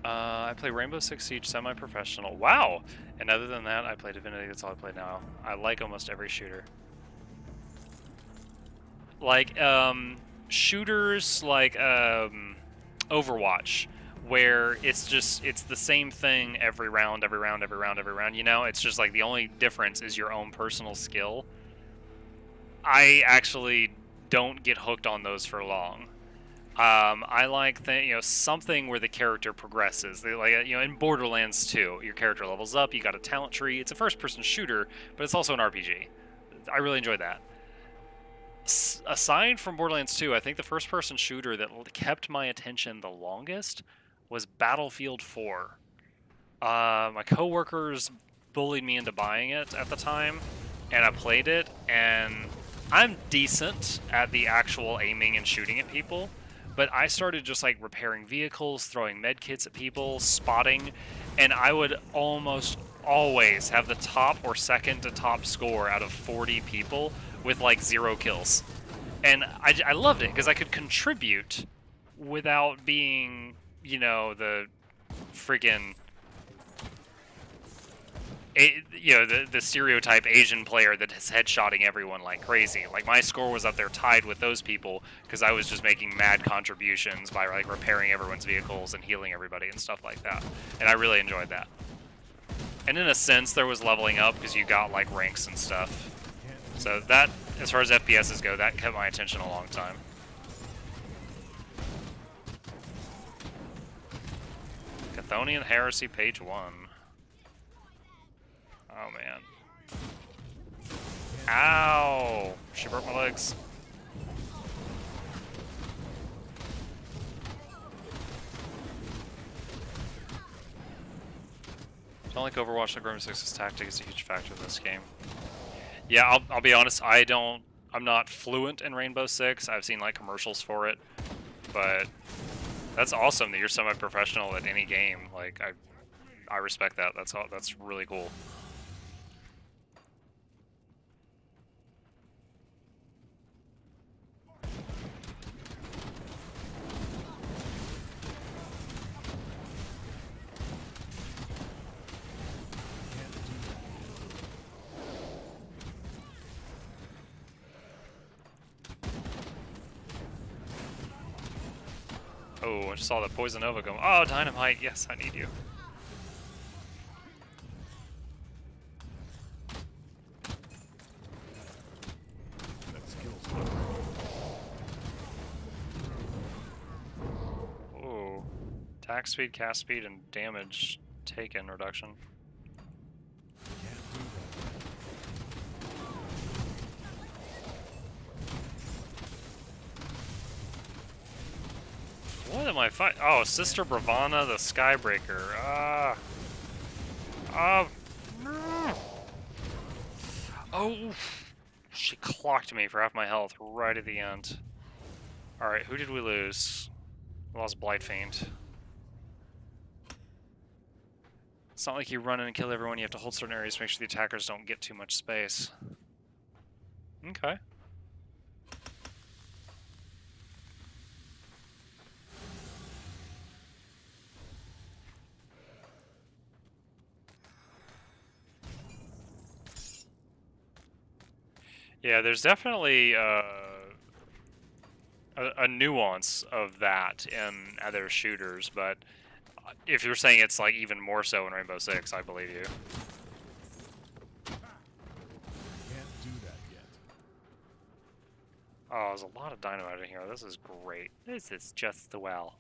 I play Rainbow Six Siege semi-professional. Wow! And other than that, I play Divinity. That's all I play now. I like almost every shooter. Like, shooters like, Overwatch, where it's the same thing every round, you know? It's just like the only difference is your own personal skill. I actually don't get hooked on those for long. I like something where the character progresses. In Borderlands 2, your character levels up, you got a talent tree. It's a first-person shooter, but it's also an RPG. I really enjoyed that. Aside from Borderlands 2, I think the first-person shooter that kept my attention the longest was Battlefield 4. My coworkers bullied me into buying it at the time, and I played it, and I'm decent at the actual aiming and shooting at people, but I started just like repairing vehicles, throwing med kits at people, spotting, and I would almost always have the top or second to top score out of 40 people with like 0 kills. And I loved it because I could contribute without being, the friggin' the stereotype Asian player that is headshotting everyone like crazy. Like, my score was up there tied with those people because I was just making mad contributions by like repairing everyone's vehicles and healing everybody and stuff like that. And I really enjoyed that. And in a sense, there was leveling up because you got like ranks and stuff. So that, as far as FPSs go, that kept my attention a long time. Chthonian Heresy, page 1. Oh, man. Ow! She broke my legs. felt like Overwatch like Rainbow Six's tactic is a huge factor in this game. Yeah, I'll be honest, I'm not fluent in Rainbow Six. I've seen like commercials for it, but that's awesome that you're semi-professional at any game. Like I respect that. That's really cool. Oh, I just saw the Poison Nova go. Oh, Dynamite. Yes, I need you. That skill's not Oh, attack speed, cast speed, and damage taken reduction. can't do What am I fighting? Oh, Sister Bravana, the Skybreaker. No. Oh, she clocked me for half my health right at the end. Alright, who did we lose? We lost Blightfiend. It's not like you run in and kill everyone, you have to hold certain areas to make sure the attackers don't get too much space. Okay. Yeah, there's definitely a nuance of that in other shooters, but if you're saying it's like even more so in Rainbow Six, I believe you. Can't do that yet. Oh, there's a lot of dynamite in here. This is great. This is just well.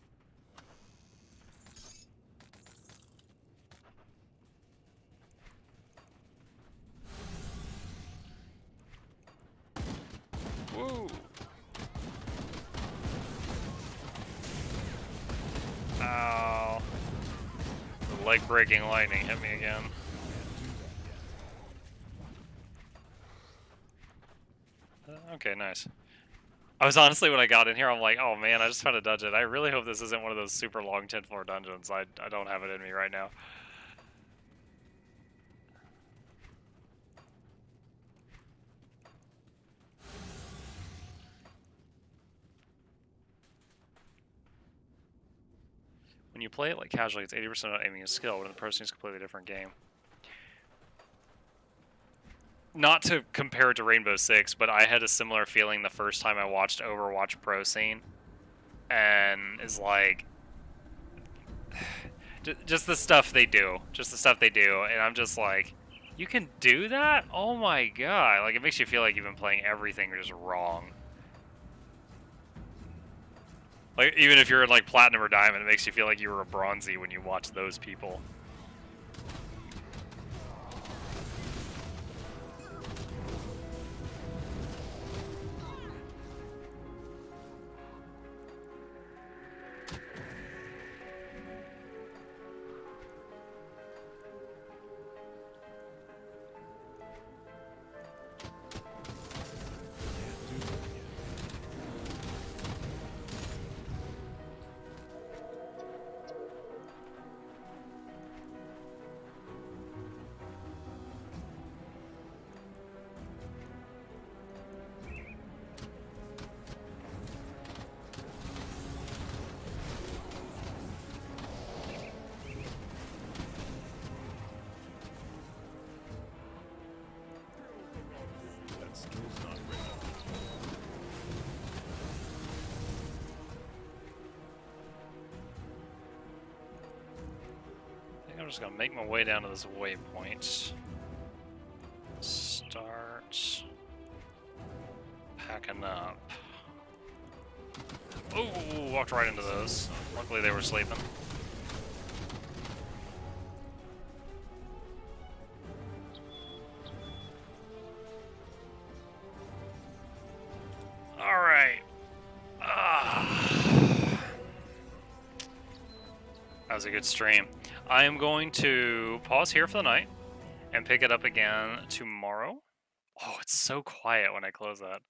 Woo! Ow. The leg-breaking lightning hit me again. Okay, nice. I was honestly, when I got in here, I'm like, oh man, I just found a dungeon. I really hope this isn't one of those super long 10-floor dungeons. I don't have it in me right now. When you play it like casually, it's 80% about aiming and skill, but in the pro scene, it's a completely different game. Not to compare it to Rainbow Six, but I had a similar feeling the first time I watched Overwatch Pro Scene, and is like, just the stuff they do, and I'm just like, you can do that? Oh my god! Like, it makes you feel like you've been playing everything just wrong. Like, even if you're in like Platinum or Diamond, it makes you feel like you were a Bronzy when you watch those people. That skill's not ready. I think I'm just gonna make my way down to this waypoint. Start packing up. Oh, walked right into those. Luckily they were sleeping. Alright. was a good stream. I am going to pause here for the night and pick it up again tomorrow. Oh, it's so quiet when I close that.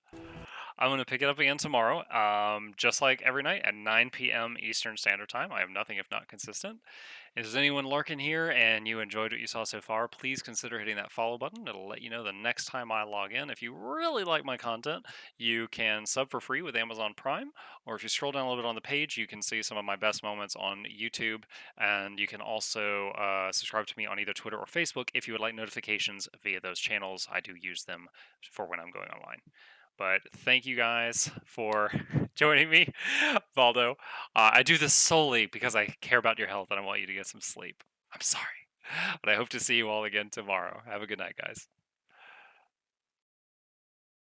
I'm going to pick it up again tomorrow, just like every night at 9 p.m. Eastern Standard Time. I am nothing if not consistent. If there's anyone lurking here and you enjoyed what you saw so far, please consider hitting that follow button. It'll let you know the next time I log in. If you really like my content, you can sub for free with Amazon Prime, or if you scroll down a little bit on the page, you can see some of my best moments on YouTube, and you can also subscribe to me on either Twitter or Facebook if you would like notifications via those channels. I do use them for when I'm going online. But thank you guys for joining me, Valdo. I do this solely because I care about your health and I want you to get some sleep. I'm sorry. But I hope to see you all again tomorrow. Have a good night, guys.